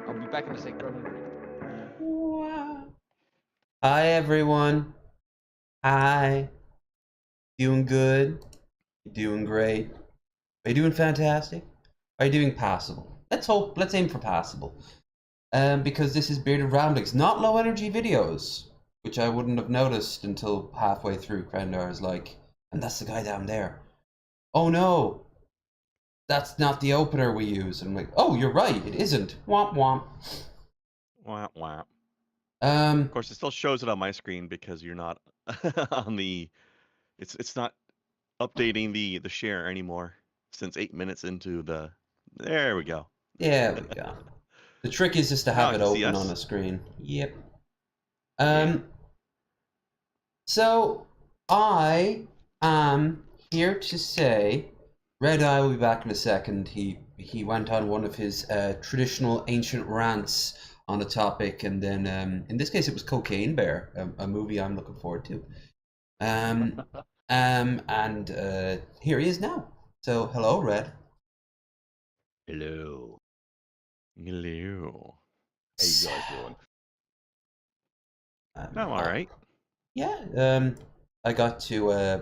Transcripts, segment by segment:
I'll be back in a sec. Wow. Hi everyone. Hi. Doing good? You doing great? Are you doing fantastic? Are you doing passable? Let's aim for passable. Because this is Bearded Ramblings, not low energy videos, which I wouldn't have noticed until halfway through. Krendar is like, and that's the guy down there. Oh no, that's not the opener we use. And I'm like, oh, you're right, it isn't. Womp womp. Wah, wah. Um, Of course, it still shows it on my screen because you're not on the. It's not updating the share anymore since 8 minutes into the. There we go. there we go. The trick is just to Now have I it can see open us. on a screen. Yep. Yeah. So I am here to say, Red Eye will be back in a second. He went on one of his traditional ancient rants on a topic, and then in this case it was Cocaine Bear, a movie I'm looking forward to. And here he is now. So hello, Red. Hello. Hello. How you guys doing? I'm all right. Yeah. I got to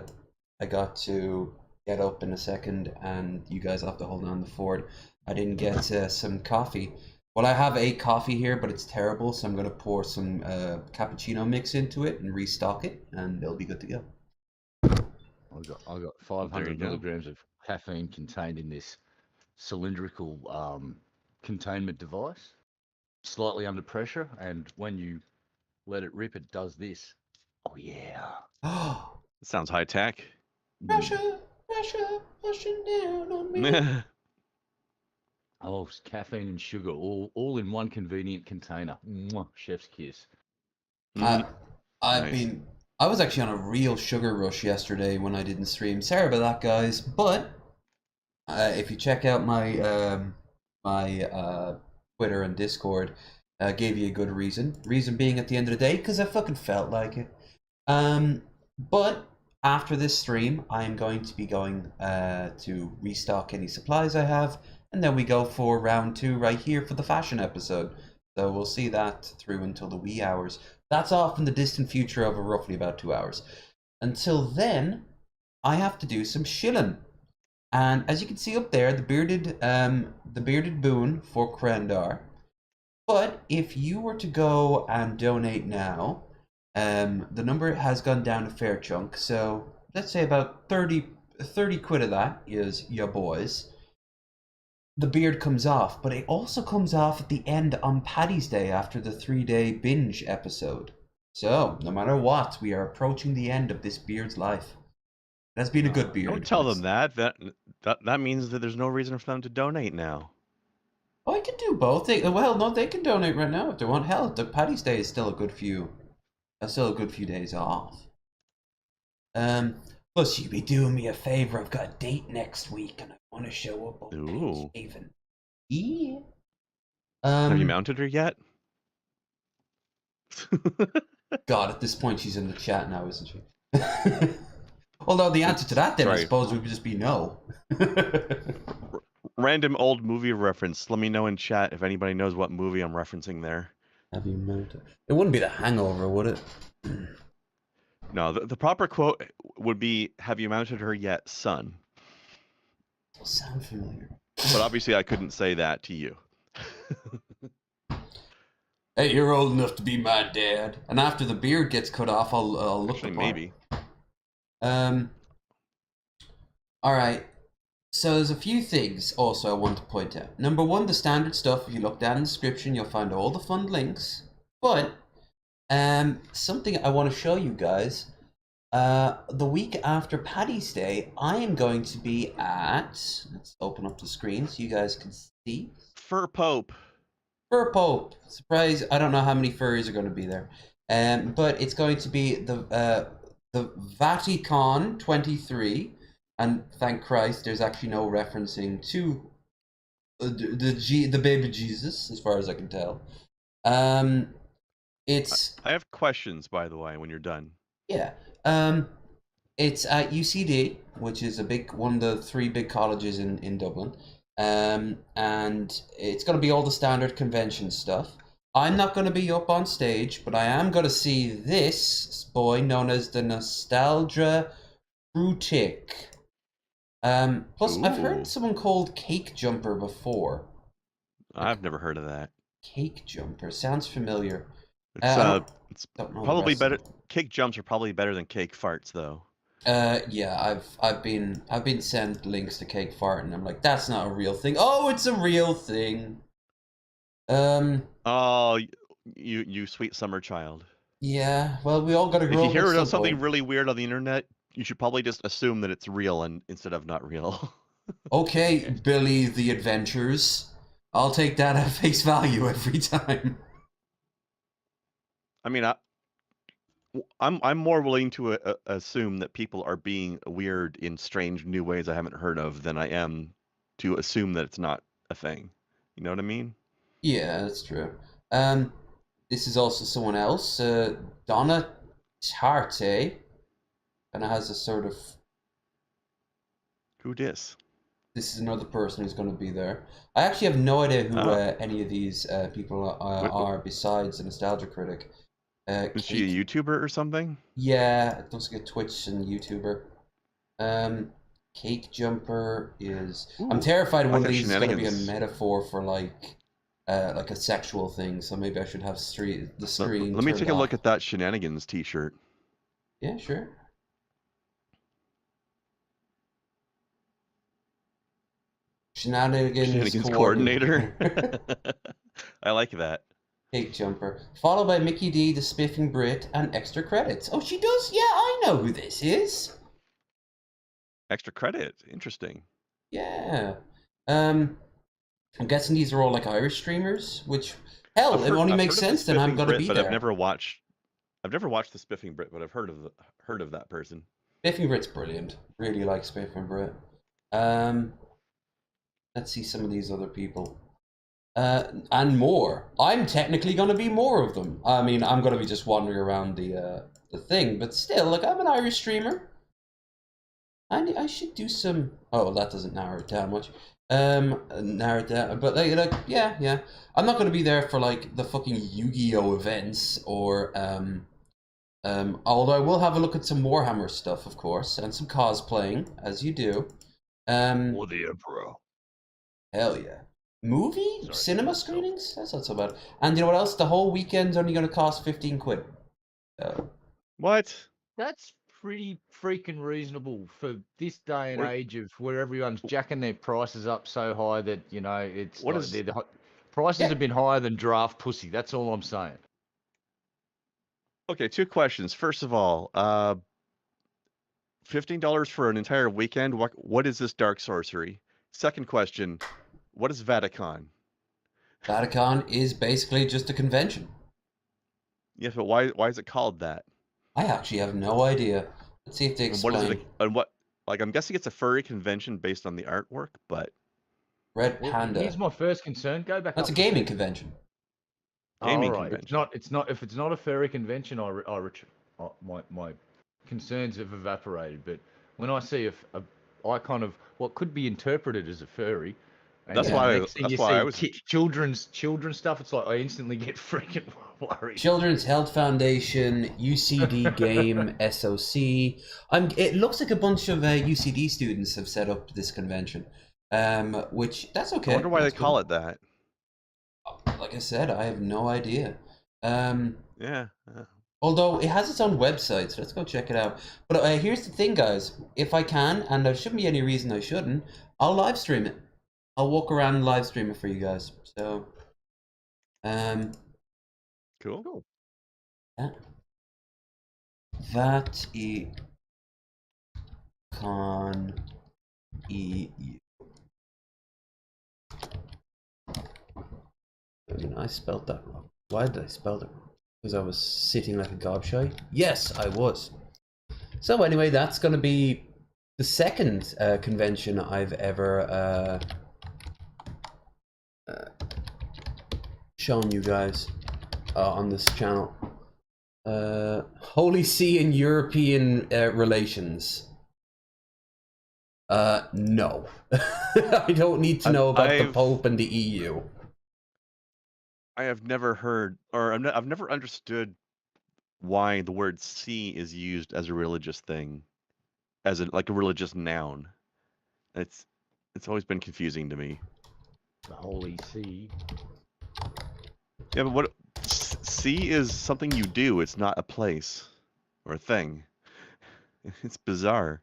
get up in a second, and you guys will have to hold on the fort. I didn't get some coffee. Well, I have a coffee here, but it's terrible, so I'm gonna pour some cappuccino mix into it and restock it, and it'll be good to go. I got There you 500 go. milligrams of caffeine contained in this cylindrical containment device, slightly under pressure, and when you let it rip, it does this. Oh yeah. Oh, It sounds high tech. pressure, pressure, pushing down on me. Oh, it's caffeine and sugar all in one convenient container. Mwah, chef's kiss. I I've Nice. been I was actually on a real sugar rush yesterday when I didn't stream. Sorry about that, guys, but if you check out my Twitter and Discord, gave you a good reason. Reason being, at the end of the day, because I fucking felt like it. But after this stream, I am going to be going to restock any supplies I have, and then we go for round 2 right here for the fashion episode. So we'll see that through until the wee hours. That's off in the distant future of roughly about 2 hours. Until then, I have to do some shilling. And as you can see up there, the bearded boon for Krendar. But if you were to go and donate now, the number has gone down a fair chunk. So let's say about 30 quid of that is your boys. The beard comes off, but it also comes off at the end on Paddy's Day after the 3-day binge episode. So no matter what, we are approaching the end of this beard's life. It has been a good beard. Don't tell them that. That means that there's no reason for them to donate now. Oh, I can do both. Well, no, they can donate right now if they want. Hell, the Paddy's Day is still a good few days off. Plus you be doing me a favor. I've got a date next week, and I want to show up on Ooh. Haven. Yeah. Have you mounted her yet? God, at this point she's in the chat now, isn't she? Although the answer to that then, I Sorry. suppose, would just be no. Random old movie reference. Let me know in chat if anybody knows what movie I'm referencing there. Have you mounted? It wouldn't be The Hangover, would it? No, the proper quote would be, "Have you mounted her yet, son?" Sound familiar. But obviously, I couldn't say that to you. Hey, you're old enough to be my dad. And after the beard gets cut off, I'll look Actually, the part. maybe. All right. So there's a few things also I want to point out. Number one, the standard stuff. If you look down in the description, you'll find all the fun links. But something I want to show you guys. The week after Paddy's Day, I am going to be at. Let's open up the screen so you guys can see. Fur Pope. Fur Pope. Surprise! I don't know how many furries are going to be there. But it's going to be the Vatican 23. And thank Christ, there's actually no referencing to the baby Jesus, as far as I can tell. It's I have questions, by the way, when you're done. yeah. It's at UCD, which is one of the 3 big colleges in Dublin. and it's going to be all the standard convention stuff. I'm not going to be up on stage, but I am going to see this boy known as the Nostalgia Frutic. Plus, I've Ooh. heard someone called Cake Jumper before. I've never heard of that. Cake Jumper sounds familiar. It's don't know the probably rest of better. it. Cake jumps are probably better than cake farts, though. Yeah, I've been sent links to Cake Fart, and I'm like, that's not a real thing. Oh, it's a real thing. Oh, you sweet summer child. Yeah. Well, we all gotta grow If you up hear at some something point. really weird on the internet, you should probably just assume that it's real and instead of not real. Okay, Billy the Adventures. I'll take that at face value every time. I mean, I'm more willing to assume that people are being weird in strange new ways I haven't heard of than I am to assume that it's not a thing. You know what I mean? Yeah, that's true. This is also someone else, Donna Tarte, and it has a sort of. Who dis? This is another person who's going to be there. I actually have no idea who any of these people are besides the Nostalgia Critic. Is she a YouTuber or something? Yeah, it looks like a Twitch and YouTuber. Cake Jumper is. Ooh, I'm terrified one of these is going to be a shenanigans. metaphor for like a sexual thing. So maybe I should have the screen. Let me turned take a look off. at that shenanigans T-shirt. Yeah, sure. Shenanigans coordinator. I like that. Cake Jumper. Followed by Mickey D, the Spiffing Brit, and extra credits. Oh, she does? Yeah, I know who this is. Extra credit. Interesting. Yeah. I'm guessing these are all like Irish streamers, which hell, it only makes sense that I'm gonna be but there. I've never watched the Spiffing Brit, but I've heard of that person. Spiffing Brit's brilliant. Really like Spiffing Brit. Let's see some of these other people. And more. I'm technically going to be more of them. I mean, I'm going to be just wandering around the thing, but still, like, I'm an Irish streamer. I should do some. Oh, that doesn't narrow it down much. Narrow it down, but like, yeah. I'm not going to be there for like the fucking Yu-Gi-Oh events or although I will have a look at some Warhammer stuff, of course, and some cosplaying, as you do. Or the Emperor. Hell yeah. Movie? Cinema screenings? That's not so bad. And you know what else? The whole weekend's only going to cost 15 quid. What? That's pretty freaking reasonable for this day and age of where everyone's jacking their prices up so high that, you know, it's What like is- the prices have been higher than draft pussy. That's all I'm saying. Okay, two questions. First of all, $15 for an entire weekend. What is this dark sorcery? Second question, what is Vatican? Vatican is basically just a convention. Yes, but why is it called that? I actually have no idea. Let's see if they explain. And what is it? And what? Like, I'm guessing it's a furry convention based on the artwork, but Red Well, Panda. here's my first concern. Go back. That's a up gaming convention. gaming all right. convention. If it's not a furry convention, my concerns have evaporated. But when I see a icon of what could be interpreted as a furry, and That's then why. next thing That's you why see I was. children's stuff, it's like I instantly get freaking worried. Children's Health Foundation, UCD Game, SOC. It looks like a bunch of UCD students have set up this convention, which that's okay. I wonder why that's they call it that. Like I said, I have no idea. Yeah. Although it has its own website, so let's go check it out. But here's the thing, guys. If I can, and there shouldn't be any reason I shouldn't, I'll live stream it. I'll walk around and live stream it for you guys. So, Cool. yeah. That e con EU. I mean, I spelled that wrong. Why did I spell it wrong? Because I was sitting like a gobshite? Yes, I was. So anyway, that's going to be the second convention I've ever shown you guys on this channel. Holy See and European relations. No. I don't need to know about the I've- Pope and the EU. I have never heard, or I've never understood why the word "see" is used as a religious thing, as like a religious noun. It's always been confusing to me. The Holy See. Yeah, but what "see" is something you do. It's not a place or a thing. It's bizarre.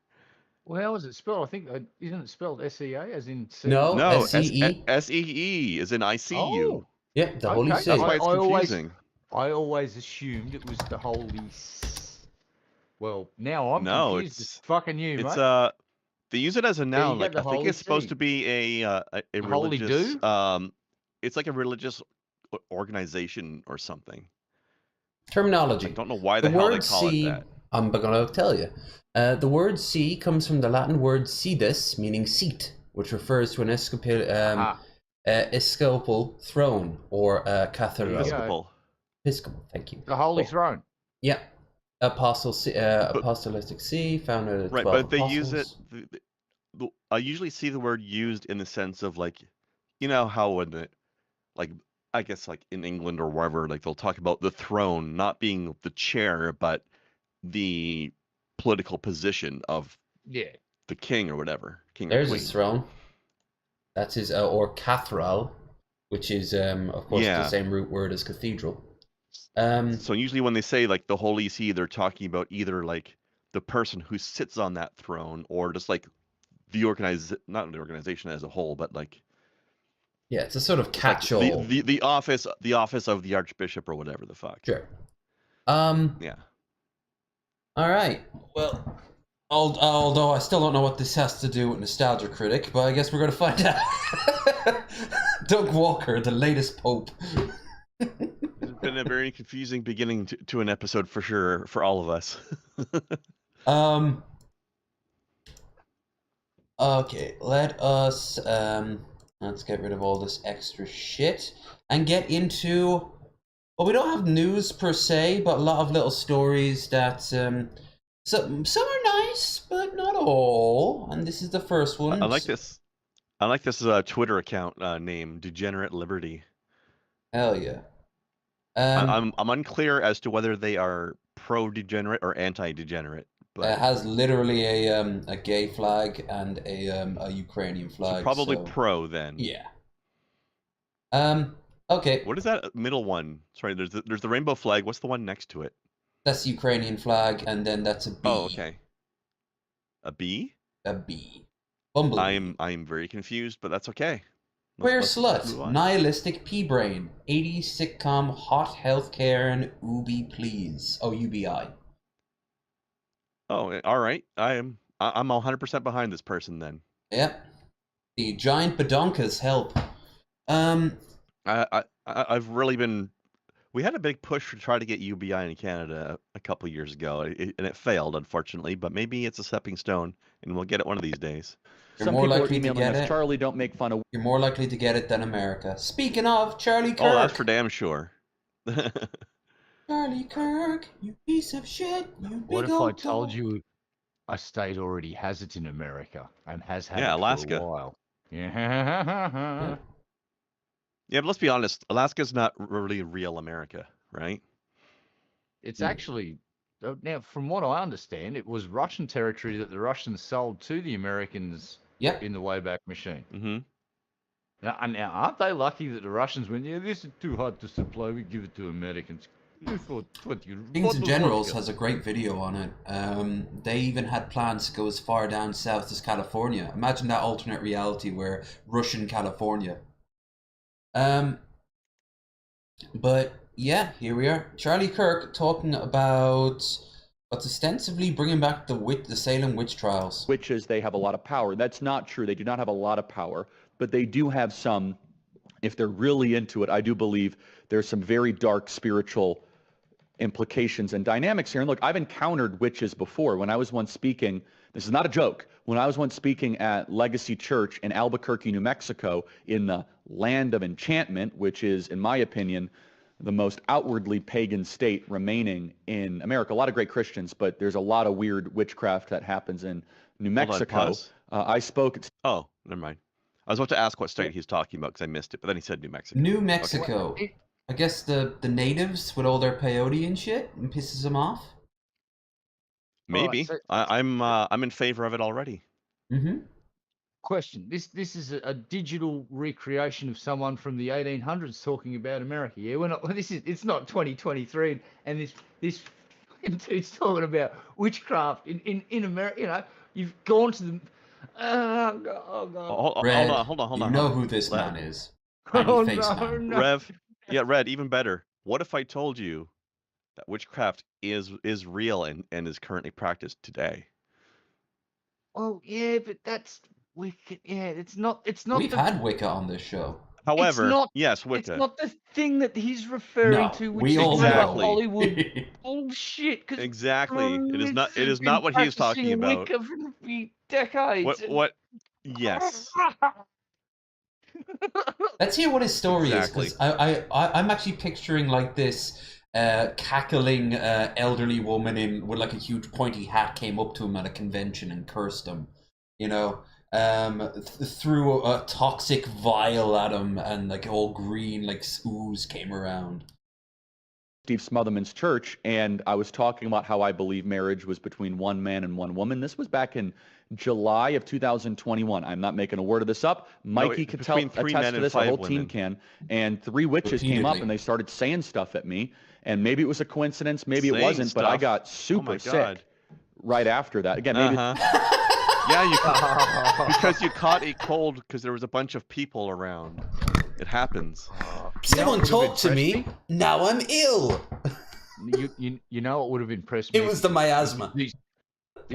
Well, how is it spelled? I think isn't it spelled SEA as in C? No, No, SEE. SEE is in I see you. Oh, Yeah, the Holy okay. See. That's why it's confusing. I always assumed it was the Holy. Well, now I'm No, confused. It's fucking you, it's mate. they use it as a you noun. go, Like the I think Holy it's supposed See. to be a Holy religious do? it's like a religious organization or something. Terminology. I don't know why The the hell they word call it see, that. I'm going to tell you. The word see comes from the Latin word sedis, meaning seat, which refers to an episcopal throne or cathedral. Episcopal. Episcopal, thank you. The Holy Throne. Yeah. Apostolic see, founded at 12 Right, but they apostles. use it. I usually see the word used in the sense of like, you know how when the, like I guess like in England or wherever, like they'll talk about the throne not being the chair, but the political position of Yeah. the king or whatever. King There's or queen. his throne. That's his, or cathedral, which is, of course, the same root word as cathedral. So usually when they say like the Holy See, they're talking about either like the person who sits on that throne or just like the not the organization as a whole, but like yeah, it's a sort of like catch-all. the office of the archbishop or whatever the fuck. Sure. Yeah. All right. Well, although I still don't know what this has to do with Nostalgia Critic, but I guess we're going to find out. Doug Walker, the latest pope. It's been a very confusing beginning to an episode for sure for all of us. Okay, let us let's get rid of all this extra shit and get into, well, we don't have news per se, but a lot of little stories that some are nice, but not all. And this is the first one. I like this. I like this Twitter account name, Degenerate Liberty. Hell yeah. I'm unclear as to whether they are pro-degenerate or anti-degenerate. But it has literally a gay flag and a Ukrainian flag. So probably pro then. Yeah. Okay. What is that middle one? Sorry, there's the rainbow flag. What's the one next to it? That's the Ukrainian flag, and then that's a B. Oh, okay. A B? A B. Bumblebee. I'm very confused, but that's okay. Queer Slut, Nihilistic P-Brain, 80s sitcom, Hot Healthcare, and Ubi Please. Oh, UBI. Oh, all right. I'm 100% behind this person then. Yep. The giant badonkas help. I've really been. We had a big push to try to get UBI in Canada a couple years ago, and it failed, unfortunately. But maybe it's a stepping stone, and we'll get it one of these days. You're more likely to get it. Charlie, don't make fun of. You're more likely to get it than America. Speaking of, Charlie Kirk. Oh, that's for damn sure. Charlie Kirk, you piece of shit. You What big if I old told dog. you a state already has it in America and has had Yeah, it Alaska. for a while? Yeah. Yeah, but let's be honest. Alaska's not really real America, right? It's actually, now from what I understand, it was Russian territory that the Russians sold to the Americans in the Wayback Machine. Mm-hmm. Now, aren't they lucky that the Russians went, yeah, this is too hard to supply, we give it to Americans. Kings and Generals has a great video on it. They even had plans to go as far down south as California. Imagine that alternate reality where Russian California. But yeah, here we are. Charlie Kirk talking about what's ostensibly bringing back the Salem witch trials. Witches, they have a lot of power. That's not true. They do not have a lot of power, but they do have some. If they're really into it, I do believe there's some very dark spiritual implications and dynamics here. And look, I've encountered witches before. When I was once speaking, this is not a joke, when I was once speaking at Legacy Church in Albuquerque, New Mexico, in the land of enchantment, which is, in my opinion, the most outwardly pagan state remaining in America. A lot of great Christians, but there's a lot of weird witchcraft that happens in New Mexico. Hold on, pause. I spoke. Oh, never mind. I was about to ask what state he's talking about because I missed it, but then he said New Mexico. New Mexico. Okay. I guess the natives with all their peyote and shit and pisses them off. Maybe. so- I'm in favor of it already. Mm-hmm. Question: This is a digital recreation of someone from the 1800s talking about America. Yeah, we're not. It's not 2023, and this fucking dude's talking about witchcraft in America. You know, you've gone to the. Oh god. Red, Hold on. you know who this Let- man is. Oh Face no, man. no. Rev, yeah, Red, even better. What if I told you that witchcraft is real and is currently practiced today? Oh yeah, but that's Wicca. Yeah, it's not. We've the. had Wicca on this show. However, not- yes, Wicca. It's not the thing that he's referring No, to, which we is all real Exactly. Hollywood bullshit. 'Cause Exactly. It is not. It is been not what he's talking practicing about. Wicca for decades. What? Yes. Let's hear what his story Exactly. is, because I'm actually picturing like this cackling elderly woman with like a huge pointy hat came up to him at a convention and cursed him, you know, threw a toxic vial at him, and like all green like ooze came around. Steve Smotherman's church, and I was talking about how I believe marriage was between one man and one woman. This was back in July of 2021. I'm not making a word of this up. Mikey could between 3 attest men to and this. The 5 whole team women. can. And 3 witches came up Repeatedly. and they started saying stuff at me. And maybe it was a coincidence, maybe it Saying wasn't, but I stuff? got Oh super my sick God. right after that. Again, maybe Yeah, you because you caught a cold because there was a bunch of people around. It happens. Someone talk to me. Now I'm ill. You know what would have impressed me? It was the miasma. These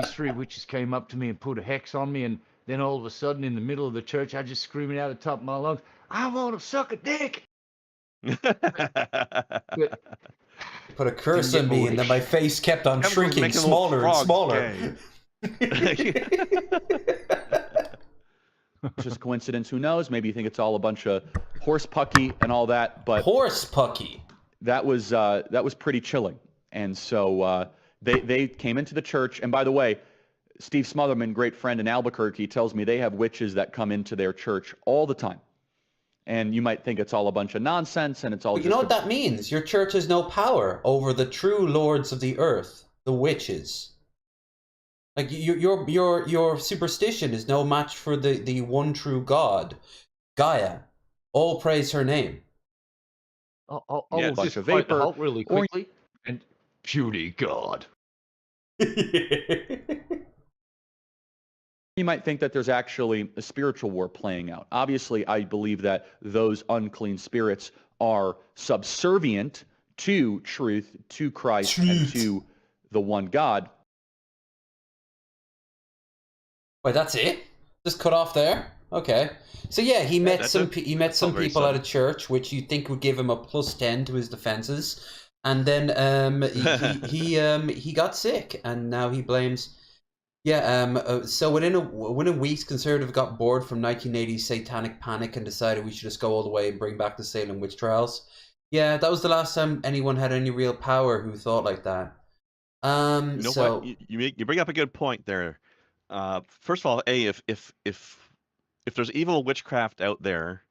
3 witches came up to me and put a hex on me, and then all of a sudden, in the middle of the church, I just screaming out the top of my lungs, "I want to suck a dick!" But Put a curse Didn't on get me, and then my face kept on Kevin was shrinking making little smaller and frogs smaller. it's just coincidence. Who knows? Maybe you think it's all a bunch of horse pucky and all that, but Horse pucky. that was pretty chilling. And so they came into the church. And by the way, Steve Smotherman, great friend in Albuquerque, tells me they have witches that come into their church all the time. And you might think it's all a bunch of nonsense, and it's all But just you know what that means? Your church has no power over the true lords of the earth, the witches. Like your superstition is no match for the one true God, Gaia. All praise her name. I'll Yeah, just bunch of quote the vapor. Hulk really Or- quickly. And beauty God. You might think that there's actually a spiritual war playing out. Obviously, I believe that those unclean spirits are subservient to truth, to Christ, and Truth. to the one God. Wait, that's it? Just cut off there? Okay. So yeah, he met that's some it. he met some Not very people at a sudden. church, which you'd think would give him a +10 to his defenses, and then he got sick, and now he blames. Yeah. So within weeks, conservative got bored from 1980's satanic panic and decided we should just go all the way and bring back the Salem witch trials. Yeah, that was the last time anyone had any real power who thought like that. You know So what? You bring up a good point there. First of all, if there's evil witchcraft out there,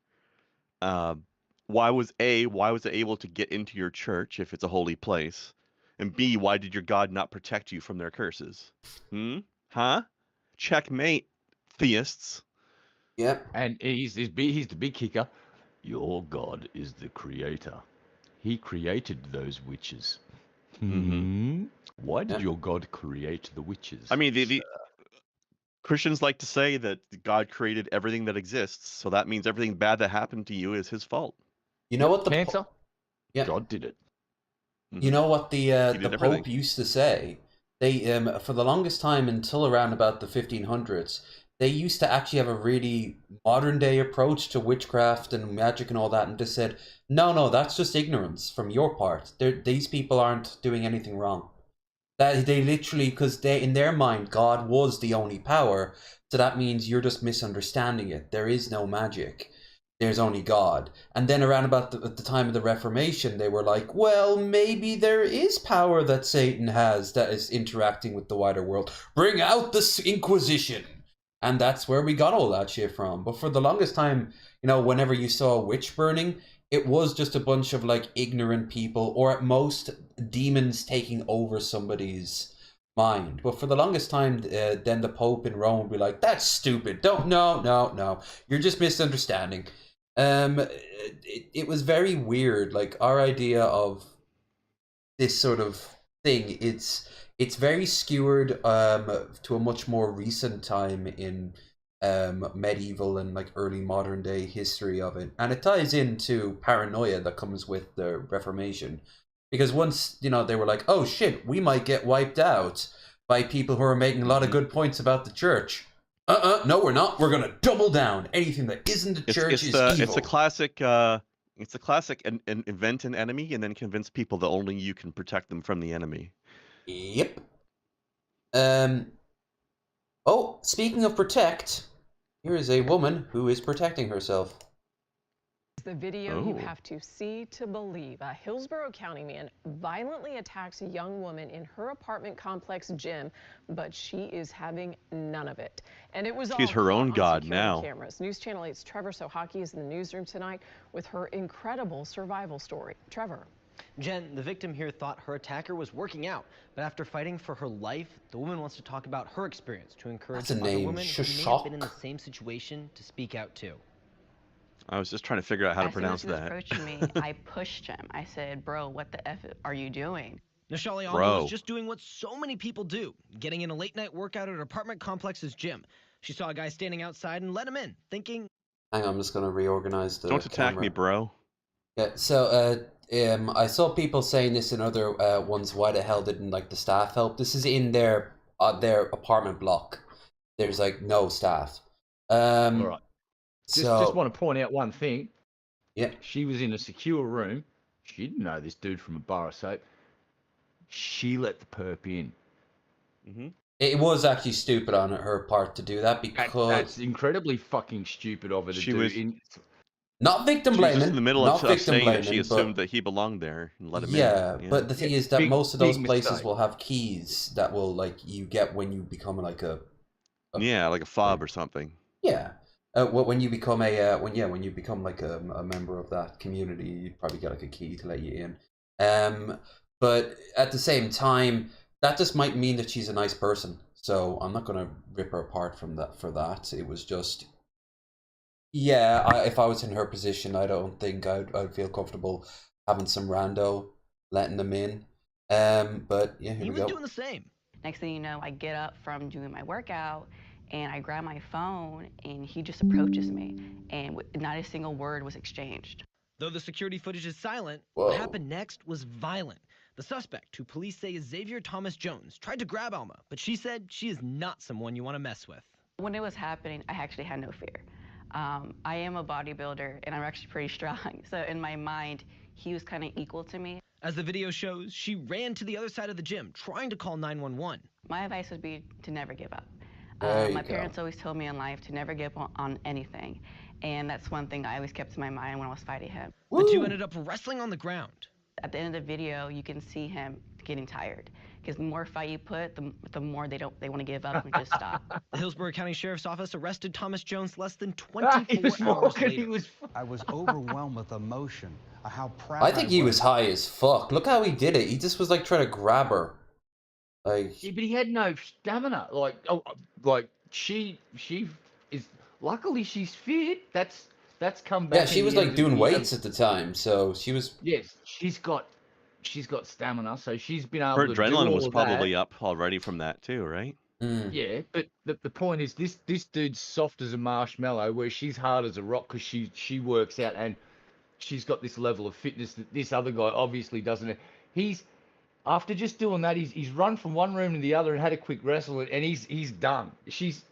why was it able to get into your church if it's a holy place? And B, why did your God not protect you from their curses? Huh? Checkmate, theists. yeah. And he's the big kicker. Your God is the creator. He created those witches. Why did Yeah. your God create the witches? I mean, the Christians like to say that God created everything that exists, so that means everything bad that happened to you is his fault. You know what the cancer? Yeah. God did it. You know what the did Pope everything. used to say? They for the longest time until around about the 1500s, they used to actually have a really modern day approach to witchcraft and magic and all that, and just said, no, that's just ignorance from your part. These people aren't doing anything wrong. That they literally, because they in their mind God was the only power, so that means you're just misunderstanding it. There is no magic. There's only God. And then around about the time of the Reformation, they were like, well, maybe there is power that Satan has that is interacting with the wider world. Bring out the Inquisition. And that's where we got all that shit from. But for the longest time, you know, whenever you saw a witch burning, it was just a bunch of like ignorant people, or at most demons taking over somebody's mind. But for the longest time, then the Pope in Rome would be like, "That's stupid. Don't, no. You're just misunderstanding." It was very weird. Like our idea of this sort of thing, it's very skewered to a much more recent time in medieval and like early modern day history of it, and it ties into paranoia that comes with the Reformation, because once, you know, they were like, oh shit, we might get wiped out by people who are making a lot of good points about the church. No, we're not. We're gonna double down. Anything that isn't the church is evil. It's a classic. It's a classic invent an enemy and then convince people that only you can protect them from the enemy. Yep. Oh, speaking of protect, here is a woman who is protecting herself. The video you have to see to believe. A Hillsborough County man violently attacks a young woman in her apartment complex gym, but she is having none of it. And it was She's her own god now. Cameras. News Channel 8's Trevor Sohaki is in the newsroom tonight with her incredible survival story. Trevor. Jen, the victim here thought her attacker was working out, but after fighting for her life, the woman wants to talk about her experience to encourage other women who may have been in the same situation to speak out too. I was just trying to figure out how to pronounce that. As soon as he was approaching me, I pushed him. I said, bro, what the F are you doing? Nishali was just doing what so many people do, getting in a late-night workout at her apartment complex's gym. She saw a guy standing outside and let him in, thinking... Hang on, I'm just going to reorganize the Don't attack camera. me, bro. Yeah, so I saw people saying this in other ones, why the hell didn't like the staff help? This is in their apartment block. There's like no staff. All right. Just want to point out one thing. Yeah. She was in a secure room. She didn't know this dude from a bar of soap. She let the perp in. Mm-hmm. It was actually stupid on her part to do that, because... That's incredibly fucking stupid of her to do. Not victim blaming. She was in the middle of saying blaming, that she assumed that he belonged there and let him in. Yeah, but the thing is that most of those places mistake. will have keys that will, like, you get when you become like a yeah, like a fob or something. Yeah. When you become when you become like a member of that community, you'd probably get like a key to let you in. But at the same time, that just might mean that she's a nice person. So I'm not gonna rip her apart from that for that. It was just, yeah. If I was in her position, I don't think I'd feel comfortable having some rando letting them in. But yeah, here we go. He was doing the same. Next thing you know, I get up from doing my workout and I grab my phone and he just approaches me and not a single word was exchanged. Though the security footage is silent, Whoa. What happened next was violent. The suspect, who police say is Xavier Thomas Jones, tried to grab Alma, but she said she is not someone you want to mess with. When it was happening, I actually had no fear. I am a bodybuilder and I'm actually pretty strong. So in my mind, he was kind of equal to me. As the video shows, she ran to the other side of the gym, trying to call 911. My advice would be to never give up. My parents always told me in life to never give up on anything. And that's one thing I always kept in my mind when I was fighting him. Woo! The two ended up wrestling on the ground. At the end of the video, you can see him getting tired. Because the more fight you put, the more they want to give up and just stop. The Hillsborough County Sheriff's Office arrested Thomas Jones less than 24 hours later. I was overwhelmed with emotion. How proud I think he was high as fuck. Look how he did it. He just was like trying to grab her. Like, yeah, but he had no stamina. Like she is. Luckily, she's fit. That's come back. Yeah, she was like doing weights at the time, so she was. Yes, she's got stamina, so she's been able Her to adrenaline do was all probably that. up already from that too, right? Mm. Yeah, but the point is, this dude's soft as a marshmallow, where she's hard as a rock because she works out and she's got this level of fitness that this other guy obviously doesn't. He's after just doing that, he's run from one room to the other and had a quick wrestle, and he's done. She's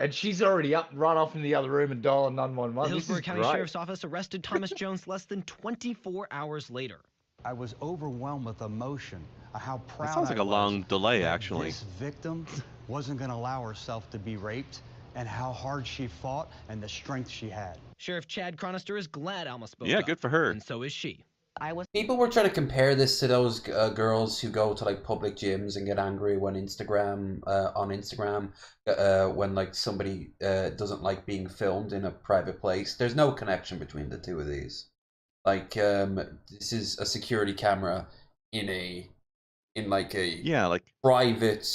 already up, run off in the other room and dialing 911. The Hillsborough County Sheriff's Office arrested Thomas Jones less than 24 hours later. I was overwhelmed with emotion. How proud That sounds like a long delay, actually. This victim wasn't going to allow herself to be raped, and how hard she fought and the strength she had. Sheriff Chad Chronister is glad Alma spoke Yeah, up, good for her. and so is she. People were trying to compare this to those girls who go to like public gyms and get angry when on Instagram when like somebody doesn't like being filmed in a private place. There's no connection between the two of these. Like this is a security camera in like a private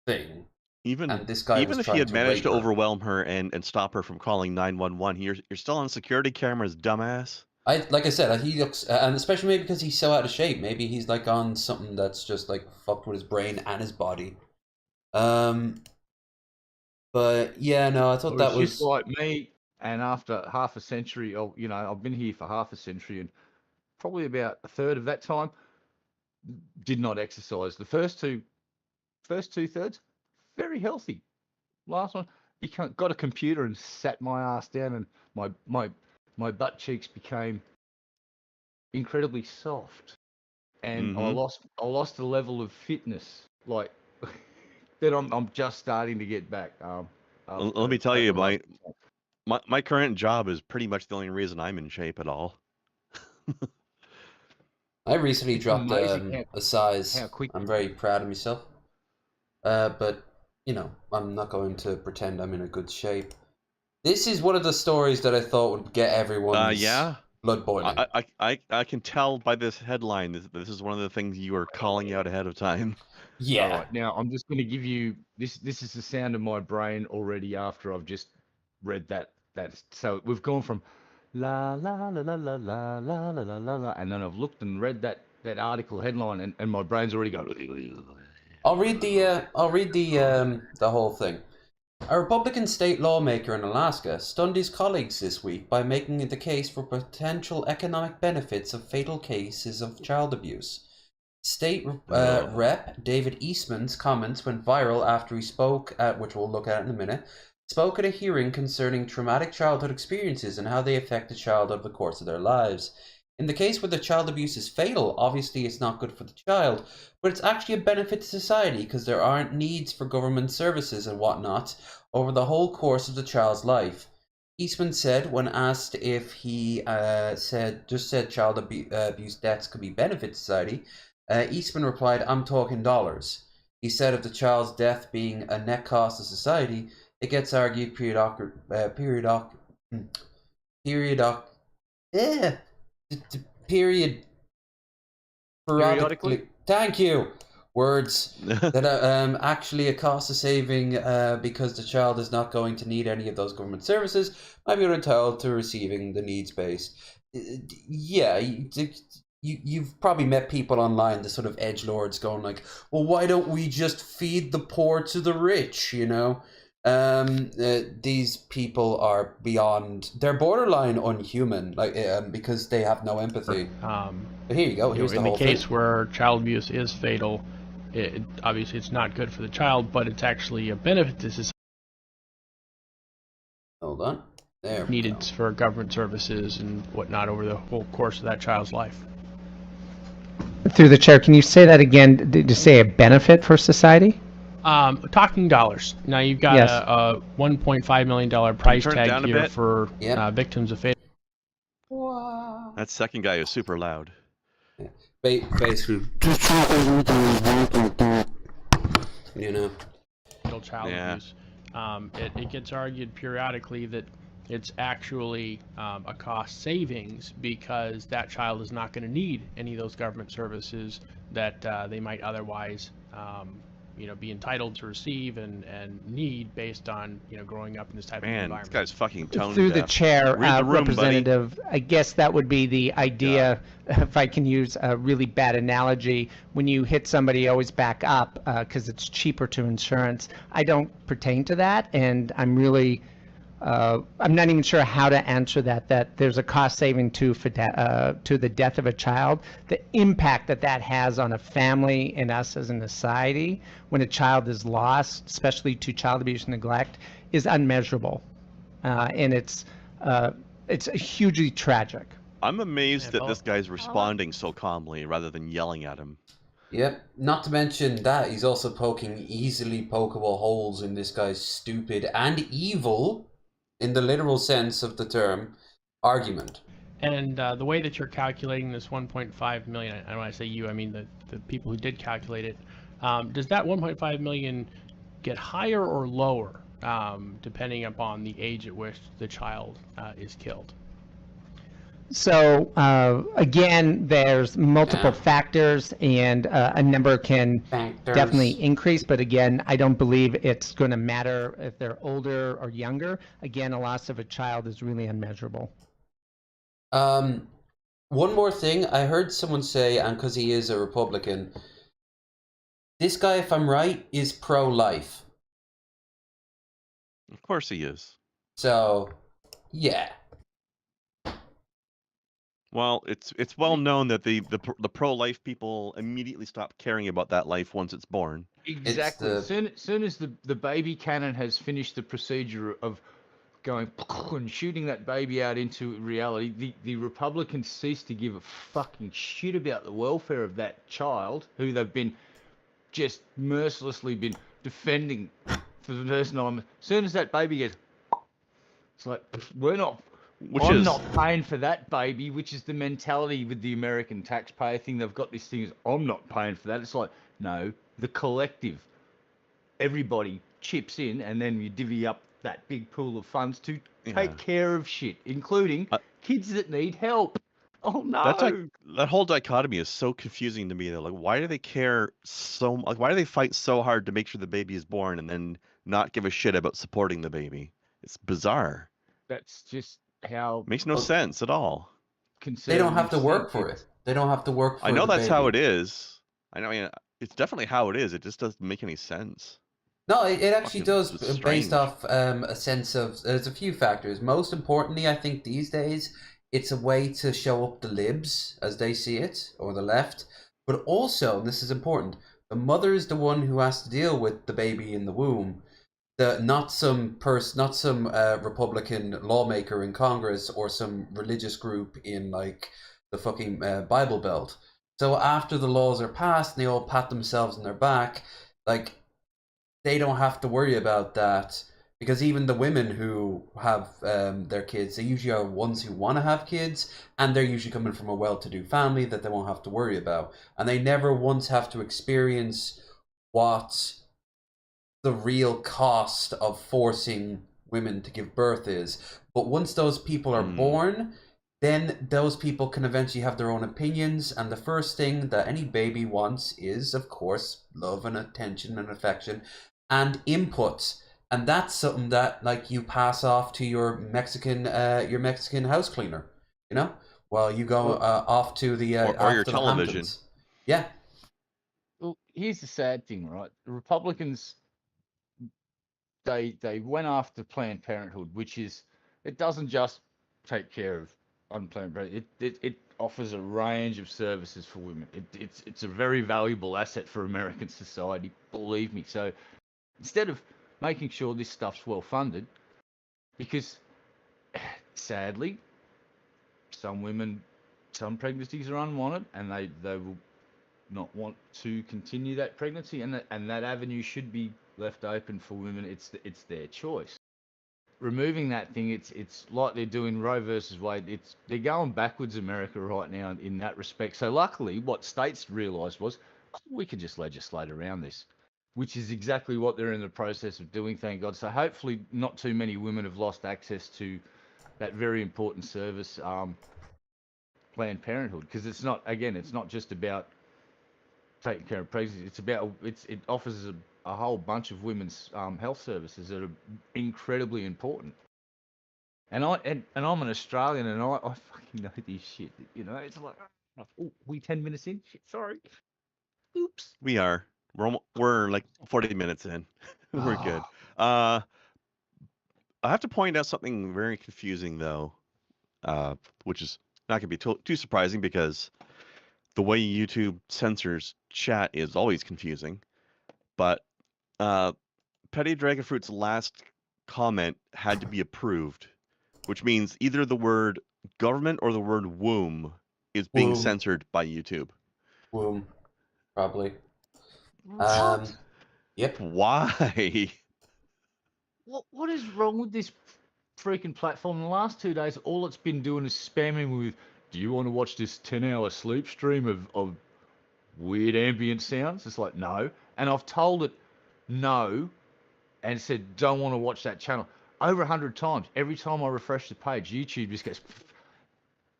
thing. Even this guy even if he had managed to overwhelm her and stop her from calling 911, you're still on security cameras, dumbass. Like I said, he looks, and especially maybe because he's so out of shape. Maybe he's like on something that's just like fucked with his brain and his body. But yeah, no, I thought that was just like me. And after half a century, you know, I've been here for half a century, and probably about a third of that time did not exercise. The first two thirds, very healthy. Last one, got a computer and sat my ass down, and my butt cheeks became incredibly soft, and I lost the level of fitness. Like then I'm just starting to get back. Let me tell you, my current job is pretty much the only reason I'm in shape at all. I recently dropped a size. I'm very proud of myself. But you know, I'm not going to pretend I'm in a good shape. This is one of the stories that I thought would get everyone's blood boiling. I can tell by this headline this is one of the things you are calling out ahead of time. Yeah. All right, now I'm just going to give you this. This is the sound of my brain already after I've just read that. So we've gone from la la la la la la la la la la, and then I've looked and read that article headline, and my brain's already going. I'll read the whole thing. A Republican state lawmaker in Alaska stunned his colleagues this week by making the case for potential economic benefits of fatal cases of child abuse. State Rep. David Eastman's comments went viral after he spoke at, which we'll look at in a minute, spoke at a hearing concerning traumatic childhood experiences and how they affect the child over the course of their lives. In the case where the child abuse is fatal, obviously it's not good for the child, but it's actually a benefit to society because there aren't needs for government services and whatnot over the whole course of the child's life. Eastman said when asked if he said child abuse deaths could be benefit to society, Eastman replied, "I'm talking dollars." He said of the child's death being a net cost to society, it gets argued periodically. Thank you. Words that are actually a cost of saving because the child is not going to need any of those government services, might be entitled to receiving the needs-based. Yeah, you've probably met people online, the sort of edgelords going like, well, why don't we just feed the poor to the rich, you know? These people are beyond, they're borderline unhuman, like because they have no empathy. But here you go. Here's in the case where child abuse is fatal, obviously it's not good for the child, but it's actually a benefit to society. Hold on. There. Needed for government services and whatnot over the whole course of that child's life. Through the chair, can you say that again? Did you say a benefit for society? Talking dollars. Now you've got a $1.5 million price tag here for victims of fatal. Wow. That second guy is super loud. Basically, you know, child abuse. It gets argued periodically that it's actually a cost savings because that child is not going to need any of those government services that they might otherwise be entitled to receive and need based on growing up in this type of environment. This guy's fucking tone Through deaf. the chair, Read the room, Representative, buddy. I guess that would be the idea, if I can use a really bad analogy, when you hit somebody, always back up because it's cheaper to insurance. I don't pertain to that, and I'm really, I'm not even sure how to answer that there's a cost saving to the death of a child. The impact that has on a family and us as a society when a child is lost, especially to child abuse and neglect, is unmeasurable. And it's hugely tragic. I'm amazed that this guy's responding so calmly rather than yelling at him. Yep, not to mention that he's also poking easily pokeable holes in this guy's stupid and evil, in the literal sense of the term, argument. And the way that you're calculating this 1.5 million, and when I say you, I mean the people who did calculate it, does that 1.5 million get higher or lower depending upon the age at which the child is killed? So again, there's multiple factors, and a number can definitely increase. But again, I don't believe it's going to matter if they're older or younger. Again, a loss of a child is really unmeasurable. One more thing, I heard someone say, and because he is a Republican, this guy, if I'm right, is pro-life. Of course he is. So, yeah. Well, it's well known that the pro-life people immediately stop caring about that life once it's born. Exactly. Soon as the baby cannon has finished the procedure of going and shooting that baby out into reality, the Republicans cease to give a fucking shit about the welfare of that child, who they've been just mercilessly been defending for the first time. As soon as that baby gets, it's like, I'm not paying for that baby, which is the mentality with the American taxpayer thing. They've got this thing, I'm not paying for that. It's like, no, the collective, everybody chips in, and then you divvy up that big pool of funds to take care of shit, including kids that need help. Oh no! That's like, that whole dichotomy is so confusing to me. Though, like, why do they care so? Like, why do they fight so hard to make sure the baby is born, and then not give a shit about supporting the baby? It's bizarre. That's just how makes no sense at all. They don't have to work for it. They don't have to work for it. I know that's how it is. I mean, it's definitely how it is. It just doesn't make any sense. No, it actually does, based off a sense of, there's a few factors. Most importantly, I think these days, it's a way to show up the libs as they see it, or the left. But also, and this is important, the mother is the one who has to deal with the baby in the womb. Not some Republican lawmaker in Congress or some religious group in like the fucking Bible Belt. So after the laws are passed and they all pat themselves on their back, like, they don't have to worry about that, because even the women who have their kids, they usually are ones who want to have kids, and they're usually coming from a well-to-do family that they won't have to worry about, and they never once have to experience what the real cost of forcing women to give birth is. But once those people are born, then those people can eventually have their own opinions, and the first thing that any baby wants is, of course, love and attention and affection and input. And that's something that, like, you pass off to your Mexican house cleaner, you know, while you go off to the or your television. Yeah. Well, here's the sad thing, right? The Republicans, they went after Planned Parenthood, which is, it doesn't just take care of unplanned pregnancy. It offers a range of services for women. It's a very valuable asset for American society, believe me. So instead of making sure this stuff's well funded, because sadly, some pregnancies are unwanted, and they will not want to continue that pregnancy, and that avenue should be left open for women. It's their choice. Removing that thing, it's like they're doing Roe versus Wade. They're going backwards, America, right now in that respect. So luckily, what states realised was, we can just legislate around this, which is exactly what they're in the process of doing, thank God. So hopefully not too many women have lost access to that very important service, Planned Parenthood, because it's not just about taking care of pregnancy. It offers a whole bunch of women's health services that are incredibly important. And I'm an Australian, and I fucking know this shit. You know, it's like, we 10 minutes in? Shit, sorry. Oops. We are. We're like 40 minutes in. We're good. I have to point out something very confusing, though, which is not going to be too surprising, because the way YouTube censors chat is always confusing. But Petty Dragonfruit's last comment had to be approved, which means either the word government or the word womb is being censored by YouTube. Womb, probably. Yep. Why? What is wrong with this freaking platform. In the last 2 days, all it's been doing is spamming me with, do you want to watch this 10-hour sleep stream of weird ambient sounds? It's like, no. And I've told it no and said, don't want to watch that channel. Over 100 times. Every time I refresh the page, YouTube just goes,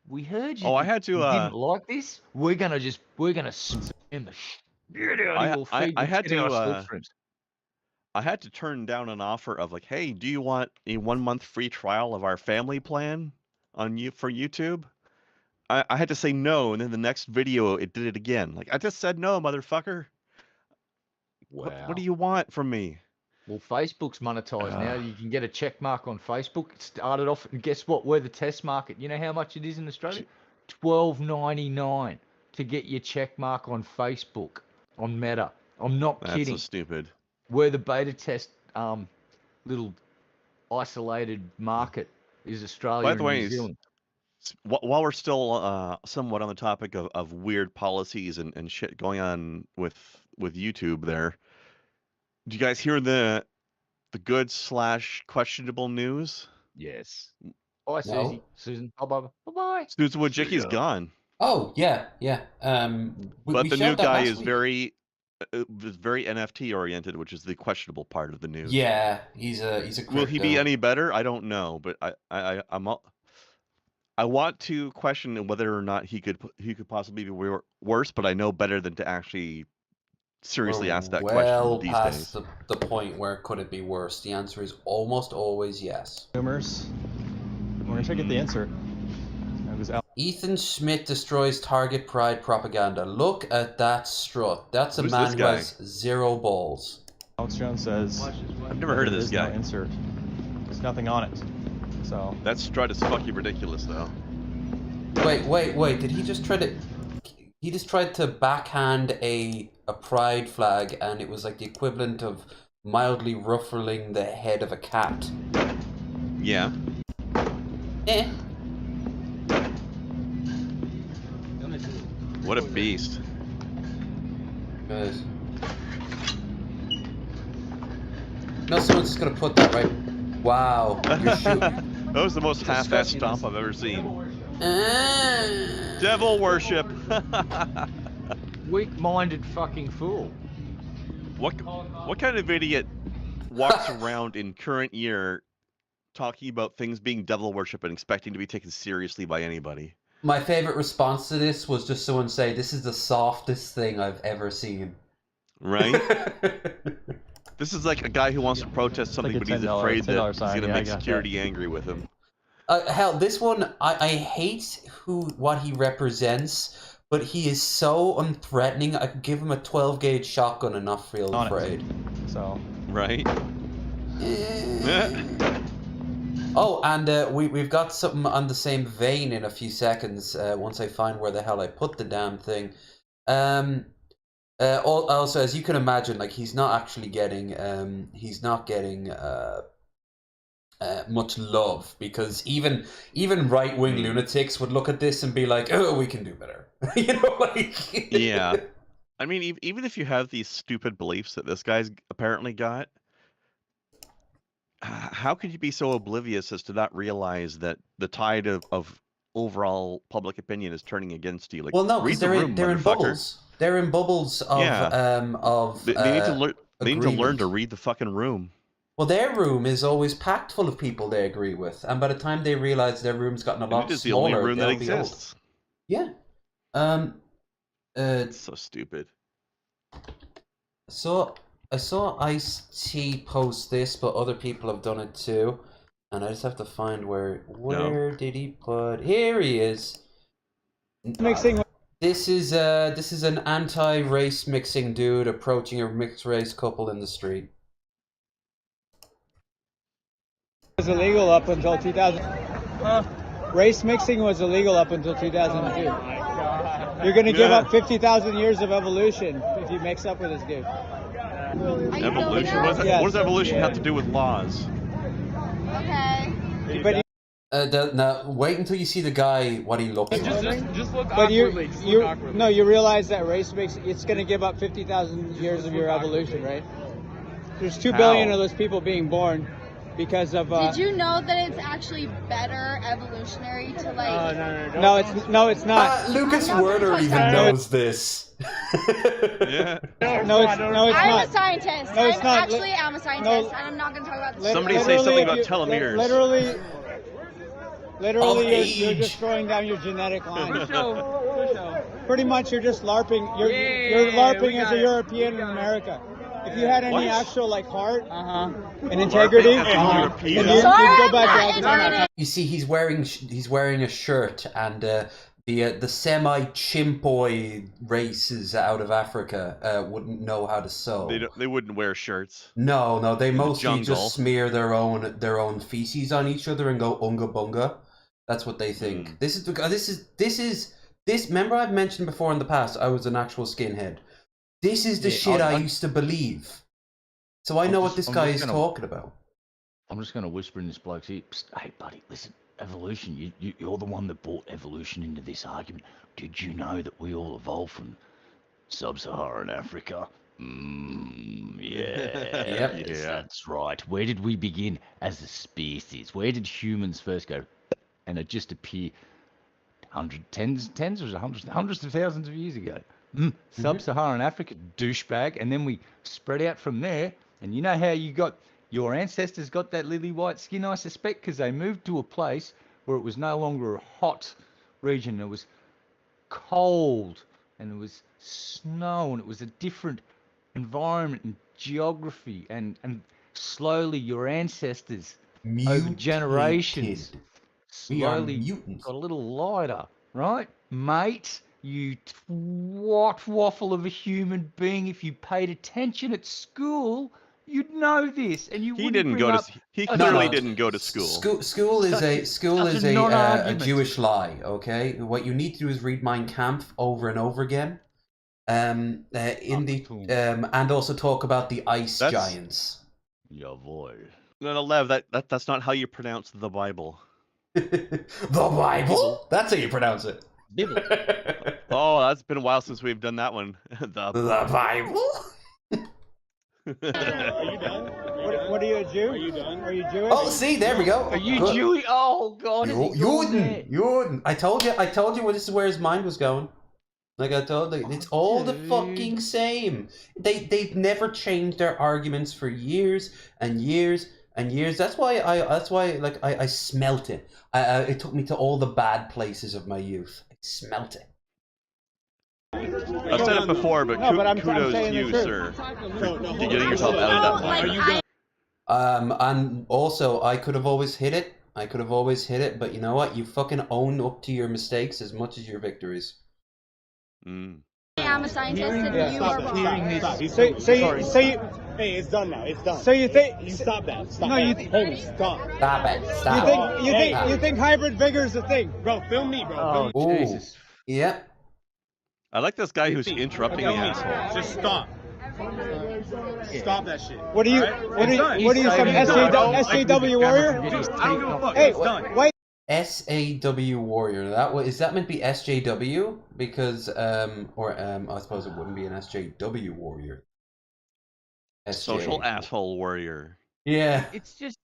we heard you. Oh, I had to. You didn't like this? We're gonna spam the shit out of your feed. I had to. I had to turn down an offer of like, hey, do you want a 1 month free trial of our family plan for YouTube? I had to say no, and then the next video it did it again. Like, I just said no, motherfucker. Wow. What do you want from me? Well, Facebook's monetized now. You can get a check mark on Facebook. It started off, and guess what? We're the test market. You know how much it is in Australia? $12.99 to get your check mark on Facebook, on Meta. I'm not kidding. That's so stupid. We're the beta test little isolated market is Australia and New Zealand. While we're still somewhat on the topic of weird policies and shit going on with YouTube there, do you guys hear the good / questionable news? Yes. Bye, Susie. No. Susan. Bye-bye. Susan Wojcicki's gone. Oh, yeah. But the new guy is very NFT oriented, which is the questionable part of the news. Yeah, he's a crypto. Will he be any better? I don't know, but I want to question whether or not he could possibly be worse, but I know better than to actually seriously ask that question these days. The point where could it be worse? The answer is almost always yes. Boomers. We're gonna try to get the answer. Ethan Schmidt destroys Target Pride propaganda. Look at that strut. That's a man who has 0 balls. Alex Jones says, I've never heard of this guy. No insert. There's nothing on it. So that strut is fucking ridiculous, though. Wait. Did he just try to? He just tried to backhand a pride flag, and it was like the equivalent of mildly ruffling the head of a cat. Yeah. What a beast. Good. No, someone's just gonna put that right. Wow. You're shooting. That was the most half-assed stomp I've ever seen. Devil worship. Weak-minded fucking fool. What kind of idiot walks around in current year talking about things being devil worship and expecting to be taken seriously by anybody? My favorite response to this was just someone say, "This is the softest thing I've ever seen." Right? This is like a guy who wants to protest something, but he's afraid that he's going to make security angry with him. Hell, this one, I hate what he represents, but he is so unthreatening. I could give him a 12-gauge shotgun and not feel afraid. So. Right. Oh, and we've got something on the same vein in a few seconds. Once I find where the hell I put the damn thing. Also, as you can imagine, like he's not actually getting much love, because even right-wing lunatics would look at this and be like, "Oh, we can do better," you know, like. Yeah, I mean, even if you have these stupid beliefs that this guy's apparently got, how could you be so oblivious as to not realize that the tide of overall public opinion is turning against you? Like, well, no, because they're in bubbles. They're in bubbles of They need to learn. They need to learn to read the fucking room. Well, their room is always packed full of people they agree with, and by the time they realize their room's gotten a lot smaller, the only room that exists. Yeah. It's so stupid. So I saw Ice-T post this, but other people have done it too, and I just have to find where did he put? Here he is. Mixing. This is an anti-race mixing dude approaching a mixed race couple in the street. Was illegal up until 2000. Race mixing was illegal up until 2002. You're going to give up 50,000 years of evolution if you mix up with this dude. Evolution? What does evolution have to do with laws? Okay. But now wait until you see the guy what he looks like. Just look awkwardly. No, you realize that race mix, it's going to give up 50,000 years of your evolution, right? There's 2 billion of those people being born. because of. Did you know that it's actually better evolutionary to like? No, it's not. Lucas Werner even knows this. Yeah. No, it's not. I'm a scientist. No, it's I'm not. actually am a scientist, and I'm not going to talk about this. Somebody say something about telomeres. Literally, you're just throwing down your genetic line. Pretty much, you're just LARPing. You're LARPing as a European in America. If you had any actual like heart and integrity, you'd go back to. You see, he's wearing a shirt, and the semi-chimpoy races out of Africa wouldn't know how to sew. They wouldn't wear shirts. No, they mostly just smear their own feces on each other and go unga bunga. That's what they think. This is. Remember, I've mentioned before in the past, I was an actual skinhead. This is the shit I used to believe. So I know what this guy is talking about. I'm just going to whisper in this bloke's ear. Hey, buddy, listen. Evolution. You're the one that brought evolution into this argument. Did you know that we all evolved from sub-Saharan Africa? Yes, that's right. Where did we begin as a species? Where did humans first go? And it just appeared hundreds of thousands of years ago. Sub-Saharan Africa, douchebag, and then we spread out from there. And you know how your ancestors got that lily white skin, I suspect, because they moved to a place where it was no longer a hot region. It was cold, and it was snow, and it was a different environment and geography. And slowly your ancestors, over generations, slowly got a little lighter, right? Mate, you twat waffle of a human being, if you paid attention at school, you'd know this, and you. He didn't go to. He clearly didn't go to school. School is a Jewish lie. Okay, what you need to do is read Mein Kampf over and over again, and also talk about the ice giants. Yeah, boy. No, Lev, that's not how you pronounce the Bible. The Bible? That's how you pronounce it. Bible. Oh, that's been a while since we've done that one. The Bible? Are you done? What are you, a Jew? Are you done? Are you Jewish? Oh, see, there we go. Are you Jewish? Oh, God. Juden. I told you this is where his mind was going. Like I told you, it's all the fucking same. They've never changed their arguments for years and years and years. That's why I smelt it. It took me to all the bad places of my youth. I smelt it. I've said it before, but kudos to you, sir, for getting yourself out of that one. And also, I could have always hit it. But you know what? You fucking own up to your mistakes as much as your victories. I'm a scientist, and you are wrong. So you. Hey, it's done now. It's done. So you think you stop that? Stop. No, you stop. Stop it. Stop. You think hybrid vigor is a thing, bro? Film me, bro. Oh, Jesus. Yep. I like this guy who's interrupting the asshole. Just stop. Stop that shit. What are you? What are you? Some SJW warrior? I don't give a fuck. Hey, wait. SAW warrior. Is that meant to be SJW? Because I suppose it wouldn't be an SJW warrior. Social asshole warrior. Yeah. It's just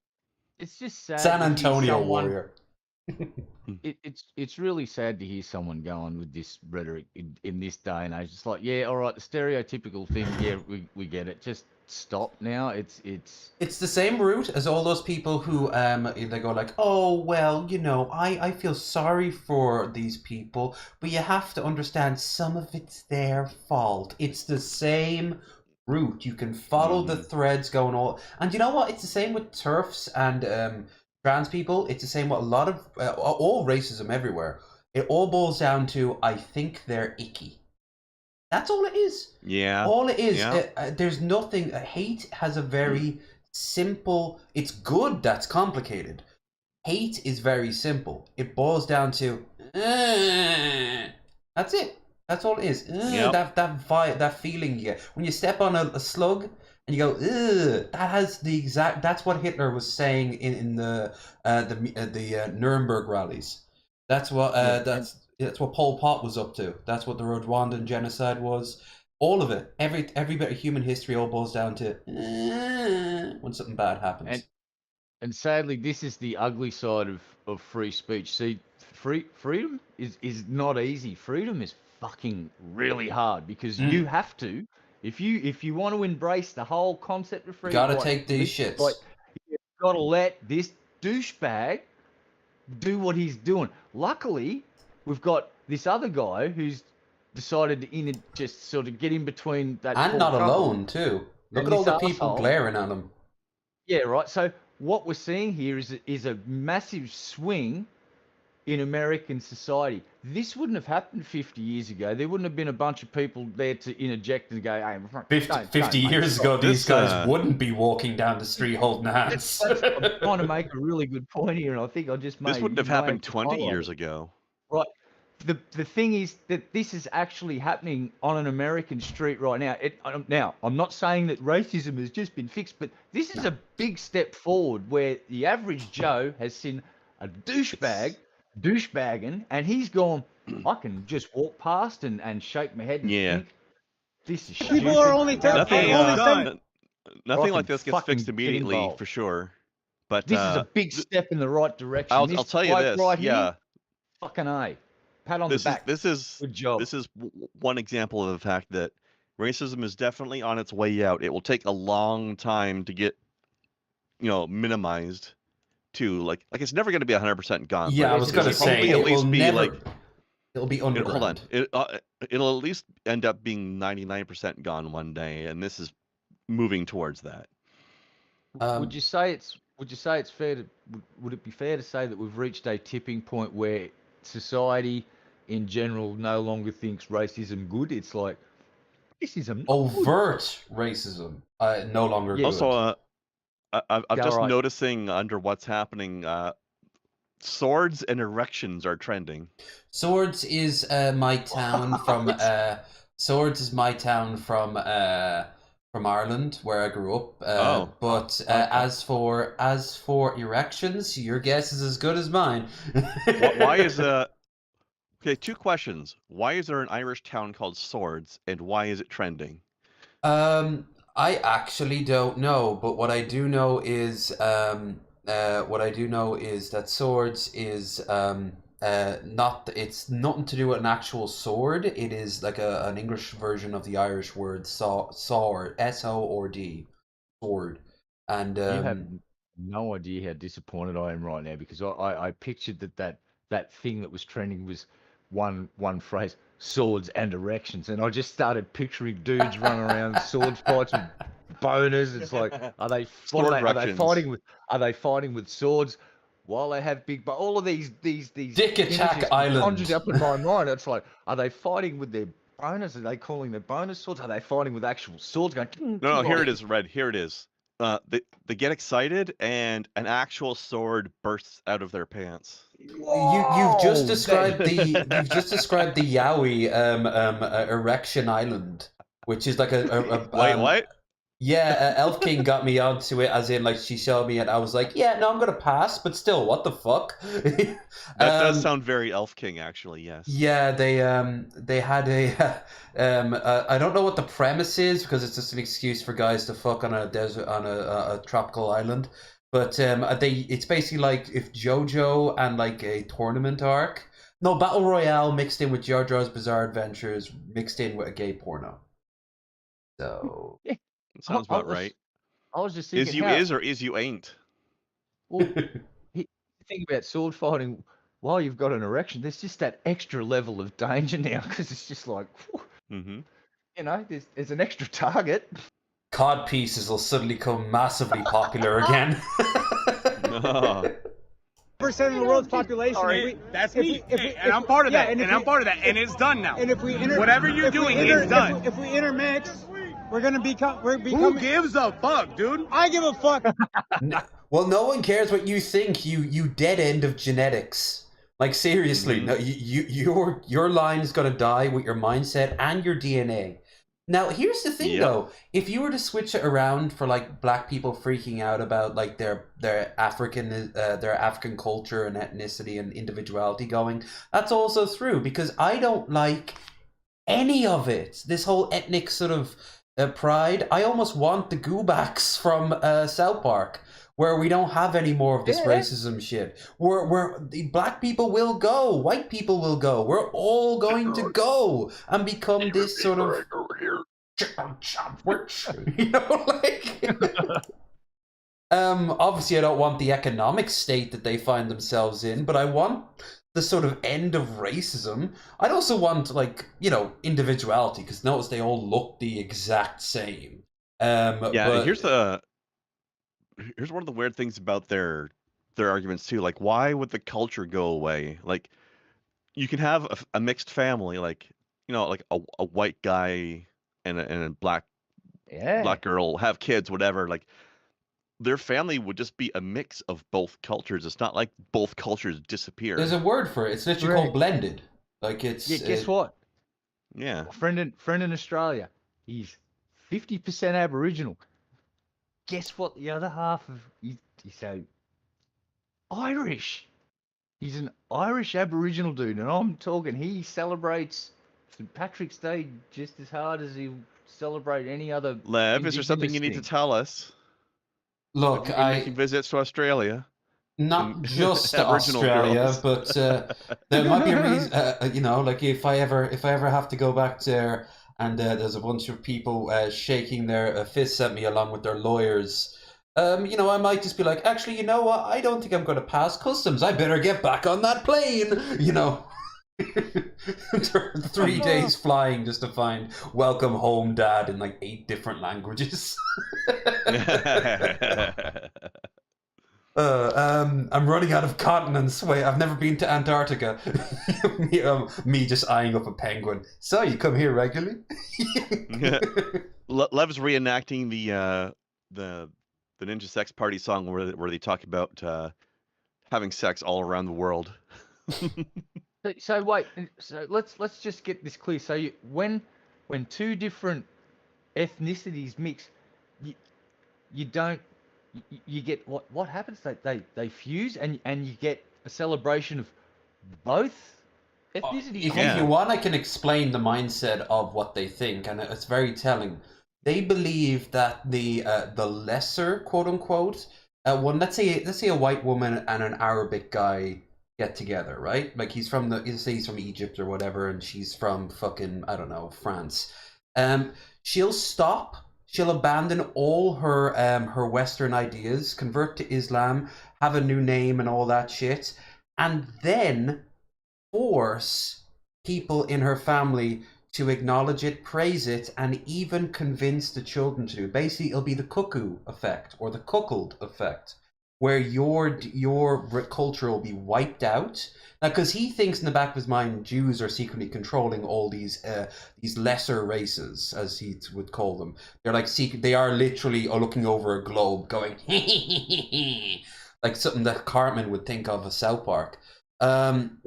sad. San Antonio warrior. It's really sad to hear someone going with this rhetoric in this day and age. It's like, yeah, all right, the stereotypical thing. Yeah, we get it. Just stop now. It's the same route as all those people who they go like, oh well, you know, I feel sorry for these people, but you have to understand some of it's their fault. It's the same route. You can follow the threads going all, and you know what? It's the same with TERFs and trans people. It's the same with a lot of all racism everywhere. It all boils down to, I think they're icky. That's all it is. Yeah. All it is. Yeah. There's nothing. Hate has a very simple. It's good. That's complicated. Hate is very simple. It boils down to. That's it. That's all it is. That feeling you get when you step on a slug and you go. That has the exact. That's what Hitler was saying in the Nuremberg rallies. That's what. That's what Pol Pot was up to. That's what the Rwandan genocide was. All of it. Every bit of human history all boils down to when something bad happens. And sadly, this is the ugly side of free speech. See, freedom is not easy. Freedom is fucking really hard because you have to, if you want to embrace the whole concept of freedom, gotta take these shits. Like, you've got to let this douchebag do what he's doing. Luckily, we've got this other guy who's decided to just sort of get in between that. And not alone too. Look at all the people glaring at him. Yeah, right. So what we're seeing here is a massive swing in American society. This wouldn't have happened 50 years ago. There wouldn't have been a bunch of people there to interject and go, hey, 50 years ago, these guys wouldn't be walking down the street holding hands. I'm trying to make a really good point here, and I think I just made... This wouldn't have happened 20 years ago. Right. The thing is that this is actually happening on an American street right now. Now, I'm not saying that racism has just been fixed, but this is a big step forward where the average Joe has seen a douchebagging, and he's gone, I can just walk past and shake my head and think, this is stupid. People are only nothing like this gets fixed immediately, for sure. But this is a big step in the right direction. I'll tell you this, right here, fucking A. Pat on the back. This is one example of the fact that racism is definitely on its way out. It will take a long time to get, minimized to like it's never going to be 100% gone. Yeah, I was going to say at least be it'll be underground. Hold on, it'll at least end up being 99% gone one day, and this is moving towards that. Would you say it's fair to? Would it be fair to say that we've reached a tipping point where society in general no longer thinks racism good? It's like racism, overt racism, no longer good. Also, I'm just noticing under what's happening, swords and erections are trending. Swords is my town from Swords is my town from Ireland, where I grew up. But as for erections, your guess is as good as mine. Why is okay? 2 questions. Why is there an Irish town called Swords, and why is it trending? I actually don't know, but what I do know is that Swords is it's nothing to do with an actual sword. It is like an English version of the Irish word sword, S-O-R-D, sword. And you have no idea how disappointed I am right now, because I pictured that thing that was trending was one phrase, swords and erections, and I just started picturing dudes running around sword fights with boners. It's like, are they fighting with swords while they have big, but all of these Dick Attack Island conjured up in my mind. It's like, are they fighting with their boners? Are they calling their boners swords? Are they fighting with actual swords going? No, here it is, Red. Here it is. They get excited and an actual sword bursts out of their pants. You've just described the Yowie erection island, which is like a wait, what? Yeah, Elf King got me onto it, as in like she showed me, and I was like, yeah, no, I'm gonna pass, but still, what the fuck? That does sound very Elf King, actually. Yes. Yeah, they had a I don't know what the premise is, because it's just an excuse for guys to fuck on a desert, on a tropical island. But it's basically like if JoJo and like a tournament arc, no, Battle Royale mixed in with JoJo's Bizarre Adventures mixed in with a gay porno. So sounds about right. I was just thinking, is you is or is you ain't. Well, think about sword fighting while you've got an erection. There's just that extra level of danger now, because it's just like, there's an extra target. Cod pieces will suddenly become massively popular again. Percent of the world's population. Sorry, that's me. And I'm part of that. And I'm part of that. And it's done now. And if we whatever you're doing is done. If we intermix, we're gonna become. Who gives a fuck, dude? I give a fuck. Well, no one cares what you think. You dead end of genetics. Like seriously, no, your line is gonna die with your mindset and your DNA. Now, here's the thing, though. If you were to switch it around for like black people freaking out about like their African culture and ethnicity and individuality going, that's also true, because I don't like any of it. This whole ethnic sort of Pride. I almost want the Goobacks from South Park, where we don't have any more of this racism shit. Where the black people will go, white people will go. We're all going to go and become this sort of, you know, like. Obviously, I don't want the economic state that they find themselves in, but I want the sort of end of racism. I'd also want, like, you know, individuality, because notice they all look the exact same. Yeah, but here's one of the weird things about their arguments too. Like, why would the culture go away? Like, you can have a mixed family, like, you know, like a white guy and a black girl have kids, whatever. Like, their family would just be a mix of both cultures. It's not like both cultures disappear. There's a word for it. It's literally called blended. Like, it's... Yeah, guess what? Yeah. A friend in Australia, he's 50% Aboriginal. Guess what the other half of... He's so... Irish. He's an Irish Aboriginal dude, and I'm talking, he celebrates St. Patrick's Day just as hard as he celebrate any other... Lev, is there something you need to tell us? Look, making visits to Australia. Not just to Australia, but there might be a reason. You know, like if I ever have to go back there, and there's a bunch of people shaking their fists at me along with their lawyers. You know, I might just be like, actually, you know what? I don't think I'm going to pass customs. I better get back on that plane. You know. 3 days flying just to find "Welcome Home, Dad" in like 8 different languages. I'm running out of continents. Wait, I've never been to Antarctica. Me just eyeing up a penguin. So you come here regularly? Lev's reenacting the Ninja Sex Party song where they talk about having sex all around the world. So wait, so let's just get this clear. So when two different ethnicities mix, you get what happens? They fuse and you get a celebration of both ethnicities. If you want, I can explain the mindset of what they think, and it's very telling. They believe that the lesser, quote unquote, one. Let's say a white woman and an Arabic guy get together, right? Like he's from Egypt or whatever, and she's from fucking, I don't know, France. She'll abandon all her Western ideas, convert to Islam, have a new name and all that shit, and then force people in her family to acknowledge it, praise it, and even convince the children to. Basically, it'll be the cuckoo effect or the cuckold effect, where your culture will be wiped out. Now, because he thinks in the back of his mind Jews are secretly controlling all these lesser races, as he would call them. They're like they are literally looking over a globe going, like something that Cartman would think of as South Park. And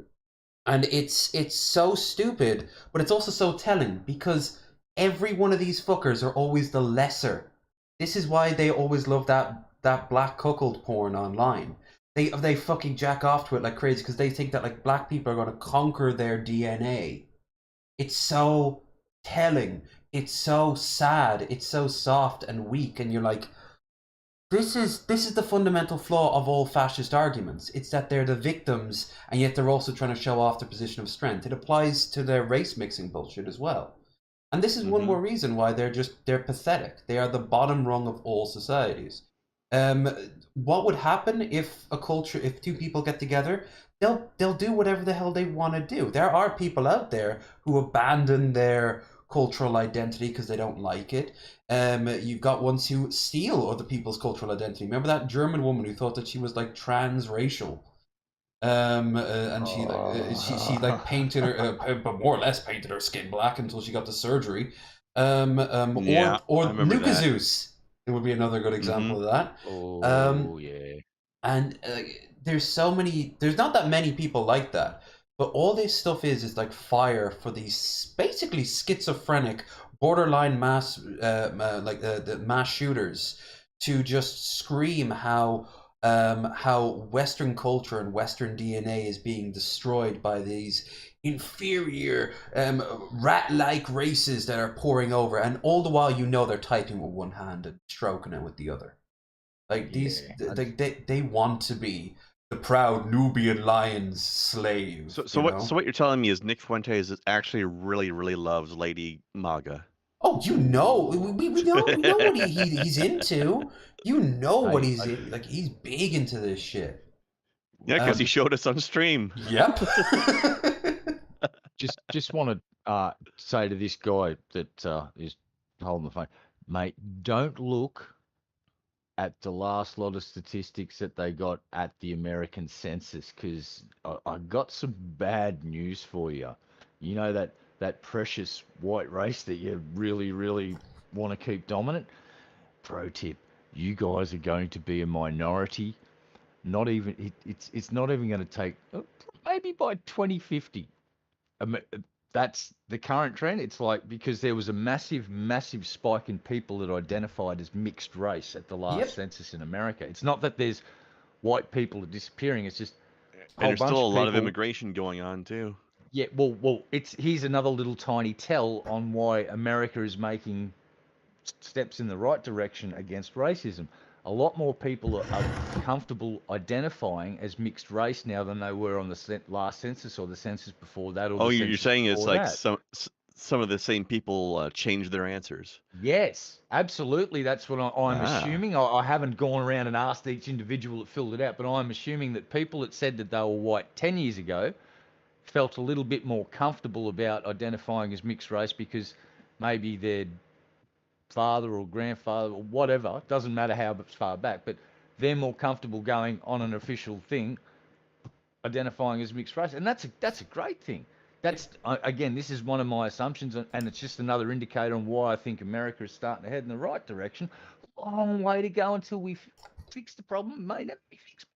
it's so stupid, but it's also so telling, because every one of these fuckers are always the lesser. This is why they always love that black cuckold porn online. They fucking jack off to it like crazy, because they think that like black people are going to conquer their DNA. It's so telling. It's so sad. It's so soft and weak, and you're like, this is the fundamental flaw of all fascist arguments. It's that they're the victims, and yet they're also trying to show off their position of strength. It applies to their race mixing bullshit as well. And this is one more reason why they're pathetic. They are the bottom rung of all societies. What would happen if two people get together? They'll do whatever the hell they want to do. There are people out there who abandon their cultural identity because they don't like it. You've got ones who steal other people's cultural identity. Remember that German woman who thought that she was like transracial, and she painted her, but more or less painted her skin black until she got the surgery. Or Nuka Zeus. It would be another good example of that. Oh, yeah. And there's not that many people like that, but all this stuff is like fire for these basically schizophrenic, borderline mass, the mass shooters, to just scream how Western culture and Western DNA is being destroyed by these inferior, rat-like races that are pouring over, and all the while you know they're typing with one hand and stroking it with the other. Like they want to be the proud Nubian lion's slave. So what you're telling me is Nick Fuentes actually really loves Lady Maga. Oh, we know what he's into. You know what he's in. Like, he's big into this shit. Yeah, because he showed us on stream. Yep. just want to say to this guy that is holding the phone, mate, don't look at the last lot of statistics that they got at the American census, because I got some bad news for you. You know that precious white race that you really want to keep dominant? Pro tip, you guys are going to be a minority. Not even it's not even going to take, maybe by 2050. That's the current trend. It's like, because there was a massive spike in people that identified as mixed race at the last census in America. It's not that there's white people are disappearing. It's just and there's still a lot of immigration going on too. Yeah, well, here's another little tiny tell on why America is making steps in the right direction against racism. A lot more people are comfortable identifying as mixed race now than they were on the last census or the census before that. Or you're saying it's like some of the same people changed their answers. Yes, absolutely. That's what I'm assuming. I haven't gone around and asked each individual that filled it out, but I'm assuming that people that said that they were white 10 years ago felt a little bit more comfortable about identifying as mixed race because maybe their father or grandfather or whatever, doesn't matter how far back, but they're more comfortable going on an official thing, identifying as mixed race, and that's a great thing. That's, again, this is one of my assumptions, and it's just another indicator on why I think America is starting to head in the right direction. Long way to go until we fix the problem. It may never be fixed,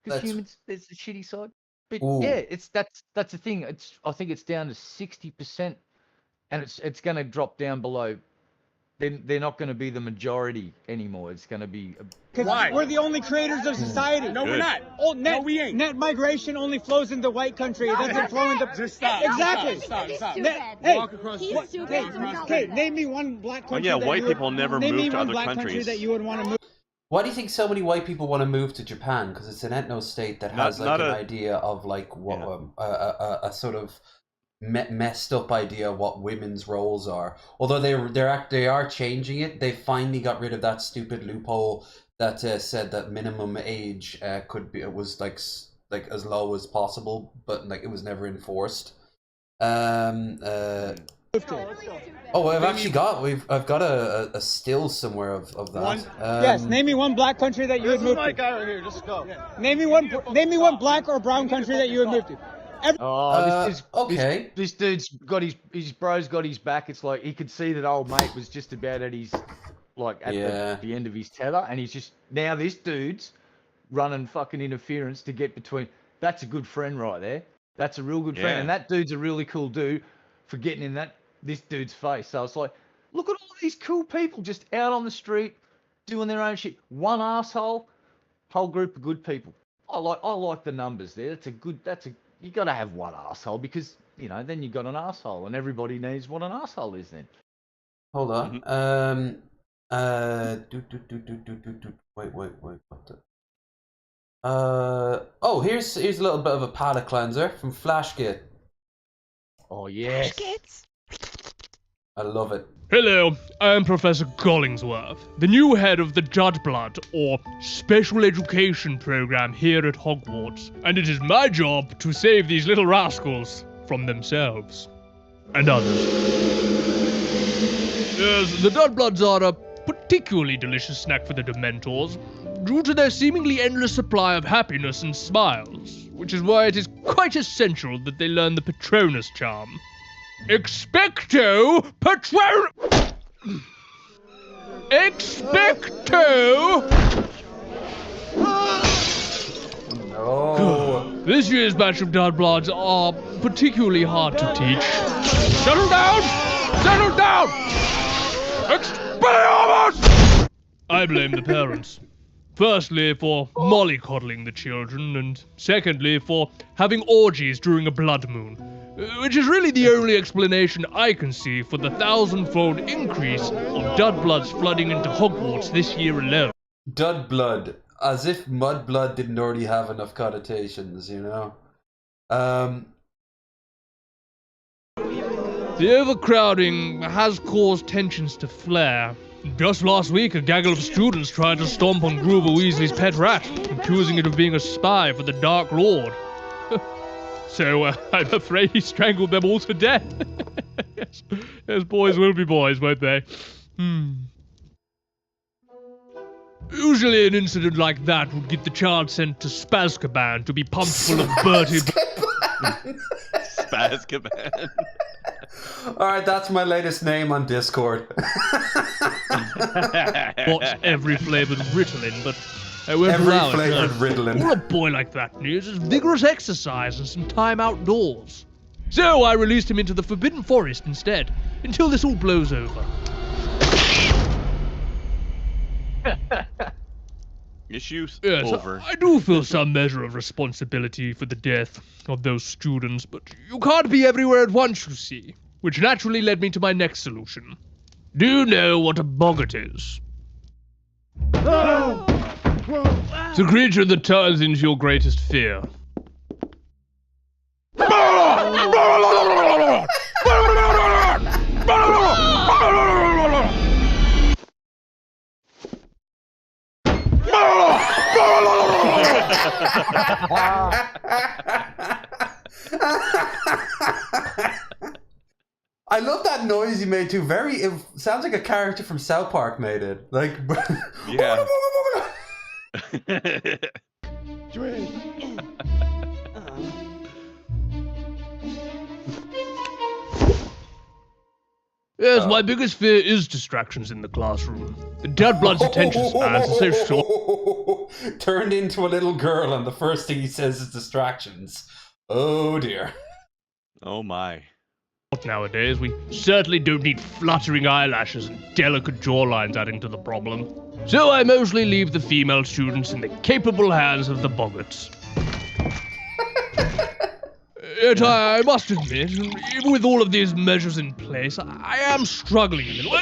because humans, there's the shitty side. But yeah, that's the thing. I think it's down to 60%, and it's going to drop down below. They're not going to be the majority anymore. It's going to be. Because we're the only creators of society. No, we're not. No, we ain't. Net migration only flows into white country. It doesn't flow into. Just stop. Exactly. Stop. Hey, walk across the okay, name me one black country. Oh yeah, white people never move to other country that you would want to move. Why do you think so many white people want to move to Japan? Because it's an ethno-state that has an idea of like what a sort of messed up idea of what women's roles are. Although they are changing it. They finally got rid of that stupid loophole that said that minimum age was like as low as possible, but like it was never enforced. Oh, I've got a still somewhere of that. Yes, name me one black country that you would move to. This guy right here. Just go. Name me one black or brown country that you would move to. Okay. This dude's got his bro's got his back. It's like he could see that old mate was just about at his the end of his tether, and he's just now this dude's running fucking interference to get between. That's a good friend right there. That's a real good friend, and that dude's a really cool dude for getting in this dude's face. So it's like, look at all these cool people just out on the street doing their own shit. One asshole, whole group of good people. I like the numbers there. You got to have one asshole because, then you got an asshole and everybody knows what an asshole is then. Hold on. Wait. What the? Here's a little bit of a palate cleanser from Flashgate. Oh, yes. Flashgates. I love it. Hello, I'm Professor Collingsworth, the new head of the Judgeblood, or Special Education Program here at Hogwarts, and it is my job to save these little rascals from themselves. And others. Yes, the Judgebloods are a particularly delicious snack for the Dementors, due to their seemingly endless supply of happiness and smiles, which is why it is quite essential that they learn the Patronus charm. Expecto Patron... Expecto... No. This year's batch of Judgebloods are particularly hard to teach. Settle down! Settle down! Expelliarmus! I blame the parents. Firstly, for mollycoddling the children, and secondly, for having orgies during a blood moon. Which is really the only explanation I can see for the 1,000-fold increase of Dudbloods flooding into Hogwarts this year alone. Dudblood, as if Mudblood didn't already have enough connotations, you know? The overcrowding has caused tensions to flare. Just last week, a gaggle of students tried to stomp on Gruber Weasley's pet rat, accusing it of being a spy for the Dark Lord. So, I'm afraid he strangled them all to death. Yes, boys will be boys, won't they? Usually an incident like that would get the child sent to Spazkaban to be pumped full of Bertie... Spazkaban. Alright, that's my latest name on Discord. What's every flavoured Ritalin, but I won't allow it. Every flavoured Ritalin. All a boy like that needs is vigorous exercise and some time outdoors. So I released him into the Forbidden Forest instead, until this all blows over. Issues Yes, over. I do feel some measure of responsibility for the death of those students, but you can't be everywhere at once, you see. Which naturally led me to my next solution. Do you know what a boggart is? It's a creature that turns into your greatest fear. I love that noise you made too. It sounds like a character from South Park made it. Like, yeah. Yes, my biggest fear is distractions in the classroom. The Dudblood's attention spans are so short. Turned into a little girl, and the first thing he says is distractions. Oh dear. Oh my. Nowadays, we certainly don't need fluttering eyelashes and delicate jawlines adding to the problem. So I mostly leave the female students in the capable hands of the boggarts. Yet I must admit, even with all of these measures in place, I am struggling a little.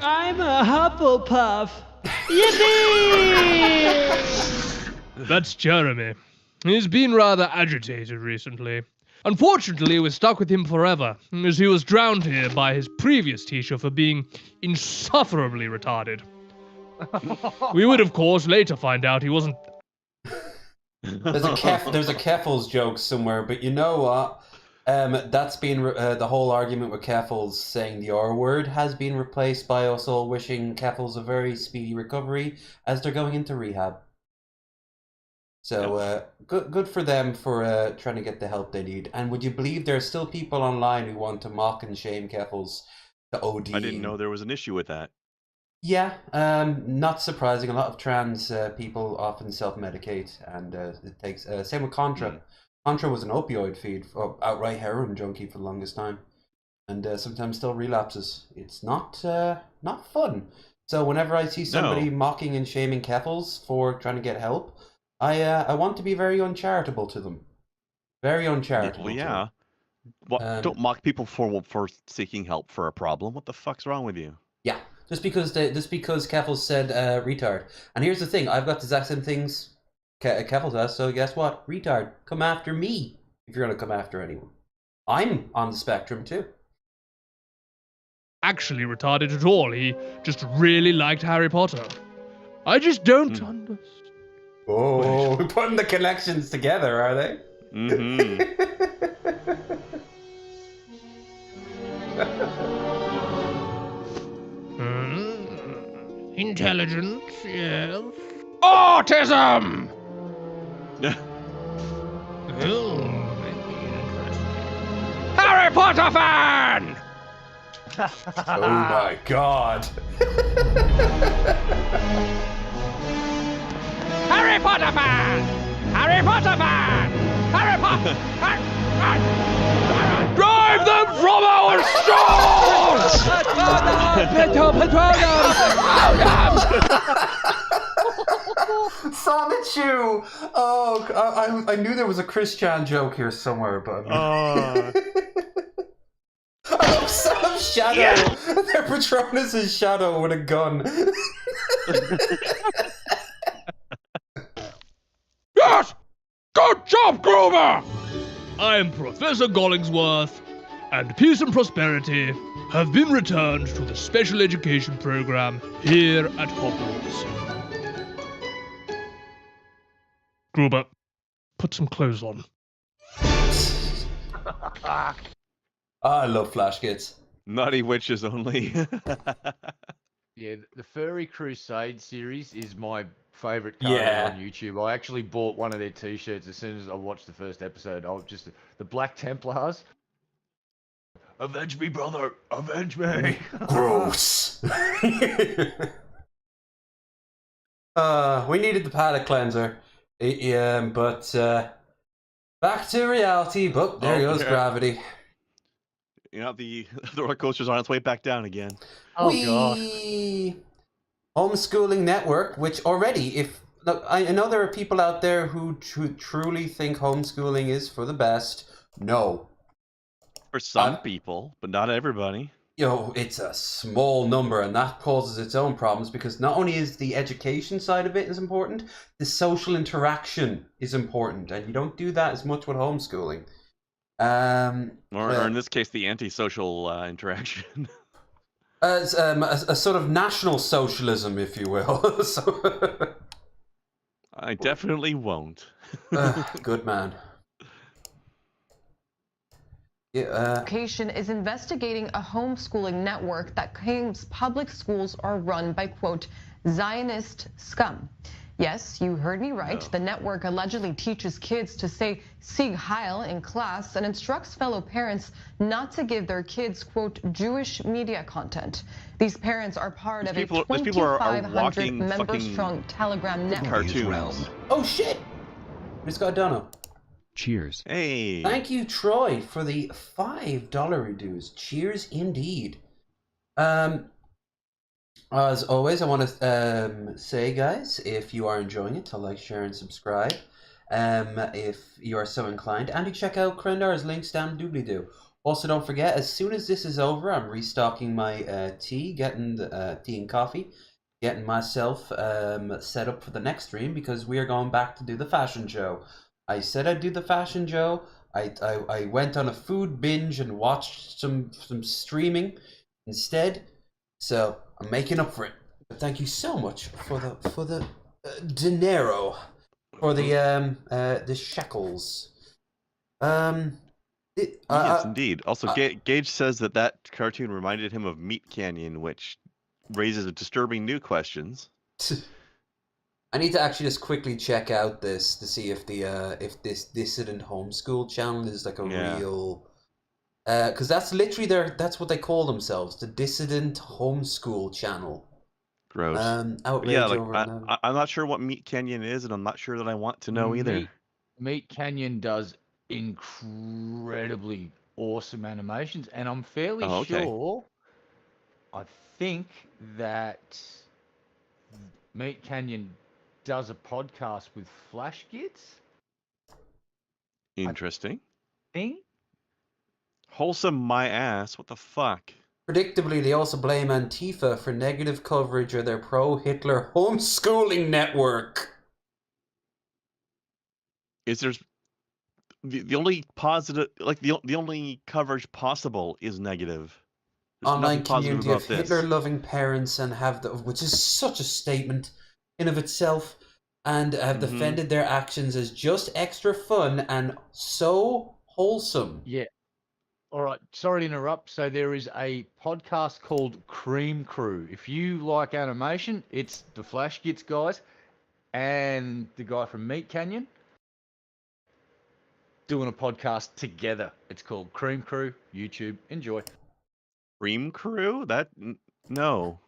I'm a Hufflepuff. Yippee! That's Jeremy. He's been rather agitated recently. Unfortunately, we're stuck with him forever, as he was drowned here by his previous teacher for being insufferably retarded. We would, of course, later find out he wasn't... There's a Keffels joke somewhere, but you know what? That's been the whole argument with Keffels saying the R word has been replaced by us all wishing Keffels a very speedy recovery as they're going into rehab. So good for them for trying to get the help they need. And would you believe there are still people online who want to mock and shame Keffels to OD? I didn't know there was an issue with that. Yeah, not surprising. A lot of trans people often self-medicate, and it takes same with Contra. Contra was an opioid feed, outright heroin junkie for the longest time, and sometimes still relapses. It's not fun. So whenever I see somebody mocking and shaming Keffels for trying to get help, I want to be very uncharitable to them. Very uncharitable. Well, yeah. Well, don't mock people for seeking help for a problem. What the fuck's wrong with you? Yeah. Just because Keffels said retard. And here's the thing, I've got the exact same things Keffels has, so guess what? Retard, come after me if you're going to come after anyone. I'm on the spectrum too. Actually retarded at all, he just really liked Harry Potter. I just don't understand. Oh, we're putting the connections together, are they? Mm-hmm. Intelligence, yes. Autism! Oh, interesting. Harry Potter fan! Oh my god. Harry Potter fan! Harry Potter fan! Harry Potter! Drive them from our shores! Patronum! Sonichu! Oh, I knew there was a Christian joke here somewhere, but... I love Sam's Shadow! Yeah. Their Patronus is Shadow with a gun. Yes! Good job, Grover! I am Professor Gollingsworth, and peace and prosperity have been returned to the special education program here at Hogwarts. Gruber, put some clothes on. I love Flash Kids. Naughty witches only. Yeah, the Furry Crusade series is my favourite cartoon on YouTube. I actually bought one of their T-shirts as soon as I watched the first episode. I was just the Black Templars. Avenge me, brother! Avenge me! Gross. We needed the palate cleanser. But back to reality. But there goes gravity. You know, the roller coaster's on its way back down again. Oh, God. Homeschooling network, which already, look, I know there are people out there who truly think homeschooling is for the best. No. For some people, but not everybody. It's a small number, and that causes its own problems because not only is the education side of it is important, the social interaction is important, and you don't do that as much with homeschooling. Or in this case, the antisocial interaction. A sort of national socialism, if you will. I definitely won't. Good man. Education is investigating a homeschooling network that claims public schools are run by, quote, Zionist scum. Yes, you heard me right. The network allegedly teaches kids to say Sieg Heil in class and instructs fellow parents not to give their kids, quote, Jewish media content. These parents are part of a 2,500 member-strong Telegram network. Cartoons. Oh, shit! Who's got Dono? Cheers. Hey. Thank you, Troy, for the $5 reduce. Cheers indeed. As always, I want to say, guys, if you are enjoying it, to like, share, and subscribe. If you are so inclined, and to check out Krendar's links down the doobly-doo. Also, don't forget, as soon as this is over, I'm restocking my tea, getting the tea and coffee, getting myself set up for the next stream because we are going back to do the fashion show. I said I'd do the fashion show. I went on a food binge and watched some streaming instead. So I'm making up for it. But thank you so much for the dinero, for the shekels. Yes, indeed. Also, Gage says that cartoon reminded him of Meat Canyon, which raises disturbing new questions. I need to actually just quickly check out this to see if this dissident homeschool channel is like a real. Because that's literally that's what they call themselves, the dissident homeschool channel. Gross. Outrage over I'm not sure what Meat Canyon is, and I'm not sure that I want to know either. Meat Canyon does incredibly awesome animations, and I'm fairly sure. I think that Meat Canyon does a podcast with Flash Kids. Interesting. I think. Wholesome my ass. What the fuck? Predictably, they also blame Antifa for negative coverage of their pro-Hitler homeschooling network. Is there the only positive, like the only coverage possible is negative? There's online community of this. Hitler-loving parents and which is such a statement in of itself, and have defended their actions as just extra fun and so wholesome. Yeah. All right, sorry to interrupt. So there is a podcast called Cream Crew. If you like animation, it's the Flash Kids guys and the guy from Meat Canyon doing a podcast together. It's called Cream Crew. YouTube. Enjoy. Cream Crew? No.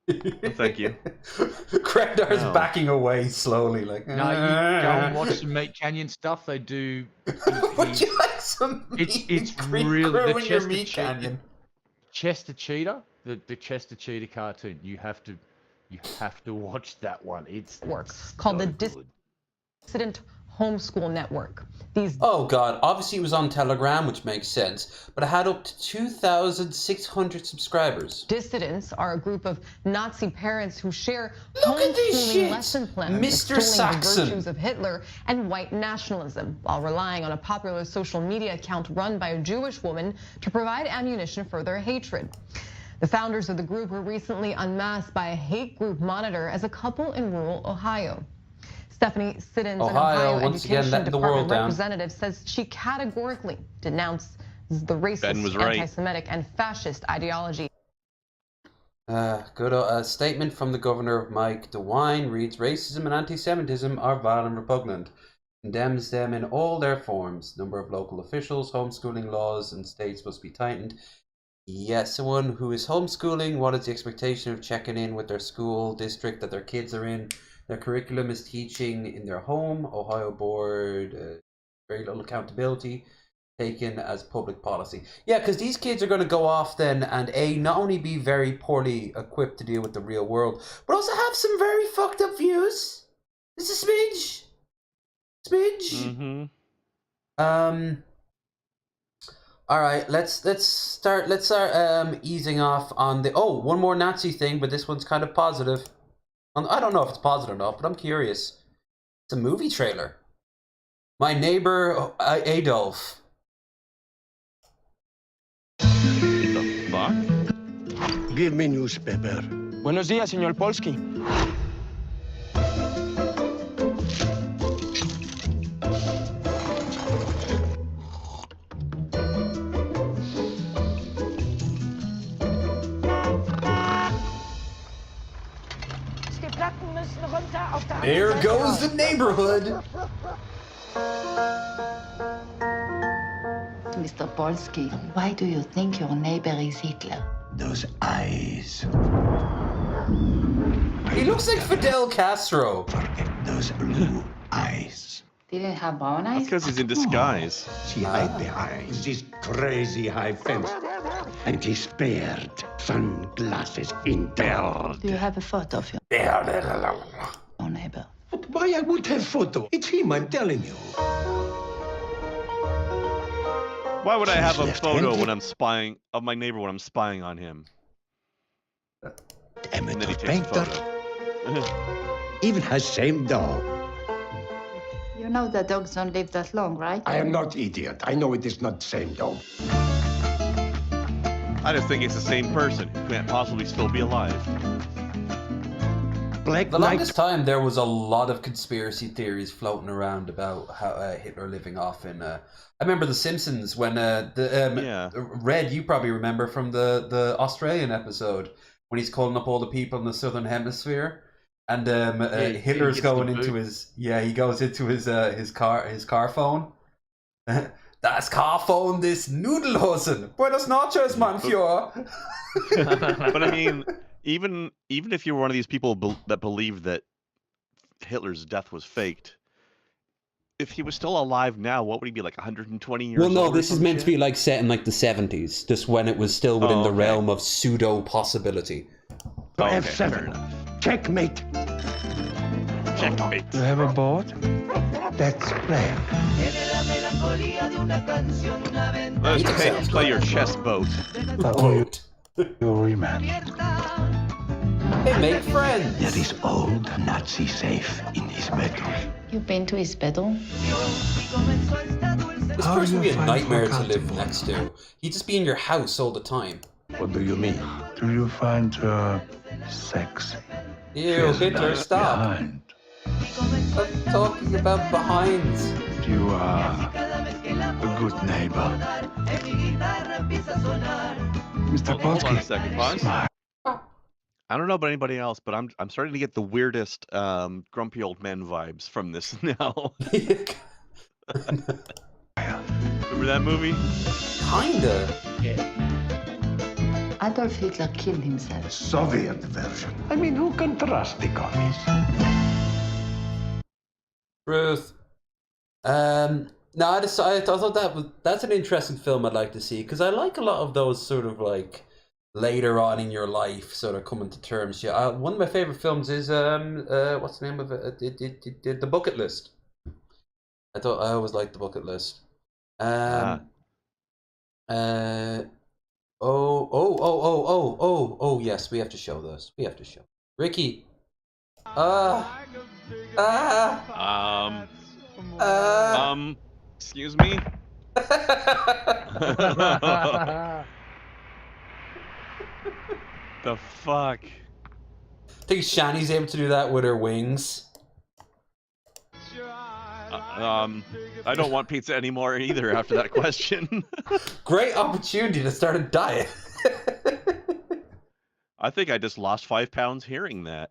No, thank you. Krendar's backing away slowly, like. No, you go and watch some Meat Canyon stuff. They do. Would you like some? It's really the Meat Canyon. Chester Cheetah, the Chester Cheetah cartoon. You have to You have to watch that one. It's called the good. Dissident Homeschool Network. Oh god, obviously it was on Telegram, which makes sense, but it had up to 2,600 subscribers. Dissidents are a group of Nazi parents who share Look at this homeschooling shit! lesson plans Mr. extolling the Saxon. virtues of Hitler and white nationalism, while relying on a popular social media account run by a Jewish woman to provide ammunition for their hatred. The founders of the group were recently unmasked by a hate group monitor as a couple in rural Ohio. Stephanie Siddons, an Ohio Education Department representative, says she categorically denounced the racist, anti-Semitic, and fascist ideology. A statement from the governor of Mike DeWine reads, racism and anti-Semitism are vile and repugnant. Condemns them in all their forms. Number of local officials, homeschooling laws and states must be tightened. Yes, someone who is homeschooling, what is the expectation of checking in with their school district that their kids are in? Their curriculum is teaching in their home. Ohio board, very little accountability taken as public policy. Yeah, because these kids are going to go off then and not only be very poorly equipped to deal with the real world, but also have some very fucked up views. It's a smidge. All right, let's start easing off on the one more Nazi thing, but this one's kind of positive. I don't know if it's positive or not, but I'm curious. It's a movie trailer. My Neighbor Adolf. The fuck? Give me newspaper. Buenos días, señor Polsky. There goes the neighborhood. Mr. Polsky, why do you think your neighbor is Hitler? Those eyes. He looks like Fidel Castro. Forget those blue eyes. Didn't have brown eyes? That's because he's in disguise. She hide behind this crazy high fence. And he spared sunglasses in bed. Do you have a photo of your neighbor? But why I would have photo? It's him, I'm telling you. Why would I have a photo when I'm spying of my neighbor when I'm spying on him? And then he takes a photo. Even has same dog. You know that dogs don't live that long, right? I am not idiot. I know it is not same dog. I just think it's the same person who can't possibly still be alive. The longest time there was a lot of conspiracy theories floating around about how Hitler living off in. I remember The Simpsons when Red, you probably remember from the Australian episode when he's calling up all the people in the southern hemisphere, and Hitler's going into his he goes into his car phone. Das Carphone des Nudelhosen. Buenos noches, mein Führer. But I mean, even if you were one of these people that believed that Hitler's death was faked, if he was still alive now, what would he be, like 120 years old? Well, no, this is meant to be like set in like the 70s, just when it was still within the realm of pseudo possibility. F7. Checkmate. Checkmate. You have a board? Let's play. Let's play your chess boat. You remember. Hey, make friends. There is old Nazi safe in his bedroom. You've been to his bedroom? This person would be a nightmare to live next to. He'd just be in your house all the time. What do you mean? Do you find her sexy? Ew, Hitler, stop. Stop talking about behinds. You are a good neighbor. Mr. Hold on a Polsky. second, pause. I don't know about anybody else, but I'm starting to get the weirdest grumpy old man vibes from this now. Remember that movie? Kinda. Adolf Hitler killed himself. Soviet version. I mean, who can trust the commies? Truth. No, I thought that's an interesting film I'd like to see, because I like a lot of those sort of like later on in your life, sort of coming to terms. Yeah, one of my favorite films is what's the name of it? The Bucket List. I always liked The Bucket List. Oh, yes, we have to show this. We have to show. Ricky. Excuse me? The fuck? I think Shani's able to do that with her wings. I don't want pizza anymore either after that question. Great opportunity to start a diet. I think I just lost 5 pounds hearing that.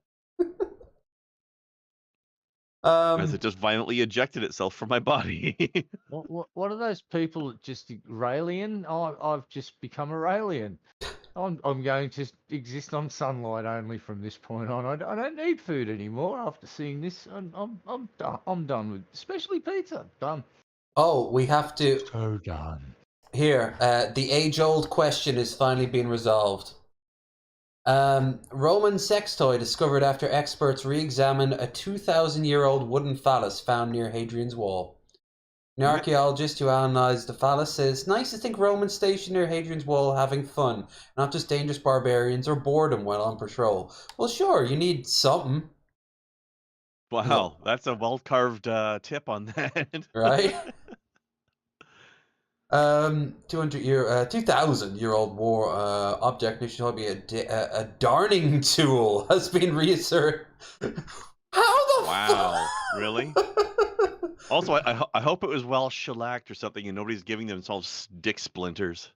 As it just violently ejected itself from my body. What are those people that just Raelian? I've just become a Raelian. I'm going to exist on sunlight only from this point on. I don't need food anymore after seeing this. I'm done with, especially pizza. Done. Oh, we have to. So done. Here, the age-old question is finally being resolved. Roman sex toy discovered after experts re-examine a 2,000-year-old wooden phallus found near Hadrian's Wall. An archaeologist who analysed the phallus says, nice to think Romans stationed near Hadrian's Wall having fun, not just dangerous barbarians or boredom while on patrol. Well, sure, you need something. Wow, that's a well-carved tip on that. Right? 2,000-year-old war object, which should be a darning tool, has been reasserted. How the Wow, really? Also, I hope it was well shellacked or something and nobody's giving themselves dick splinters.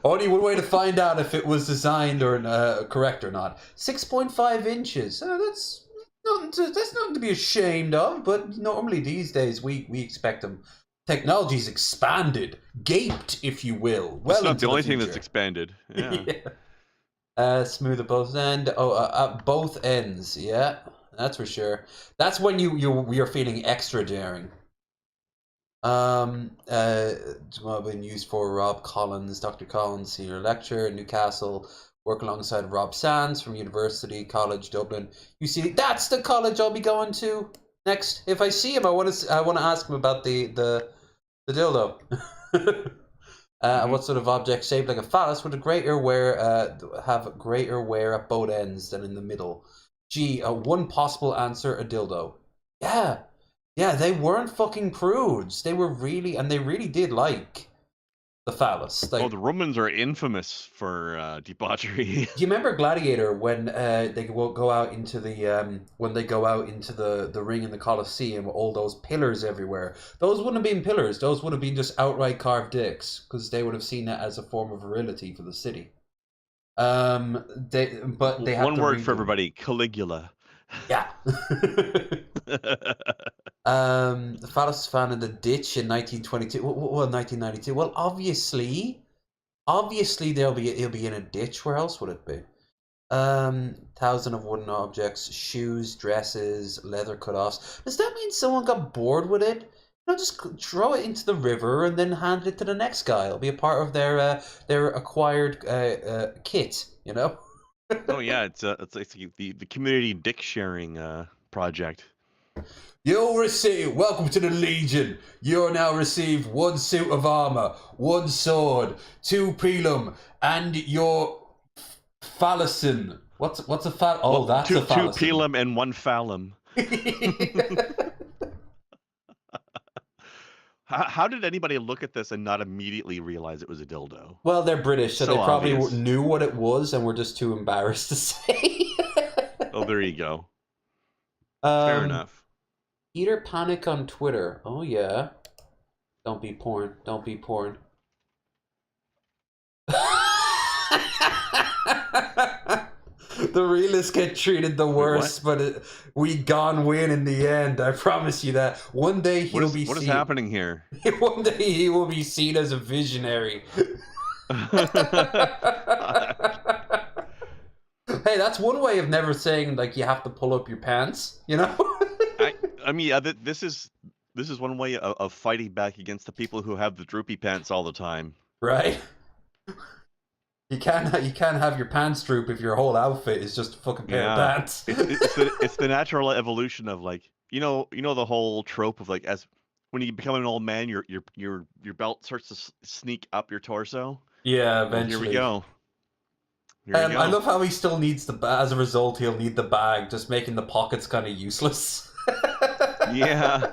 Only one way to find out if it was designed or correct or not. 6.5 inches. That's nothing to be ashamed of, but normally these days we expect them. Technology's expanded, gaped, if you will. Well, that's not the only thing that's expanded. Yeah. Yeah. Smooth at both ends. At both ends. Yeah, that's for sure. That's when you're feeling extra daring. Been used for Rob Collins, Dr. Collins, senior lecturer at Newcastle. Work alongside Rob Sands from University College Dublin. You see, that's the college I'll be going to next. If I see him, I want to ask him about the dildo. What sort of object shaped like a phallus would have greater wear at both ends than in the middle? Gee, one possible answer: a dildo. Yeah, they weren't fucking prudes. They really did like the phallus. Like, the Romans are infamous for debauchery. Do you remember Gladiator when they go out into the ring in the Colosseum with all those pillars everywhere? Those wouldn't have been pillars. Those would have been just outright carved dicks, because they would have seen it as a form of virility for the city. They have one word for everybody: Caligula. Yeah. The phallus was found in the ditch in 1922. Well, 1992. Well, obviously, it'll be in a ditch. Where else would it be? 1,000 of wooden objects, shoes, dresses, leather cutoffs. Does that mean someone got bored with it? Just throw it into the river and then hand it to the next guy. It'll be a part of their acquired kit. You know. Oh yeah, it's the community dick sharing project. You'll receive, welcome to the Legion. You'll now receive 1 suit of armor, 1 sword, 2 pilum, and your phallusin. What's a phallus? Oh, that's a phallusin. 2 pilum and 1 phallum. How did anybody look at this and not immediately realize it was a dildo? Well, they're British, so they probably obvious. Knew what it was and were just too embarrassed to say. Oh, there you go. Fair enough. Peter Panic on Twitter. Oh, yeah. Don't be porn. Don't be porn. The realists get treated the worst, but we gone win in the end. I promise you that. One day he'll be. What is happening here? One day he will be seen as a visionary. Hey, that's one way of never saying like you have to pull up your pants. You know. I mean, yeah, this is one way of fighting back against the people who have the droopy pants all the time. Right. You can't have your pants droop if your whole outfit is just a fucking pair of pants. It's the natural evolution of like you know the whole trope of like as when you become an old man, your belt starts to sneak up your torso. Yeah, Well, eventually. here we go. I love how he still needs the bag. As a result, he'll need the bag, just making the pockets kind of useless. Yeah.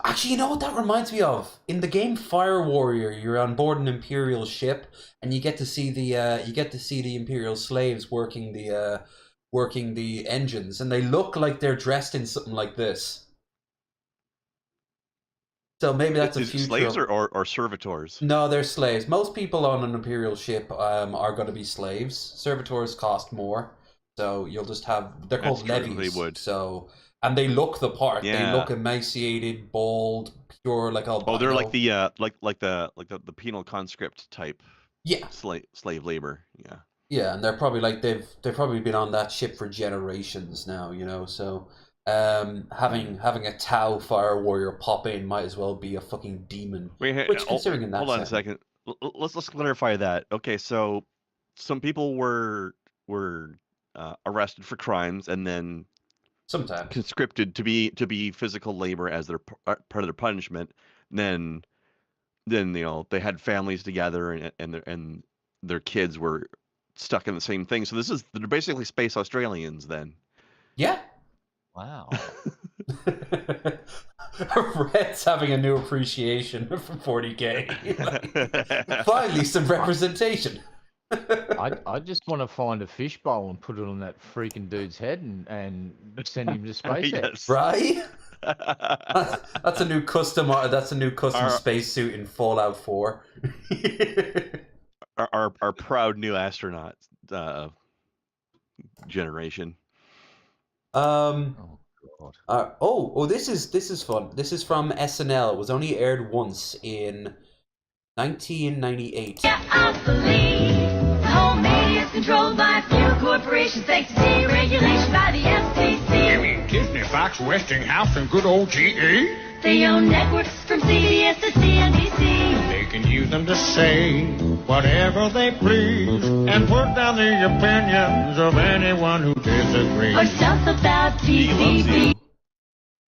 Actually, you know what that reminds me of? In the game Fire Warrior, you're on board an Imperial ship, and you get to see the Imperial slaves working the engines, and they look like they're dressed in something like this. So maybe that's a future. Slaves or servitors? No, they're slaves. Most people on an Imperial ship are going to be slaves. Servitors cost more, so you'll just have. They're called levies. They would. So. And they look the part. Yeah. They look emaciated, bald, pure, like albino. Oh, they're like the the penal conscript type. Yeah. Slave labor. Yeah. Yeah, and they're probably like they've probably been on that ship for generations now, you know. So having a Tau Fire Warrior pop in might as well be a fucking demon. Wait, which considering in that hold on a second. Let's clarify that. Okay, so some people were arrested for crimes and then sometimes conscripted to be physical labor as their part of their punishment. And then you know they had families together and their kids were stuck in the same thing. So they're basically space Australians then. Yeah. Wow. Red's having a new appreciation for 40K. Like, finally, some representation. I just want to find a fishbowl and put it on that freaking dude's head and send him to SpaceX. Right? That's a new custom. That's a new custom spacesuit in Fallout 4. our proud new astronaut generation. Oh God. This is fun. This is from SNL. It was only aired once in 1998. Yeah, I believe the whole media is controlled by a few corporations thanks to deregulation by the FCC. You mean Disney, Fox, Westinghouse, and good old GE? They own networks from CBS to CNBC. They can use them to say whatever they please and put down the opinions of anyone who disagrees. Or stuff about PCB.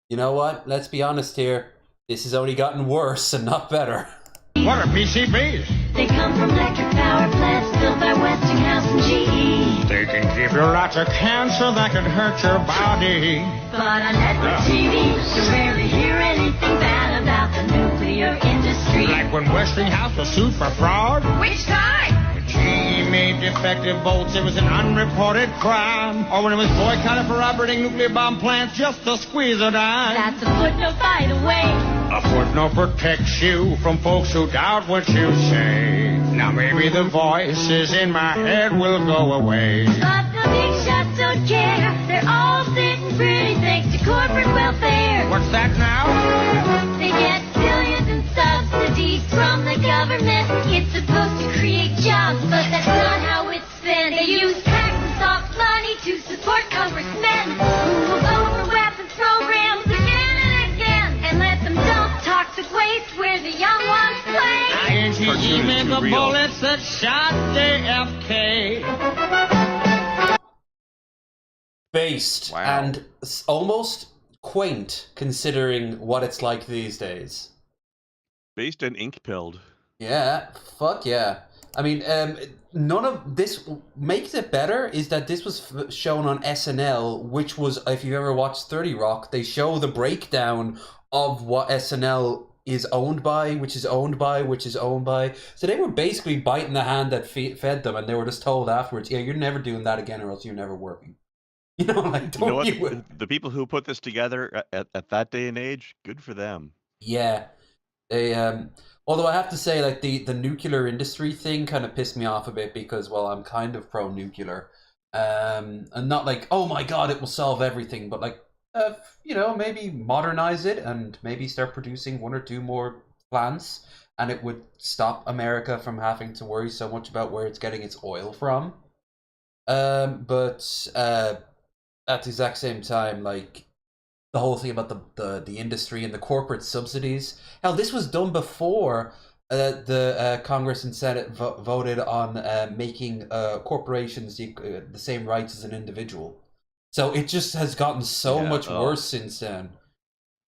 You know what? Let's be honest here. This has only gotten worse and not better. What are PCBs? They come from electric power plants built by Westinghouse and GE. They can give you lots of cancer that can hurt your body. But on network TV, you rarely hear anything bad about the nuclear industry. Like when Westinghouse was sued for fraud. Which time? When GE made defective bolts, it was an unreported crime. Or when it was boycotted for operating nuclear bomb plants just to squeeze a dime. That's a footnote, by the way. A footnote protects you from folks who doubt what you say. Now maybe the voices in my head will go away. But the big shots don't care. They're all sitting pretty thanks to corporate welfare. What's that now? They get billions in subsidies from the government. It's supposed to create jobs, but that's not how it's spent. They use tax and soft money to support congressmen who will vote for weapons programs again and again and let them dump toxic waste where the young ones play. INTE made the bullets that shot JFK. Based and almost quaint considering what it's like these days. Based and ink-pilled. Yeah, fuck yeah. I mean, none of this makes it better is that this was shown on SNL, which was, if you've ever watched 30 Rock, they show the breakdown of what SNL is owned by, which is owned by, which is owned by. So they were basically biting the hand that fed them, and they were just told afterwards, yeah, you're never doing that again or else you're never working. You know, like, don't you know what? The people who put this together at that day and age, good for them. Yeah. They, although I have to say, like, the nuclear industry thing kind of pissed me off a bit because, well, I'm kind of pro-nuclear. And not like, oh my god, it will solve everything, but like, you know, maybe modernize it and maybe start producing one or two more plants, and it would stop America from having to worry so much about where it's getting its oil from. But at the exact same time, like, the whole thing about the industry and the corporate subsidies. Hell, this was done before the Congress and Senate voted on making corporations the same rights as an individual. So it just has gotten so much worse since then.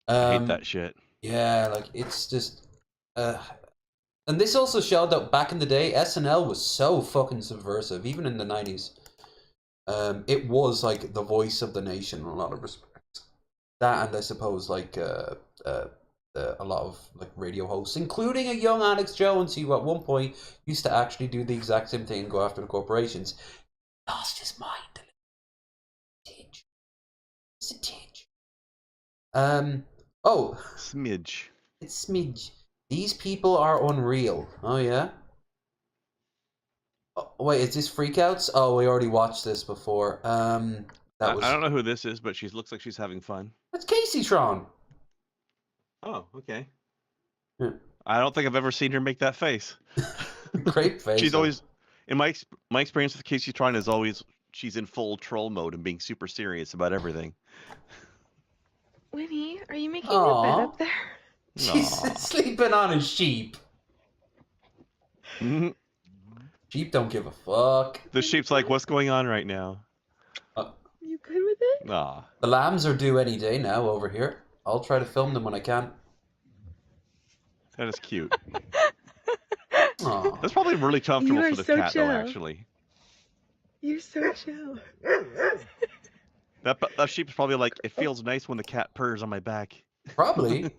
I hate that shit. Yeah, like it's just, and this also showed that back in the day, SNL was so fucking subversive, even in the 90s. It was like the voice of the nation in a lot of respects. That, and I suppose like a lot of like radio hosts, including a young Alex Jones, who at one point used to actually do the exact same thing and go after the corporations. Lost his mind. It's a tinge. Oh. Smidge. It's smidge. These people are unreal. Oh, yeah? Oh, wait, is this Freakouts? Oh, we already watched this before. I don't know who this is, but she looks like she's having fun. That's Casey Tron. Oh, okay. Yeah. I don't think I've ever seen her make that face. Great face. She's always, in my experience with Casey Tron is always she's in full troll mode and being super serious about everything. Winnie, are you making a bed up there? She's sleeping on a sheep. Sheep don't give a fuck. The sheep's like, what's going on right now? You good with it? Nah. The lambs are due any day now over here. I'll try to film them when I can. That is cute. That's probably really comfortable for the cat, though, actually. You're so chill. That sheep's probably like, it feels nice when the cat purrs on my back. Probably. I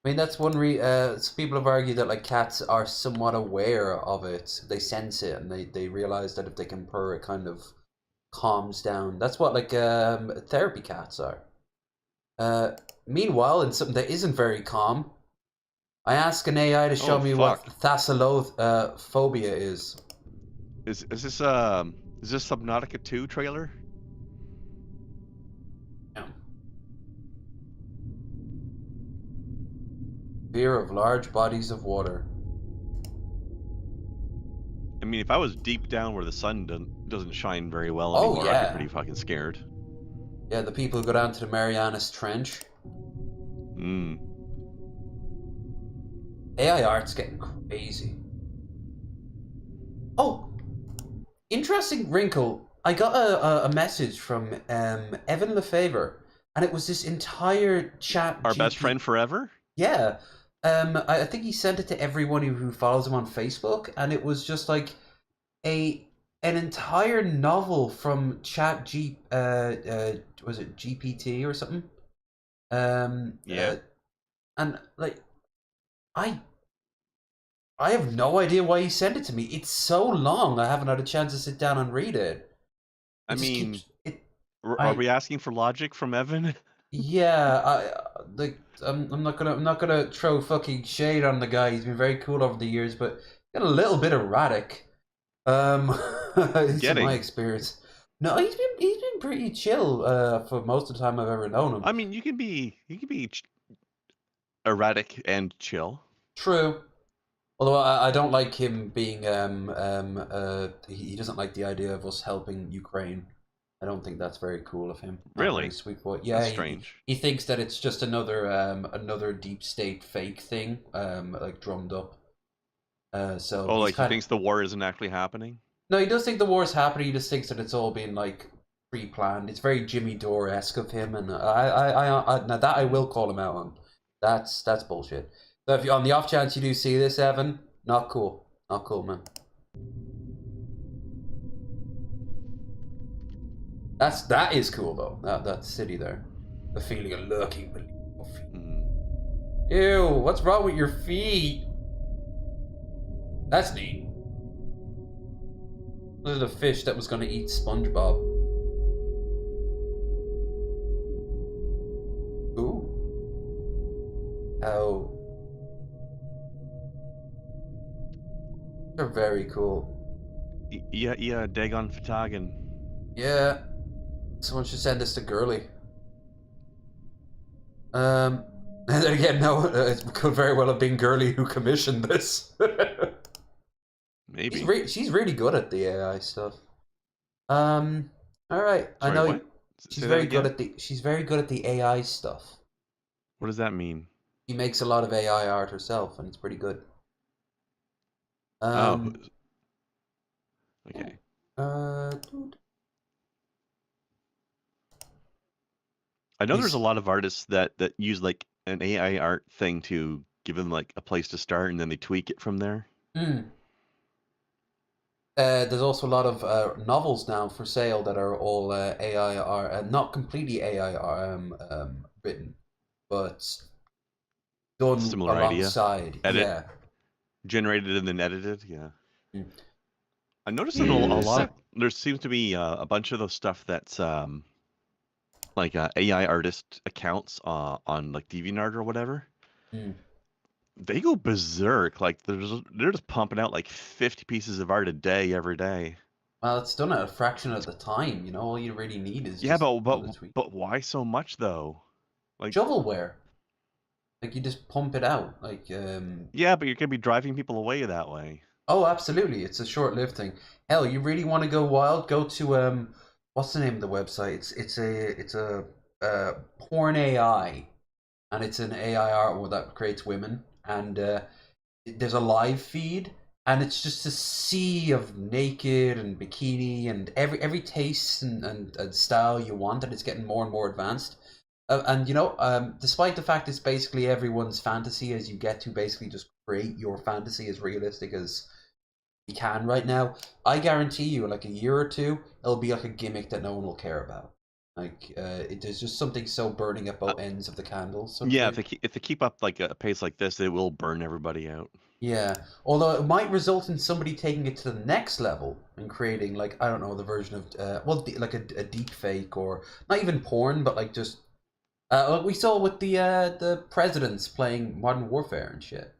mean, that's one people have argued that like cats are somewhat aware of it. They sense it, and they realize that if they can purr, it kind of calms down. That's what like therapy cats are. Meanwhile, in something that isn't very calm, I ask an AI to show me what thalassophobia is. Is this Subnautica 2 trailer? No. Fear of large bodies of water. I mean, if I was deep down where the sun doesn't shine very well anymore, I'd be pretty fucking scared. Yeah, the people who go down to the Marianas Trench. AI art's getting crazy. Oh, interesting wrinkle. I got a message from Evan Lefevre, and it was this entire chat. Our best friend forever? Yeah. I think he sent it to everyone who follows him on Facebook, and it was just like an entire novel from was it GPT or something? Yeah. And like, I have no idea why he sent it to me. It's so long. I haven't had a chance to sit down and read it. Are we asking for logic from Evan? Yeah, I'm not gonna throw fucking shade on the guy. He's been very cool over the years, but got a little bit erratic. It's my experience. No, he's been pretty chill for most of the time I've ever known him. I mean, you can be erratic and chill. True. Although I don't like him being he doesn't like the idea of us helping Ukraine. I don't think that's very cool of him. Really? Sweet boy. Yeah, that's strange. He thinks that it's just another deep state fake thing, like drummed up. So. Oh, like he thinks the war isn't actually happening? No, he does think the war is happening. He just thinks that it's all been like pre-planned. It's very Jimmy Dore-esque of him, and now that I will call him out on. That's bullshit. So if you, on the off chance you do see this, Evan, not cool, man. That is cool though. That city there, the feeling of lurking beneath your feet. Ew, what's wrong with your feet? That's neat. This is a fish that was going to eat SpongeBob. Ooh. Oh. They're very cool. Yeah, Dagon Fatagan. Yeah. Someone should send this to Girly. And then again, no, it could very well have been Girly who commissioned this. Maybe. She's really good at the AI stuff. All right. Sorry, I know what? she's very good at the AI stuff. What does that mean? She makes a lot of AI art herself, and it's pretty good. Okay. I know there's a lot of artists that use like an AI art thing to give them like a place to start, and then they tweak it from there. There's also a lot of novels now for sale that are all AI are not completely AI written, but done Similar alongside. idea. Generated and then edited. Yeah. I noticed that a lot. There seems to be a bunch of those stuff that's like AI artist accounts on like DeviantArt or whatever. They go berserk. Like they're just pumping out like 50 pieces of art a day every day. Well, it's done at a fraction of the time. You know, all you really need is but why so much though? Like shovelware. Like you just pump it out. Like yeah, but you're gonna be driving people away that way. Oh, absolutely. It's a short-lived thing. Hell, you really want to go wild? Go to what's the name of the website? It's a porn AI, and it's an AI art that creates women, and there's a live feed, and it's just a sea of naked and bikini and every taste and style you want, and it's getting more and more advanced. And you know, despite the fact it's basically everyone's fantasy, as you get to basically just create your fantasy as realistic as you can right now, I guarantee you, in like a year or two, it'll be like a gimmick that no one will care about. Like, there's just something so burning at both ends of the candles. Yeah, if they keep up like a pace like this, they will burn everybody out. Yeah, although it might result in somebody taking it to the next level and creating like, I don't know, the version of like a deep fake, or not even porn, but like just like we saw with the presidents playing Modern Warfare and shit.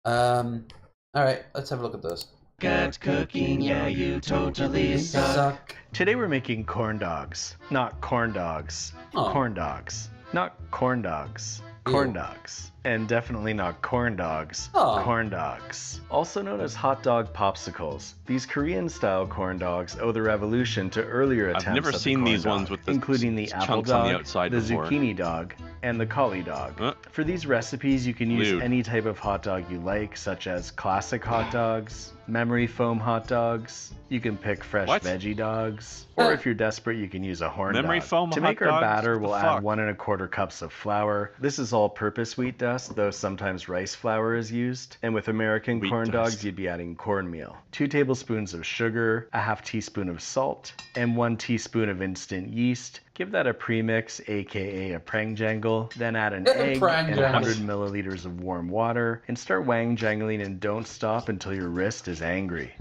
All right, let's have a look at this. At cooking, yeah, you totally suck. Today we're making corn dogs. Not corn dogs. Oh. Corn dogs. Not corn dogs. Corn dogs. And definitely not corn dogs. Oh. Corn dogs. Also known as hot dog popsicles. These Korean-style corn dogs owe their evolution to earlier attempts I've never at seen the corn these dog, ones with the including the apple chunks on dog, the outside the before. zucchini dog, and the cauli dog. For these recipes, you can use any type of hot dog you like, such as classic hot dogs, memory foam hot dogs. You can pick fresh veggie dogs, or if you're desperate, you can use a horn Memory dog. foam To hot make our dogs? batter, What the we'll add fuck? 1 1/4 cups of flour. This is all-purpose wheat dust, though sometimes rice flour is used. And with American corn dogs, you'd be adding cornmeal. 2 tablespoons of sugar, a half teaspoon of salt, and 1 teaspoon of instant yeast. Give that a premix, aka a prang-jangle, then add an egg and 100 milliliters of warm water, and start wang-jangling and don't stop until your wrist is angry.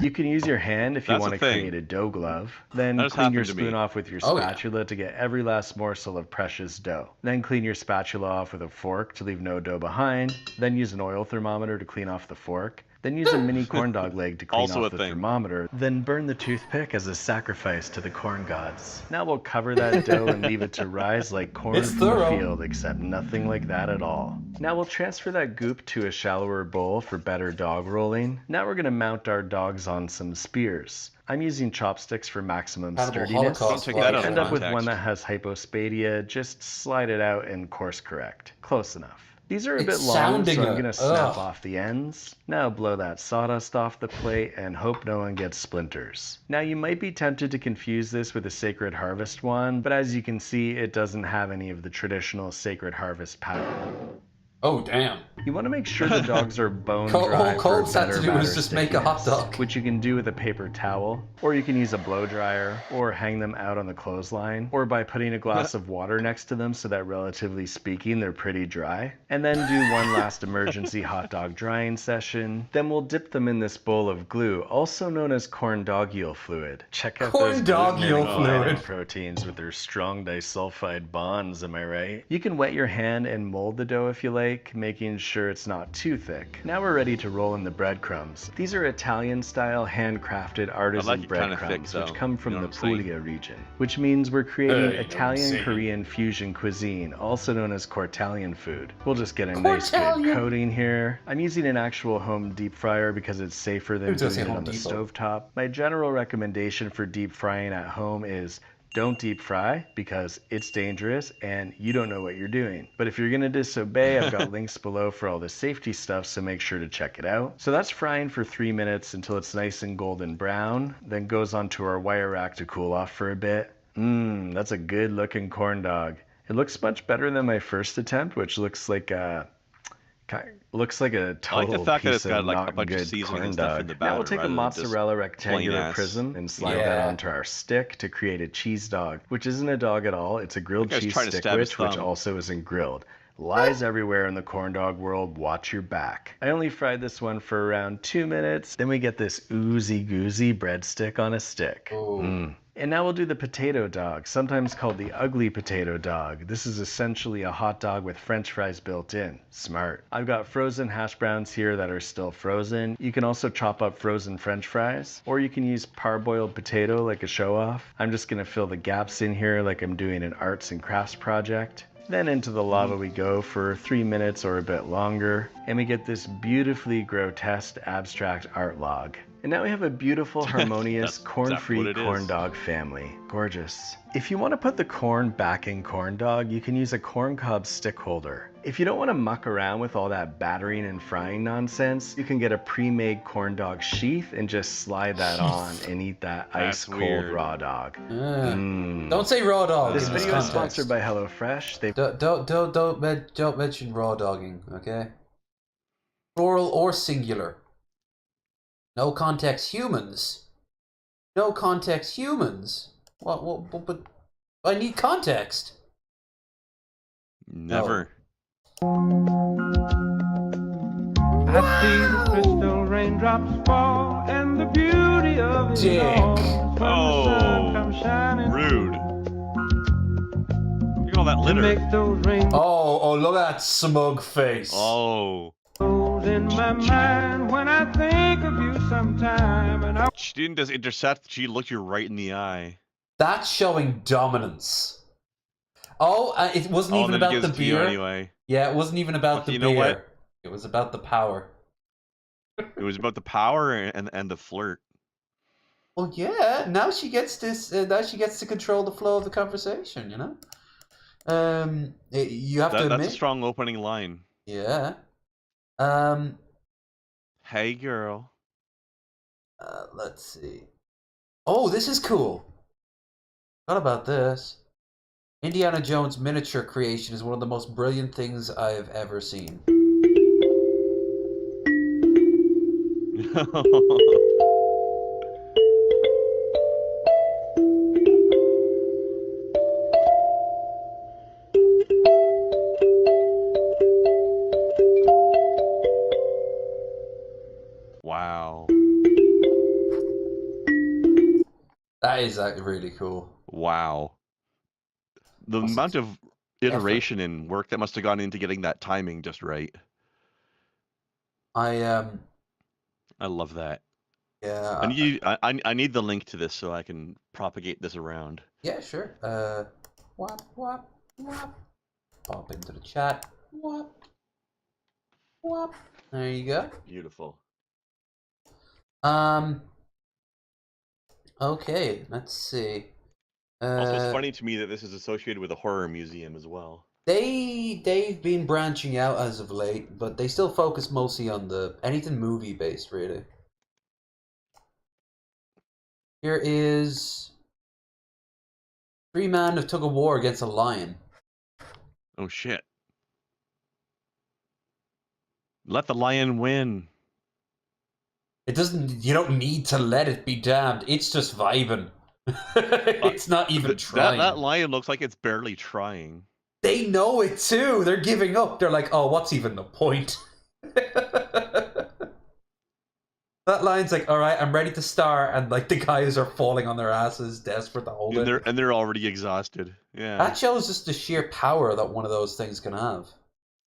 You can use your hand if you That's want a to thing. create a dough glove. Then That has clean your happened to me. spoon off with your Oh, yeah. spatula to get every last morsel of precious dough. Then clean your spatula off with a fork to leave no dough behind. Then use an oil thermometer to clean off the fork. Then use a mini corn dog leg to clean Also off a the thing. thermometer. Then burn the toothpick as a sacrifice to the corn gods. Now we'll cover that dough and leave it to rise like corn It's from a thorough. field, except nothing like that at all. Now we'll transfer that goop to a shallower bowl for better dog rolling. Now we're going to mount our dogs on some spears. I'm using chopsticks for maximum Cannibal sturdiness. Holocaust If Don't take that you out of end up with context. one that has hypospadia, just slide it out and course correct. Close enough. These are a It's bit long, so sounding I'm a- going to snap ugh. off the ends. Now blow that sawdust off the plate and hope no one gets splinters. Now you might be tempted to confuse this with a Sacred Harvest one, but as you can see, it doesn't have any of the traditional Sacred Harvest pattern. Oh, damn. You want to make sure the dogs are bone All dry for Colts had better to do was batter just make a hot stickiness, dog. which you can do with a paper towel, or you can use a blow dryer, or hang them out on the clothesline, or by putting a glass of water next to them so that relatively speaking they're pretty dry. And then do one last emergency hot dog drying session. Then we'll dip them in this bowl of glue, also known as corn dogule fluid. Check out Corn those dogule gluten-binding fluid. proteins with their strong disulfide bonds, am I right? You can wet your hand and mold the dough if you like, making sure it's not too thick. Now we're ready to roll in the breadcrumbs. These are Italian-style, handcrafted artisan like it kinda thick, breadcrumbs, though. which come from You know the what I'm saying? Puglia region, which means we're creating You know what I'm Italian-Korean fusion cuisine, also known as Cortalian food. We'll just get a nice good Cortalian. coating here. I'm using an actual home deep fryer because it's safer than Who does doing it Home on the Depot? stovetop. My general recommendation for deep frying at home is Don't deep fry because it's dangerous and you don't know what you're doing. But if you're gonna disobey, I've got links below for all the safety stuff, so make sure to check it out. So that's frying for 3 minutes until it's nice and golden brown, then goes onto our wire rack to cool off for a bit. That's a good looking corn dog. It looks much better than my first attempt, which looks like a total I like the fact that piece it's got of like a not bunch of good seasoning corn and stuff dog. in the Now batter. we'll take a rather than just mozzarella rectangular plain-ass. prism and slide that onto our stick to create a cheese dog, which isn't a dog at all. It's a grilled That guy's cheese trying to stick stab his which thumb. also isn't grilled. Lies everywhere in the corn dog world. Watch your back. I only fried this one for around 2 minutes. Then we get this oozy goozy breadstick on a stick. And now we'll do the potato dog, sometimes called the ugly potato dog. This is essentially a hot dog with french fries built in. Smart. I've got frozen hash browns here that are still frozen. You can also chop up frozen french fries, or you can use parboiled potato like a show off. I'm just gonna fill the gaps in here like I'm doing an arts and crafts project. Then into the lava we go for 3 minutes or a bit longer, and we get this beautifully grotesque abstract art log. And now we have a beautiful, harmonious, corn-free corn dog family. Gorgeous. If you want to put the corn back in corn dog, you can use a corn cob stick holder. If you don't want to muck around with all that battering and frying nonsense, you can get a pre-made corn dog sheath and just slide that on and eat that ice-cold raw dog. Don't say raw dog. This in this video is context. sponsored by HelloFresh. They Don't mention raw dogging, okay? Plural or singular. No context humans. No context humans. What but I need context. Never. I see the crystal raindrops fall and the beauty of it all. When the sun comes shining Rude. Look at all that litter. Oh, look at that smug face. Oh. In my mind when I think of you sometime, and She didn't just intercept, she looked you right in the eye. That's showing dominance. Oh, it wasn't even about the beer. Anyway. Yeah, it wasn't even about the you beer. know what? It was about the power. It was about the power and the flirt. Well, yeah. Now she gets this. Now she gets to control the flow of the conversation. You know. You have to admit. That's a strong opening line. Yeah. Hey, girl. Let's see. Oh, this is cool. What about this? Indiana Jones miniature creation is one of the most brilliant things I have ever seen. Wow. That is really cool. Wow. The amount of iteration and work that must have gone into getting that timing just right. I love that. Yeah. I need the link to this so I can propagate this around. Yeah, sure. Whop, whop, whop. Pop into the chat. Whop. Whop. There you go. Beautiful. Okay, let's see. Also, it's funny to me that this is associated with a horror museum as well. They've been branching out as of late, but they still focus mostly on anything movie based, really. Here is 3 men of tug of war against a lion. Oh shit! Let the lion win. It doesn't. You don't need to let it be damned. It's just vibing. It's not even trying. That lion looks like it's barely trying. They know it too. They're giving up. They're like, oh, what's even the point? That lion's like, all right, I'm ready to start, and like the guys are falling on their asses, desperate to hold it. And they're already exhausted. Yeah. That shows just the sheer power that one of those things can have.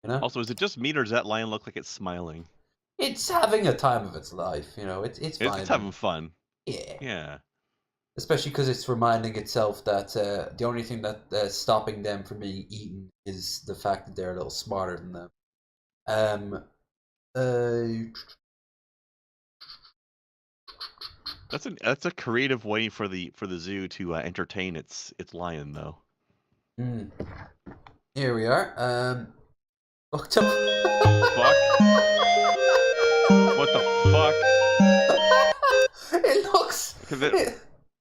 You know. Also, is it just me, or does that lion look like it's smiling? It's having a time of its life. You know, it's fine. It's having fun. Yeah. Yeah. Especially because it's reminding itself that the only thing that's stopping them from being eaten is the fact that they're a little smarter than them. That's a creative way for the zoo to entertain its lion, though. Here we are. What the fuck? What the fuck? It looks.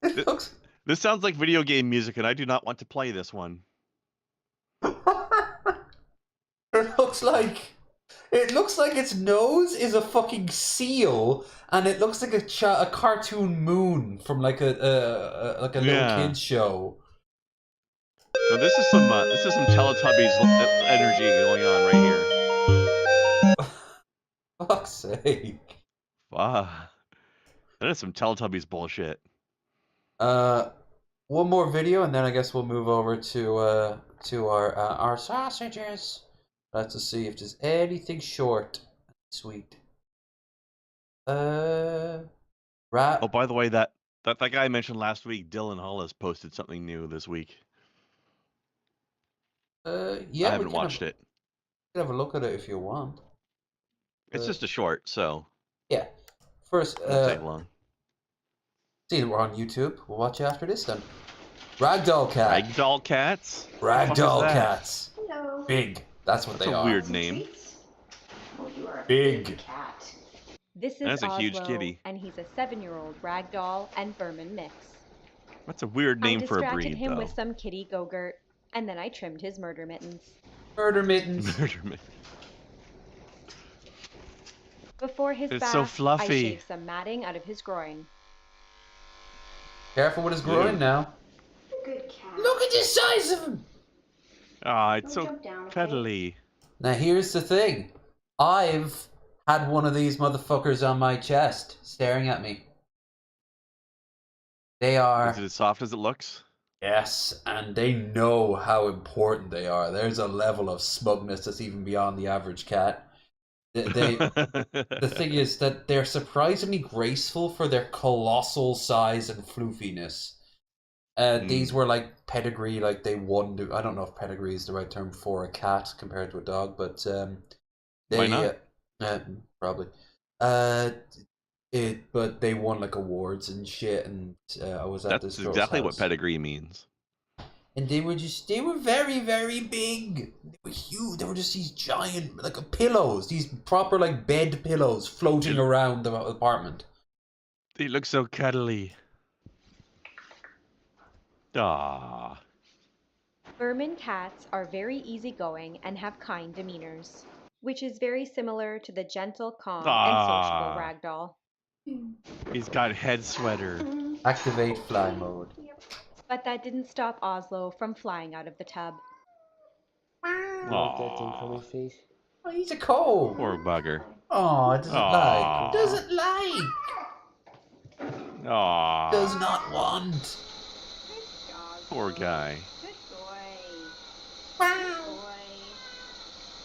It looks. This sounds like video game music, and I do not want to play this one. It looks like its nose is a fucking seal, and it looks like a cartoon moon from like a little kid show. So this is some Teletubbies energy going on right here. Fuck's sake! Wow, that is some Teletubbies bullshit. One more video, and then I guess we'll move over to our sausages. Let's see if there's anything short and sweet. Oh, by the way, that guy I mentioned last week, Dylan Hollis, posted something new this week. Yeah, I haven't watched it. You can have a look at it if you want. It's just a short, so yeah. First, won't take long. See that we're on YouTube. We'll watch it after this then. Ragdoll cat. Ragdoll cats. Ragdoll cats. Hello. Big. That's what they are. That's a weird name. Oh, you are a big cat. This is That's a Oslo, huge kitty. and he's a 7-year-old ragdoll and Berman mix. That's a weird name for a I breed, distracted him though. with some kitty go-gurt, and then I trimmed his murder mittens. Murder mittens. Murder mittens. Before his It's bath, so fluffy. I shaved some matting out of his groin. Careful with his groin now. Good cat. Look at the size of him. Ah, it's Don't so jump down, okay? cuddly. Now here's the thing. I've had one of these motherfuckers on my chest, staring at me. They are... Is it as soft as it looks? Yes, and they know how important they are. There's a level of smugness that's even beyond the average cat. The thing is that they're surprisingly graceful for their colossal size and floofiness. These were like pedigree, like they won. I don't know if pedigree is the right term for a cat compared to a dog, but they Why not? Probably. But they won like awards and shit, and I was at this That's girl's exactly what house. pedigree means. And they were very, very big. They were huge. They were just these giant, like pillows, these proper like bed pillows floating around the apartment. They look so cuddly. Ah. Berman cats are very easygoing and have kind demeanors, which is very similar to the gentle, calm, and sociable ragdoll. He's got head sweater. Activate fly mode. But that didn't stop Oslo from flying out of the tub. Oh, he's a cold. Poor bugger. Oh, it doesn't Aw. like. Doesn't like. Aww. Does not want. Poor guy.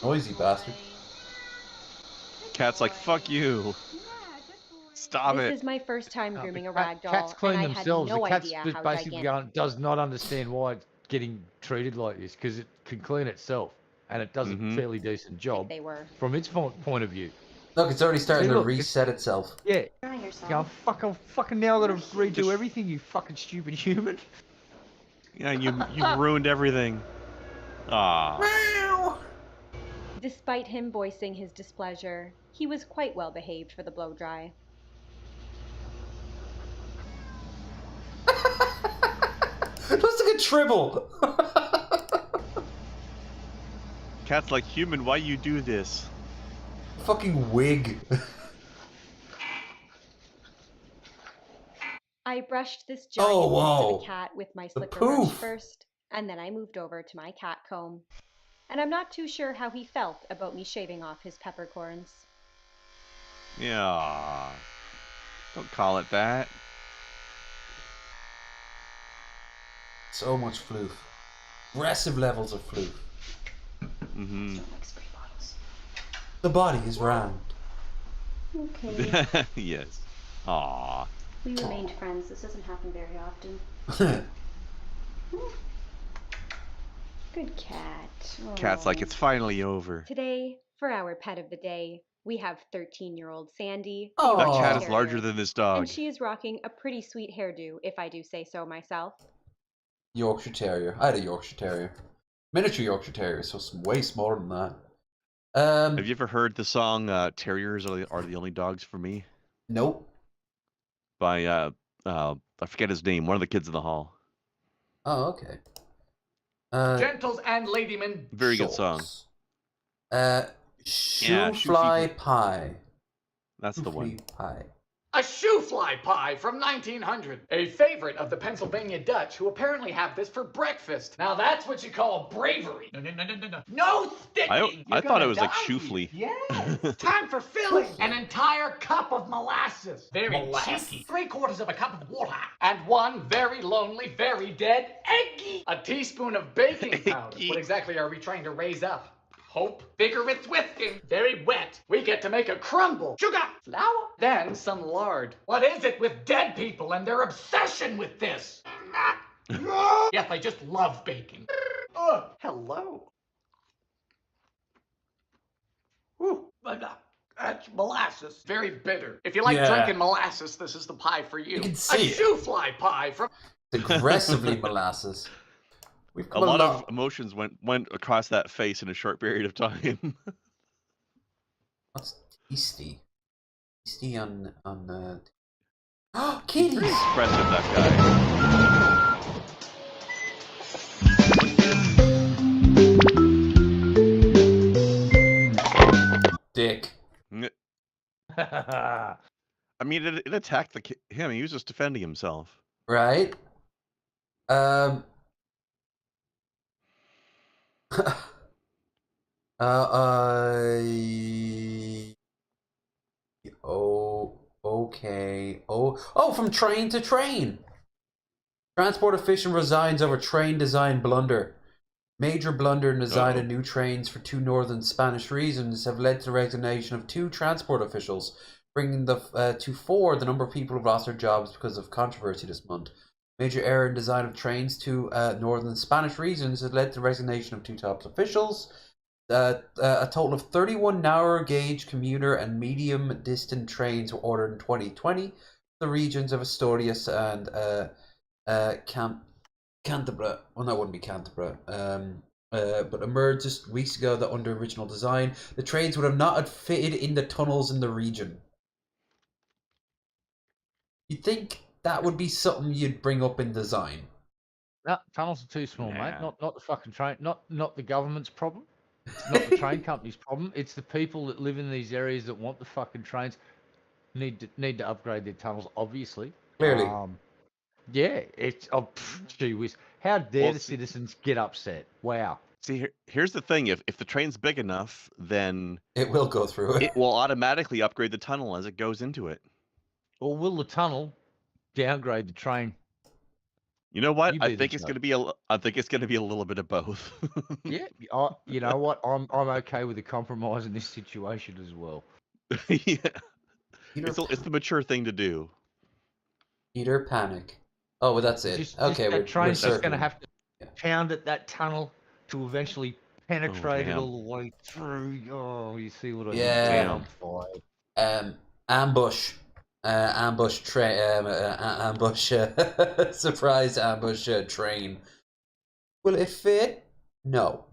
Noisy bastard. Cat's like, fuck you. Stop This it. is my first time grooming a Cats ragdoll, clean and I had themselves. no The cat's idea just how basically gigantic. does not understand why it's getting treated like this, because it can clean itself, and it does a fairly decent job They were. from its point of view. Look, it's already starting See, to look, reset itself. Yeah. Try yourself. Yeah, fucking now I gotta redo everything, you fucking stupid human. Yeah, you ruined everything. Ah. Despite him voicing his displeasure, he was quite well behaved for the blow dry. Looks like a tribble. Cat's like, human, why you do this? Fucking wig. I brushed this giant Oh, piece whoa. of a cat with my slicker brush poof. first, and then I moved over to my cat comb. And I'm not too sure how he felt about me shaving off his peppercorns. Yeah. Don't call it that. So much floof. Aggressive levels of floof. Mm-hmm. The body is round. Okay. Yes. Aww. We remained friends. This doesn't happen very often. Good cat. Cat's like, it's finally over. Today, for our pet of the day, We have 13-year-old Sandy. Oh, that cat is larger than this dog. And she is rocking a pretty sweet hairdo, if I do say so myself. Yorkshire Terrier. I had a Yorkshire Terrier. Miniature Yorkshire Terrier, so it's way smaller than that. Have you ever heard the song "Terriers are the Only Dogs for Me"? Nope. By I forget his name. One of the kids in the hall. Oh, okay. Gentles and ladymen. Very good song. Shoe-fly pie. That's the one. Pie. A shoe-fly pie from 1900. A favorite of the Pennsylvania Dutch, who apparently have this for breakfast. Now that's what you call bravery. No. No sticking! I thought it was like shoofly. Yes! Time for filling! An entire cup of molasses. Very cheeky. 3/4 of a cup of water. And one very lonely, very dead eggy. A teaspoon of baking powder. What exactly are we trying to raise up? Hope, vigorous whisking, very wet. We get to make a crumble. Sugar, flour, then some lard. What is it with dead people and their obsession with this? Yes, I just love baking. Hello. Ooh, that's molasses. Very bitter. If you like drinking molasses, this is the pie for you. You can see a shoe-fly pie from... Aggressively molasses. We've a lot of emotions went across that face in a short period of time. That's tasty. Tasty on kitties. Pretty expressive, that guy. Dick. I mean, it attacked him. He was just defending himself. Right. Okay. Oh, from train to train. Transport official resigns over train design blunder. Major blunder in design of new trains for 2 northern Spanish regions have led to the resignation of 2 transport officials, bringing to 4 the number of people who've lost their jobs because of controversy this month. Major error in design of trains to northern Spanish regions has led to the resignation of 2 top officials. A total of 31 narrow gauge commuter and medium distance trains were ordered in 2020. The regions of Asturias and Cantabria. Well, that wouldn't be Cantabria. But emerged just weeks ago that under original design, the trains would have not had fitted in the tunnels in the region. You'd think that would be something you'd bring up in design. No, tunnels are too small, mate. Not the fucking train. Not the government's problem. It's not the train company's problem. It's the people that live in these areas that want the fucking trains. Need to upgrade their tunnels, obviously. Clearly. Yeah, it's gee whiz. How dare the citizens get upset? Wow. See, here's the thing: if the train's big enough, then it will go through it. It will automatically upgrade the tunnel as it goes into it. Or will the tunnel downgrade the train? You know what? I think it's going to be a little bit of both. Yeah, you know what? I'm okay with a compromise in this situation as well. Yeah, it's the mature thing to do. Peter Panic. Oh, well, that's it. Okay, the train's just going to have to pound at that tunnel to eventually penetrate it all the way through. Oh, you see what I mean? Ambush. Surprise ambush train. Will it fit? No.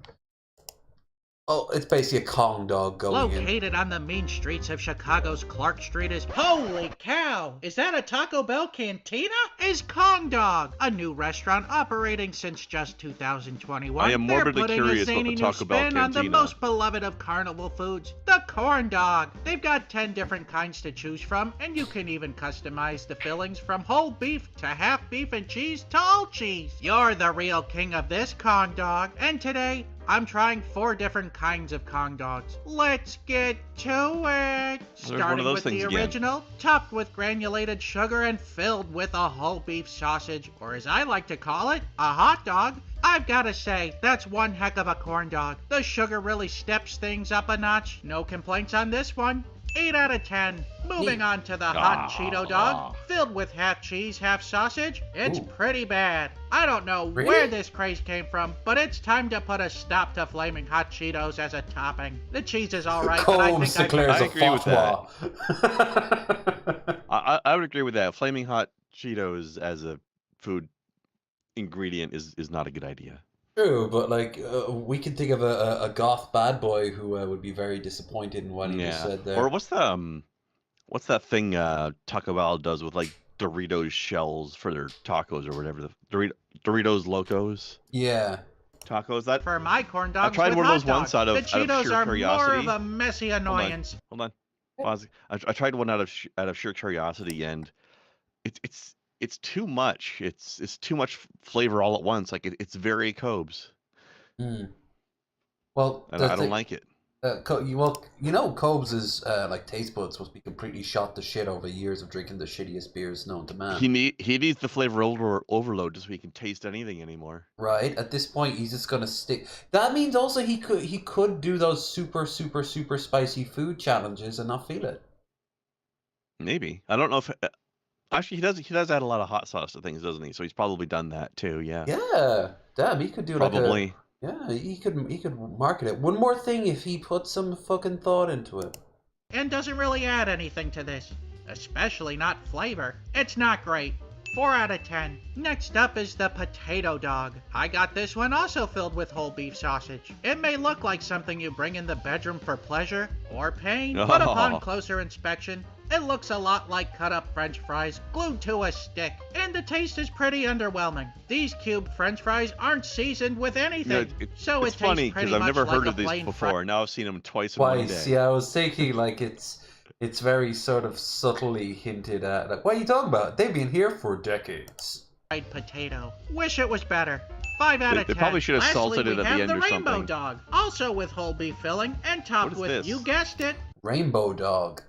Oh, it's basically a Kong dog going Located on the main streets of Chicago's Clark Street is... Holy cow! Is that a Taco Bell cantina? Is Kong Dog, a new restaurant operating since just 2021. I am morbidly curious about the Taco Bell cantina. On the most beloved of carnival foods, the corn dog. They've got 10 different kinds to choose from, and you can even customize the fillings from whole beef to half beef and cheese to all cheese. You're the real king of this Kong Dog, and today, I'm trying 4 different kinds of Kong dogs. Let's get to it! Starting with the original, topped with granulated sugar and filled with a whole beef sausage, or as I like to call it, a hot dog. I've gotta say, that's one heck of a corn dog. The sugar really steps things up a notch. No complaints on this one. 8 out of 10. Moving on to the hot Cheeto dog, filled with half cheese, half sausage. It's pretty bad. I don't know where this craze came from, but it's time to put a stop to flaming hot Cheetos as a topping. The cheese is alright, but I think I agree with that. I would agree with that. Flaming hot Cheetos as a food ingredient is not a good idea. True, but like we can think of a goth bad boy who would be very disappointed in what he just said there. Or what's that thing Taco Bell does with like Doritos shells for their tacos or whatever, the Doritos Locos? Yeah. Tacos. That for my corn dogs. I tried one of those once out of the Cheetos sheer are curiosity. more of a messy annoyance. Hold on. Pause. I tried one out of sheer curiosity, and it's too much. It's too much flavor all at once. Like it's very Cobes. Well, and I don't like it. Well, you know, Cobes' like taste buds must be completely shot to shit over years of drinking the shittiest beers known to man. He needs the flavor overload just so he can taste anything anymore. Right. At this point, he's just gonna stick. That means also he could do those super spicy food challenges and not feel it. Maybe. I don't know if actually he does add a lot of hot sauce to things, doesn't he? So he's probably done that too. Yeah. Yeah. Damn, he could do probably. Like yeah, he could market it. One more thing if he put some fucking thought into it. And doesn't really add anything to this, especially not flavor. It's not great. 4 out of 10. Next up is the potato dog. I got this one also filled with whole beef sausage. It may look like something you bring in the bedroom for pleasure or pain, but upon closer inspection, it looks a lot like cut-up French fries glued to a stick, and the taste is pretty underwhelming. These cubed French fries aren't seasoned with anything, so it's funny because I've never heard of these before. Now I've seen them twice in one day. Yeah, I was thinking like it's very sort of subtly hinted at. Like, what are you talking about? They've been here for decades. Fried potato. Wish it was better. 5 out of 10. They probably should have salted it at the end or something. The rainbow dog, also with whole beef filling and topped with, you guessed it, rainbow dog.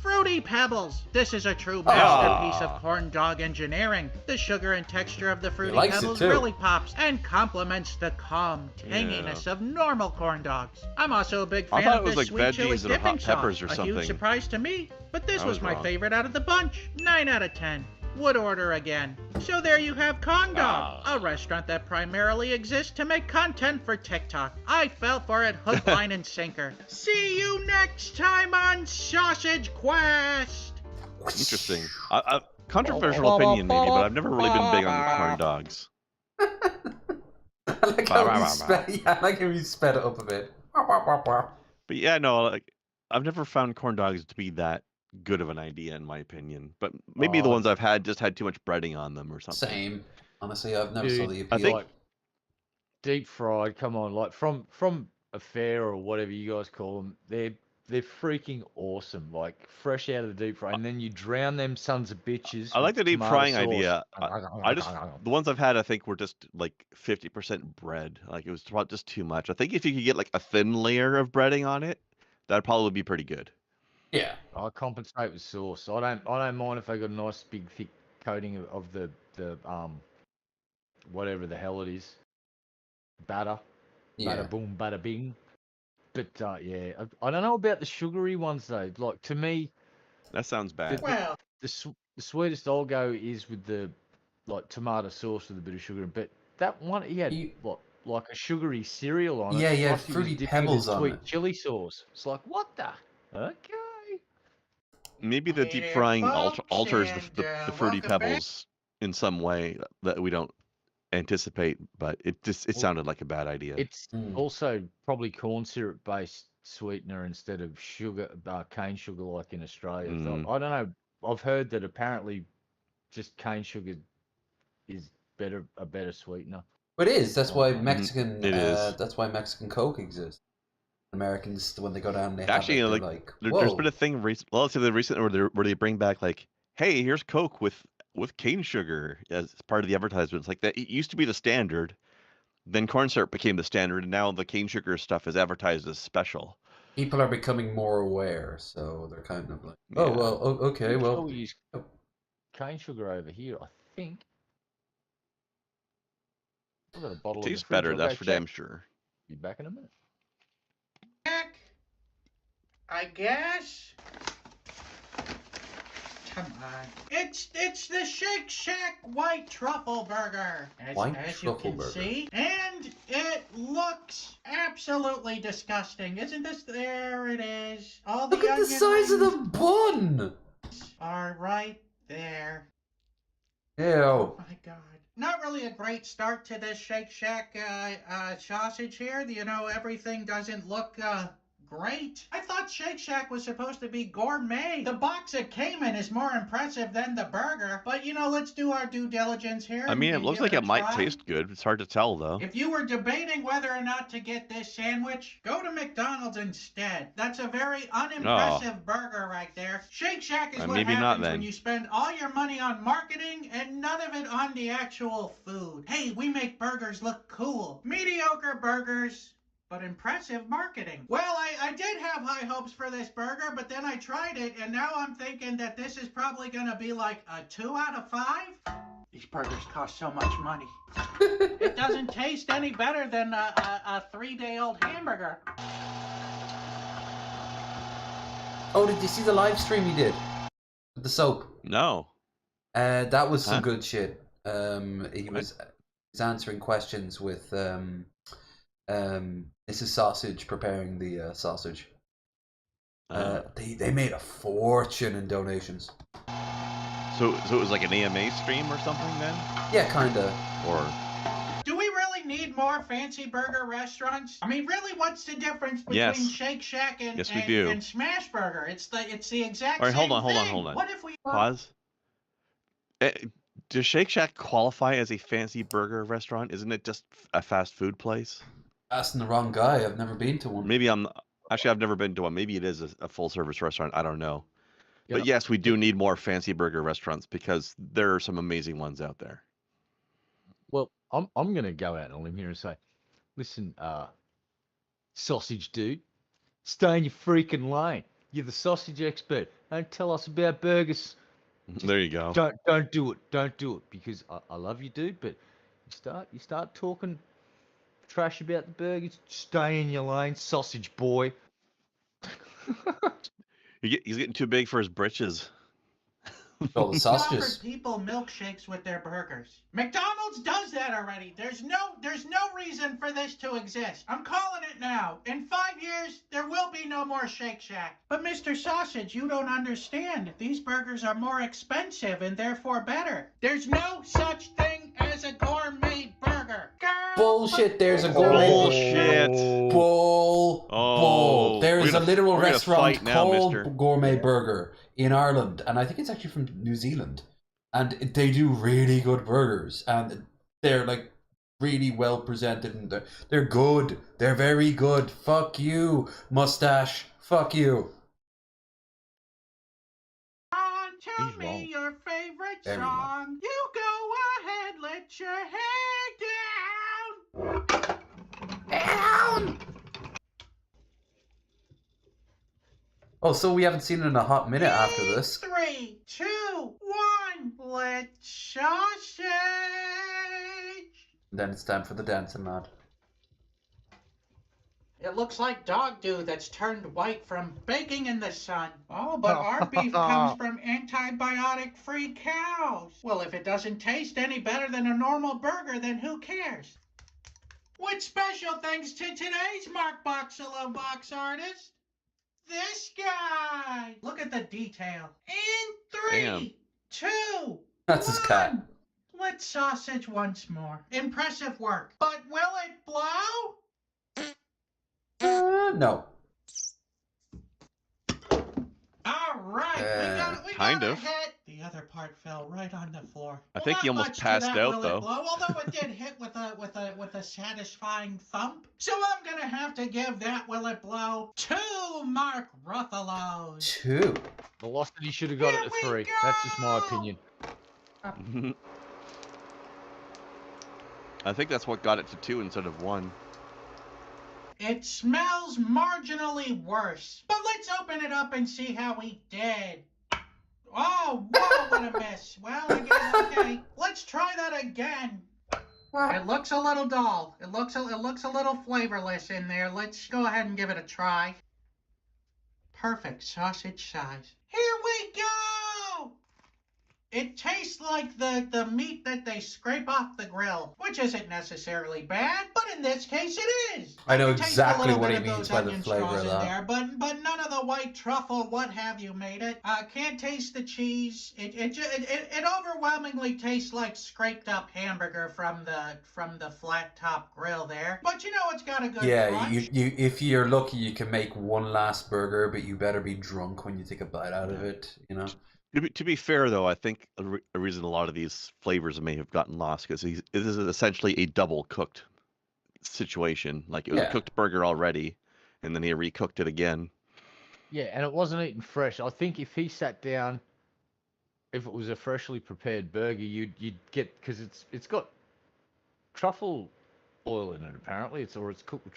Fruity Pebbles. This is a true masterpiece of corn dog engineering. The sugar and texture of the Fruity Pebbles really pops and complements the calm tanginess of normal corn dogs. I'm also a big fan of this sweet chili dipping sauce. A huge surprise to me, but this was my favorite out of the bunch. 9 out of 10. Would order again. So there you have Corn Dog, a restaurant that primarily exists to make content for TikTok. I fell for it hook, line, and sinker. See you next time on Sausage Quest! Interesting. Controversial opinion maybe, but I've never really been big on corn dogs. I like how you sped it up a bit. But yeah, no, like I've never found corn dogs to be that good of an idea in my opinion, but maybe the ones I've had just had too much breading on them or something. Same. Honestly, I've never saw the appeal. I think like deep fried. Come on, like from a fair or whatever you guys call them, they're freaking awesome. Like fresh out of the deep fry, and then you drown them sons of bitches. I like the deep frying idea. I just the ones I've had I think were just like 50% bread. Like it was just too much. I think if you could get like a thin layer of breading on it, that'd probably be pretty good. Yeah, I compensate with sauce. I don't mind if I got a nice big thick coating of the whatever the hell it is, batter, bada boom, bada bing. But yeah, I don't know about the sugary ones though. Like to me, that sounds bad. The sweetest I'll go is with the like tomato sauce with a bit of sugar. But that one, he had like a sugary cereal on it. Yeah, Fruity Pebbles on sweet it. Chili sauce. It's like what the? Okay. Maybe the deep frying alters the Fruity Pebbles in some way that we don't anticipate, but it sounded like a bad idea. It's also probably corn syrup based sweetener instead of sugar, cane sugar like in Australia. So I don't know. I've heard that apparently just cane sugar is a better sweetener. It is. That's why Mexican. That's why Mexican Coke exists. Americans, when they go down, they actually have it, like there's been a thing relatively recent where they bring back like, hey, here's Coke with cane sugar as part of the advertisements. Like that, it used to be the standard, then corn syrup became the standard, and now the cane sugar stuff is advertised as special. People are becoming more aware, so they're kind of like, oh well, okay, well. We use cane sugar over here, I think. I've got a bottle. Tastes better, that's for damn sure. Be back in a minute. I guess. come on. It's the Shake Shack White Truffle Burger, as you can see. And it looks absolutely disgusting. Isn't this? There it is. All the Look at the size of the bun! Are right there. Ew. Oh my god. Not really a great start to this Shake Shack sausage here. You know, everything doesn't look great. I thought Shake Shack was supposed to be gourmet. The box it came in is more impressive than the burger. But, you know, let's do our due diligence here. I mean, it looks like it might try. taste good. It's hard to tell, though. If you were debating whether or not to get this sandwich, go to McDonald's instead. That's a very unimpressive burger right there. Shake Shack is what maybe happens not, then. when you spend all your money on marketing and none of it on the actual food. Hey, we make burgers look cool. Mediocre burgers, but impressive marketing. Well, I did have high hopes for this burger, but then I tried it, and now I'm thinking that this is probably gonna be like a 2 out of 5. These burgers cost so much money. It doesn't taste any better than a 3-day-old hamburger. Oh, did you see the live stream he did? With the soap? No. That was some good shit. He was answering questions with Mrs. Sausage preparing the sausage. They made a fortune in donations. So it was like an AMA stream or something then? Yeah, kinda. Or Do we really need more fancy burger restaurants? I mean, really, what's the difference between Shake Shack and Smash Burger? It's the exact All right, same hold thing. on. What if we Pause. Does Shake Shack qualify as a fancy burger restaurant? Isn't it just a fast food place? Asking the wrong guy. I've never been to one. Maybe I've never been to one. Maybe it is a full service restaurant. I don't know. But yes, we do need more fancy burger restaurants because there are some amazing ones out there. Well, I'm going to go out on a limb here and say, listen, sausage dude, stay in your freaking lane. You're the sausage expert. Don't tell us about burgers. There you go. Don't do it. Don't do it because I love you, dude. But you start talking trash about the burgers. Stay in your lane, sausage boy. He's getting too big for his britches. All the sausages. offered people milkshakes with their burgers? McDonald's does that already. There's no reason for this to exist. I'm calling it now. In 5 years, there will be no more Shake Shack. But Mr. Sausage, you don't understand. These burgers are more expensive and therefore better. There's no such thing as a gourmet burger. Bullshit, there's a gourmet. Bullshit. Bull. There is a literal restaurant called Mr. Gourmet Burger in Ireland, and I think it's actually from New Zealand. And they do really good burgers, and they're like really well presented, and they're good. They're very good. Fuck you, mustache. Fuck you. Tell me your favorite song. You go ahead, let your head down. Down. Oh, so we haven't seen it in a hot minute after this. 3, 2, 1. Let's sausage. Then it's time for the dancing lad. It looks like dog dew that's turned white from baking in the sun. Oh, but our beef comes from antibiotic-free cows. Well, if it doesn't taste any better than a normal burger, then who cares? With special thanks to today's Mark Boxalo box artist, this guy. Look at the detail. In 3, 2, That's his cat. Let's sausage once more. Impressive work. But will it blow? No. All right, we kind got of. a hit. The other part fell right on the floor. I think he Not almost much to passed that out, will it though. blow, although it did hit with a satisfying thump. So I'm gonna have to give that will it blow 2 Mark Ruffalos. 2. Velocity should have got it to 3. That's just my opinion. I think that's what got it to 2 instead of 1. It smells marginally worse. But let's open it up and see how we did. Oh, whoa, what a miss. Well, I guess, okay. Let's try that again. It looks a little dull. It looks a little flavorless in there. Let's go ahead and give it a try. Perfect sausage size. Here we go! It tastes like the meat that they scrape off the grill, which isn't necessarily bad, but in this case it is. I know can taste a exactly little what bit he of means those by the onion flavor straws of in that. there, but none of the white truffle, what have you made it. Can't taste the cheese. It overwhelmingly tastes like scraped up hamburger from the flat top grill there. But you know it's got a good Yeah, crunch. you if you're lucky, you can make one last burger, but you better be drunk when you take a bite out of it. You know. To be fair, though, I think a reason a lot of these flavors may have gotten lost because this is essentially a double cooked situation. Like it was a cooked burger already, and then he recooked it again. Yeah, and it wasn't eaten fresh. I think if he sat down, if it was a freshly prepared burger, you'd get, because it's got truffle oil in it. Apparently, it's cooked with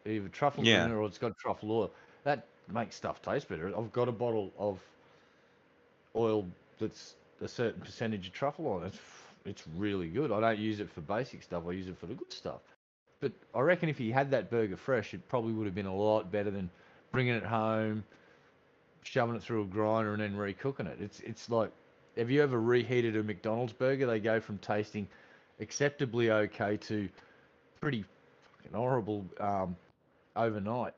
either truffles in it or it's got truffle oil. That makes stuff taste better. I've got a bottle of oil that's a certain percentage of truffle on it. It's really good. I don't use it for basic stuff. I use it for the good stuff. But I reckon if he had that burger fresh, it probably would have been a lot better than bringing it home, shoving it through a grinder, and then recooking it. It's like, have you ever reheated a McDonald's burger? They go from tasting acceptably okay to pretty fucking horrible overnight.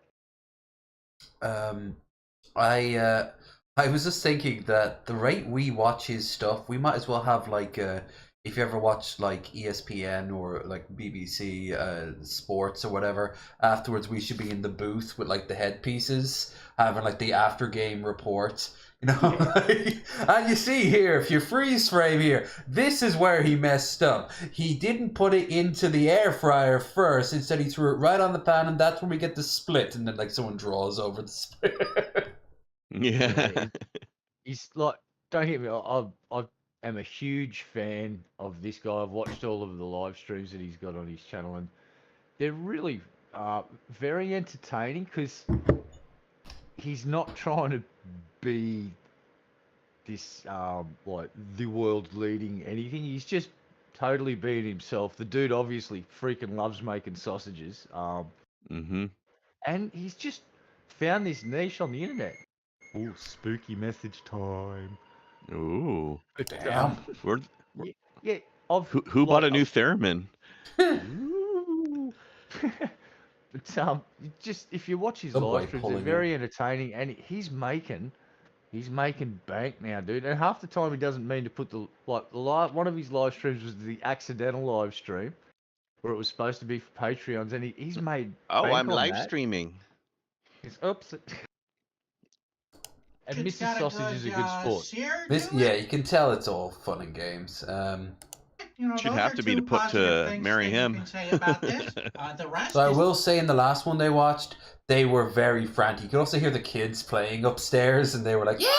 I was just thinking that the rate we watch his stuff, we might as well have like if you ever watch like ESPN or like BBC sports or whatever, afterwards we should be in the booth with like the headpieces, having like the after game reports. You know, and you see here, if you freeze frame here, this is where he messed up. He didn't put it into the air fryer first. Instead, he threw it right on the pan, and that's when we get the split. And then like someone draws over the split. Yeah. He's like, don't get me, I am a huge fan of this guy. I've watched all of the live streams that he's got on his channel, and they're really very entertaining because he's not trying to be this like the world's leading anything. He's just totally being himself. The dude obviously freaking loves making sausages. Mm-hmm. And he's just found this niche on the internet. Ooh, spooky message time. Ooh. But, damn. Yeah. Who bought a new theremin? Ooh. But just if you watch his live streams, they're very entertaining, and he's making bank now, dude. And half the time he doesn't mean to put one of his live streams was the accidental live stream, where it was supposed to be for Patreons, and he's made. Oh, I'm on live that. streaming. Oops. And Mrs. Sausage is a good sport. Yeah, you can tell it's all fun and games. Should have to be to put to marry him. So I will say, in the last one they watched, they were very frantic. You could also hear the kids playing upstairs, and they were like, yeah,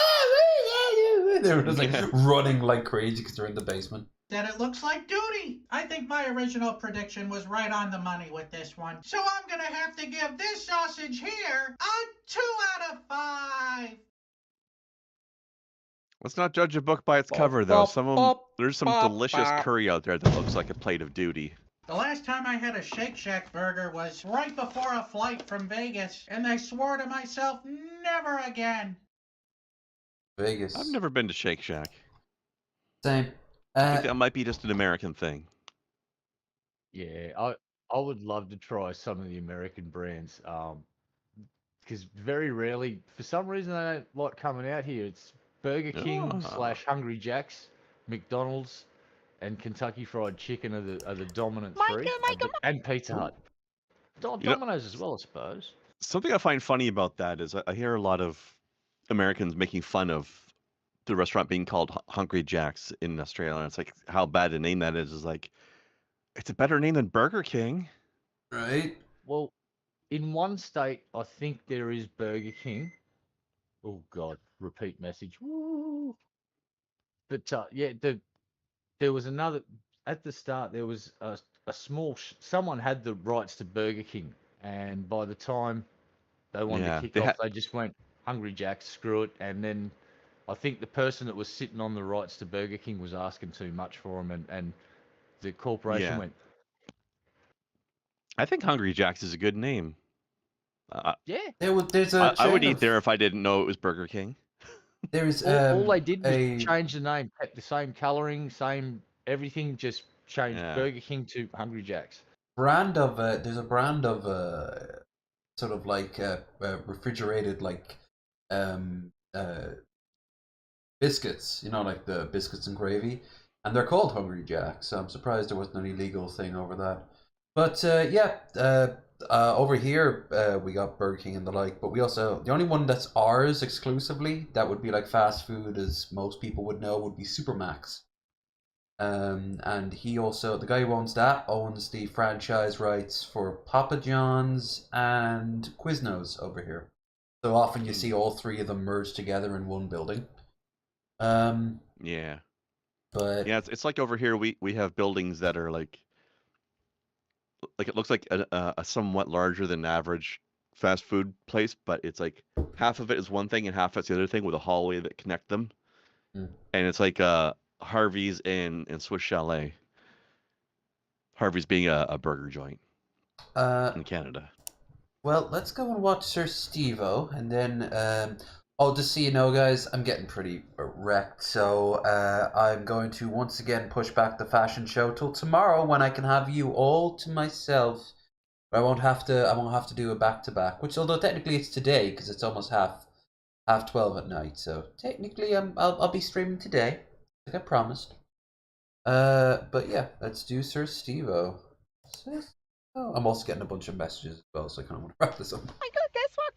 they were just like running like crazy because they're in the basement. That it looks like duty. I think my original prediction was right on the money with this one. So I'm gonna have to give this sausage here a 2 out of 5. Let's not judge a book by its cover, though. There's some delicious curry out there that looks like a plate of duty. The last time I had a Shake Shack burger was right before a flight from Vegas, and I swore to myself, never again. Vegas. I've never been to Shake Shack. Same. I think that might be just an American thing. Yeah, I would love to try some of the American brands, because very rarely, for some reason, they don't like coming out here. It's Burger King / Hungry Jack's, McDonald's, and Kentucky Fried Chicken are the dominant three, and Pizza Hut. Domino's as well, I suppose. Something I find funny about that is I hear a lot of Americans making fun of the restaurant being called Hungry Jack's in Australia. And it's like, how bad a name that is. Is like, it's a better name than Burger King. Right? Well, in one state, I think there is Burger King. Oh, God. Repeat message. Woo! But, yeah, there was another... At the start, there was a small... someone had the rights to Burger King. And by the time they wanted to kick off, they just went, Hungry Jack's, screw it. And then I think the person that was sitting on the rights to Burger King was asking too much for them. And the corporation went... I think Hungry Jack's is a good name. Yeah. There's a I would eat there if I didn't know it was Burger King. There's all they did was change the name, kept the same colouring, same everything, just changed Burger King to Hungry Jack's. Brand of there's a brand of sort of like refrigerated like biscuits, you know, like the biscuits and gravy, and they're called Hungry Jacks. So I'm surprised there wasn't any legal thing over that. But over here we got Burger King and the like, but we also, the only one that's ours exclusively that would be like fast food, as most people would know, would be Supermax. And he also, the guy who owns that, owns the franchise rights for Papa John's and Quiznos over here. So often you see all three of them merged together in one building. Yeah. But yeah, it's like over here we have buildings that are like it looks like a somewhat larger than average fast food place, but it's like half of it is one thing and half it's the other thing with a hallway that connect them. And it's like Harvey's and Swiss Chalet. Harvey's being a burger joint in Canada. Well, let's go and watch Sir Steve-O, and then just so you know, guys, I'm getting pretty wrecked, so I'm going to once again push back the fashion show till tomorrow, when I can have you all to myself. I won't have to do a back-to-back, which, although technically it's today because it's almost half 12 at night, so technically I'll be streaming today, like I promised. But yeah, let's do Sir Steve-O. Oh, I'm also getting a bunch of messages as well, so I kind of want to wrap this up. My God, guess what?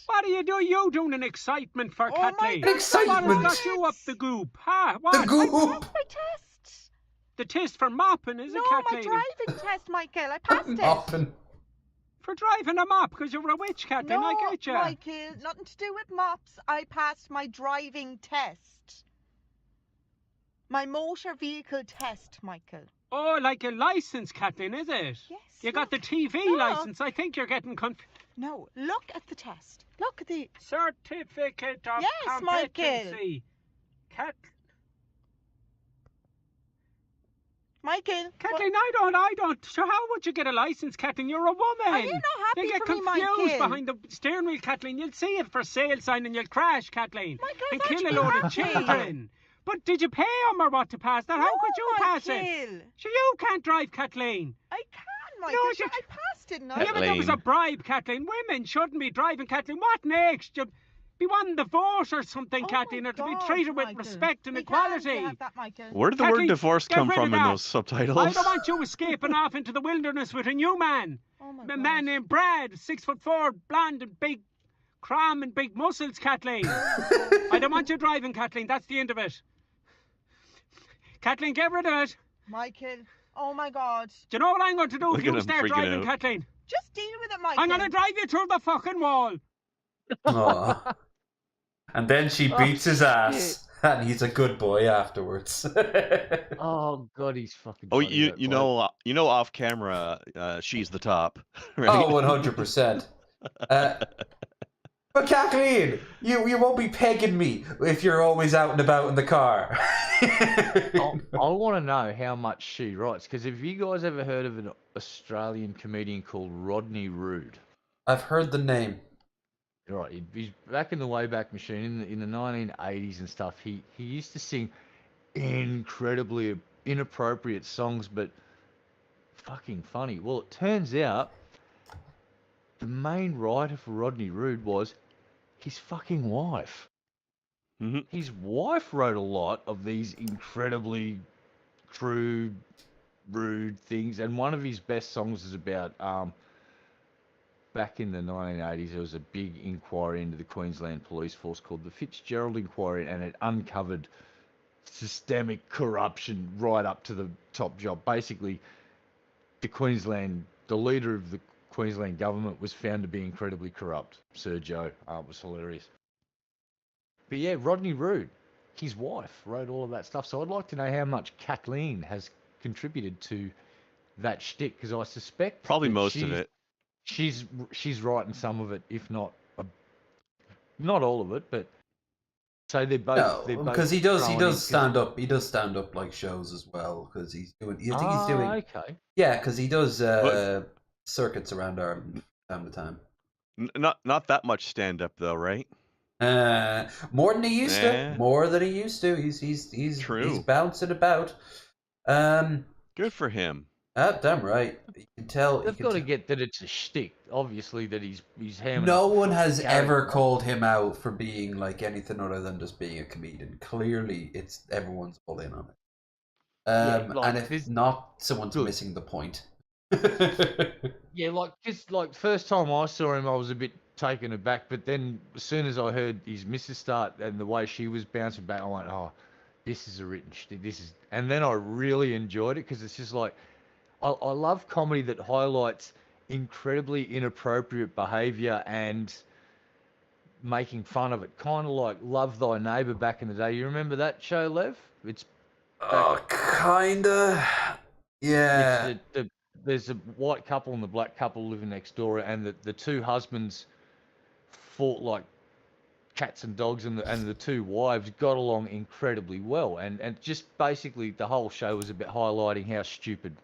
What are you doing? You doing an excitement for Kathleen? Excitement! What has got you up the goop? Huh? What? The goop! I passed my test. The test for mopping, is it, Kathleen? No, my driving test, Michael. I passed it. Mopping. For driving a mop, because you were a witch, Kathleen. No, I get you. Michael, nothing to do with mops. I passed my driving test. My motor vehicle test, Michael. Oh, like a license, Kathleen, is it? Yes. You got the TV license. I think you're getting confused. No, look at the test. Look at the Certificate of Yes, competency. Michael. Kathleen, I don't. So how would you get a license, Kathleen? You're a woman. Are you not happy You'll get for me, confused Michael? behind the steering wheel, Kathleen. You'll see it for sale sign and you'll crash, Kathleen. Michael, and I thought kill a you'd be load of happy. children. But did you pay them or what to pass that? How could you pass it? Michael. So you can't drive, Kathleen. I can, Michael. No, Sure, I passed, didn't I? Yeah, but that was a bribe, Kathleen. Women shouldn't be driving, Kathleen. What next? You be wanting divorce or something, Kathleen, or to be treated with respect and equality. Where did the word Kathleen, divorce get come rid from of in that. those subtitles? I don't want you escaping off into the wilderness with a new man. A man named Brad, 6'4", blonde and big cram and big muscles, Kathleen. I don't want you driving, Kathleen. That's the end of it. Kathleen, get rid of it. Michael, oh my God. Do you know what I'm going to do Look if at you him start freaking driving, out. Kathleen? Just deal with it, Michael. I'm going to drive you through the fucking wall. Aww. And then she beats his ass, and he's a good boy afterwards. Oh God, he's fucking. Oh, funny, you that you bloke. know off camera, she's the top. Right? Oh, 100%. But Kathleen, you won't be pegging me if you're always out and about in the car. I want to know how much she writes, because have you guys ever heard of an Australian comedian called Rodney Rude? I've heard the name. Right, he's back in the Wayback Machine in the 1980s and stuff. He used to sing incredibly inappropriate songs, but fucking funny. Well, it turns out the main writer for Rodney Rude was his fucking wife. Mm-hmm. His wife wrote a lot of these incredibly crude, rude things, and one of his best songs is about back in the 1980s, there was a big inquiry into the Queensland Police Force called the Fitzgerald Inquiry, and it uncovered systemic corruption right up to the top job. Basically, the leader of the Queensland government was found to be incredibly corrupt. Sir Joe, it was hilarious. But yeah, Rodney Rude, his wife, wrote all of that stuff. So I'd like to know how much Kathleen has contributed to that shtick, because I suspect Probably that most of it. She's writing some of it, if not not all of it, but so they're both. No, because he does stand up. He does stand up like shows as well, because he's doing. I think he's doing. Okay. Yeah, because he does circuits around Ireland time to time. Not that much stand up though, right? More than he used to. More than he used to. He's bouncing about. Good for him. Damn right. You can tell. They've got to get that it's a shtick. Obviously, that he's hamming. No up one has ever character. called him out for being like anything other than just being a comedian. Clearly, it's everyone's all in on it. And if not, someone's missing the point. Yeah, like first time I saw him, I was a bit taken aback. But then as soon as I heard his missus start and the way she was bouncing back, I went, "Oh, this is a written shtick. This is." And then I really enjoyed it because it's just like I love comedy that highlights incredibly inappropriate behaviour and making fun of it. Kind of like Love Thy Neighbour back in the day. You remember that show, Lev? It's kinda. Yeah. There's a white couple and the black couple living next door, and the two husbands fought like cats and dogs, and the two wives got along incredibly well. And just basically the whole show was about highlighting how stupid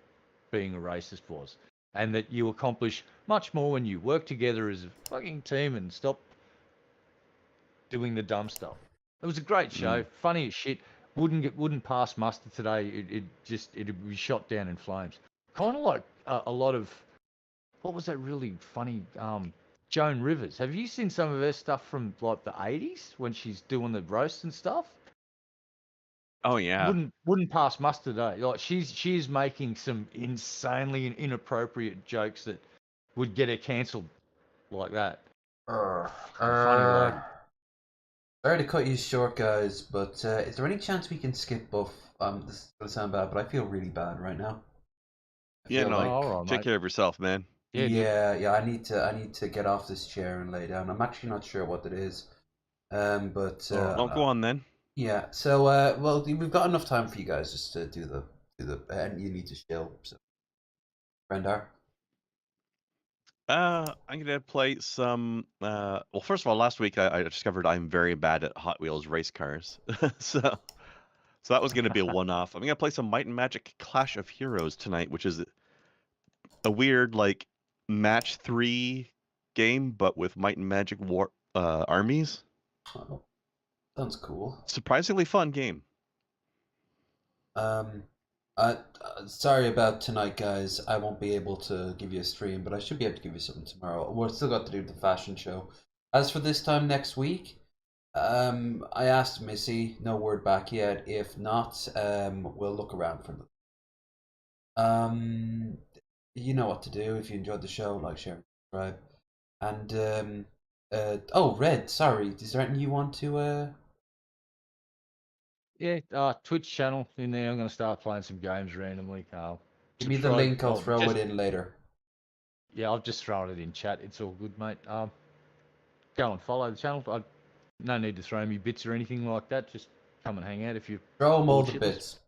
being a racist was, and that you accomplish much more when you work together as a fucking team and stop doing the dumb stuff. It was a great show, funny as shit. Wouldn't pass muster today. It'd be shot down in flames. Kind of like a lot of, what was that really funny? Joan Rivers. Have you seen some of her stuff from like the 80s when she's doing the roast and stuff? Oh yeah. Wouldn't pass muster today. Like she's making some insanely inappropriate jokes that would get her cancelled like that. Funny lady. Sorry to cut you short, guys, but is there any chance we can skip Buff? This is gonna sound bad, but I feel really bad right now. Yeah, no, take care of yourself, man. Yeah. I need to get off this chair and lay down. I'm actually not sure what it is. But don't go on then. Yeah. So well, we've got enough time for you guys just to do the and you need to chill. So, Brendar. I'm gonna play some. Well, first of all, last week I discovered I'm very bad at Hot Wheels race cars, so that was gonna be a one-off. I'm gonna play some Might and Magic Clash of Heroes tonight, which is a weird like match 3 game, but with Might and Magic war armies. Oh, sounds cool. Surprisingly fun game. Sorry about tonight, guys. I won't be able to give you a stream, but I should be able to give you something tomorrow. We're still got to do the fashion show. As for this time next week, I asked Missy, no word back yet. If not, we'll look around for them. You know what to do. If you enjoyed the show, like, share, subscribe. And oh, Red, sorry. Is there anything you want to Yeah, Twitch channel in there. I'm going to start playing some games randomly. Give me the link, I'll throw it in later. Yeah, I've just thrown it in chat. It's all good, mate. Go and follow the channel. No need to throw me bits or anything like that. Just come and hang out if you... Throw them all the bits.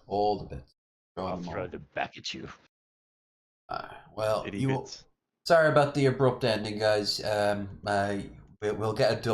All the bits. I'll throw them back at you. Well, sorry about the abrupt ending, guys. We'll get a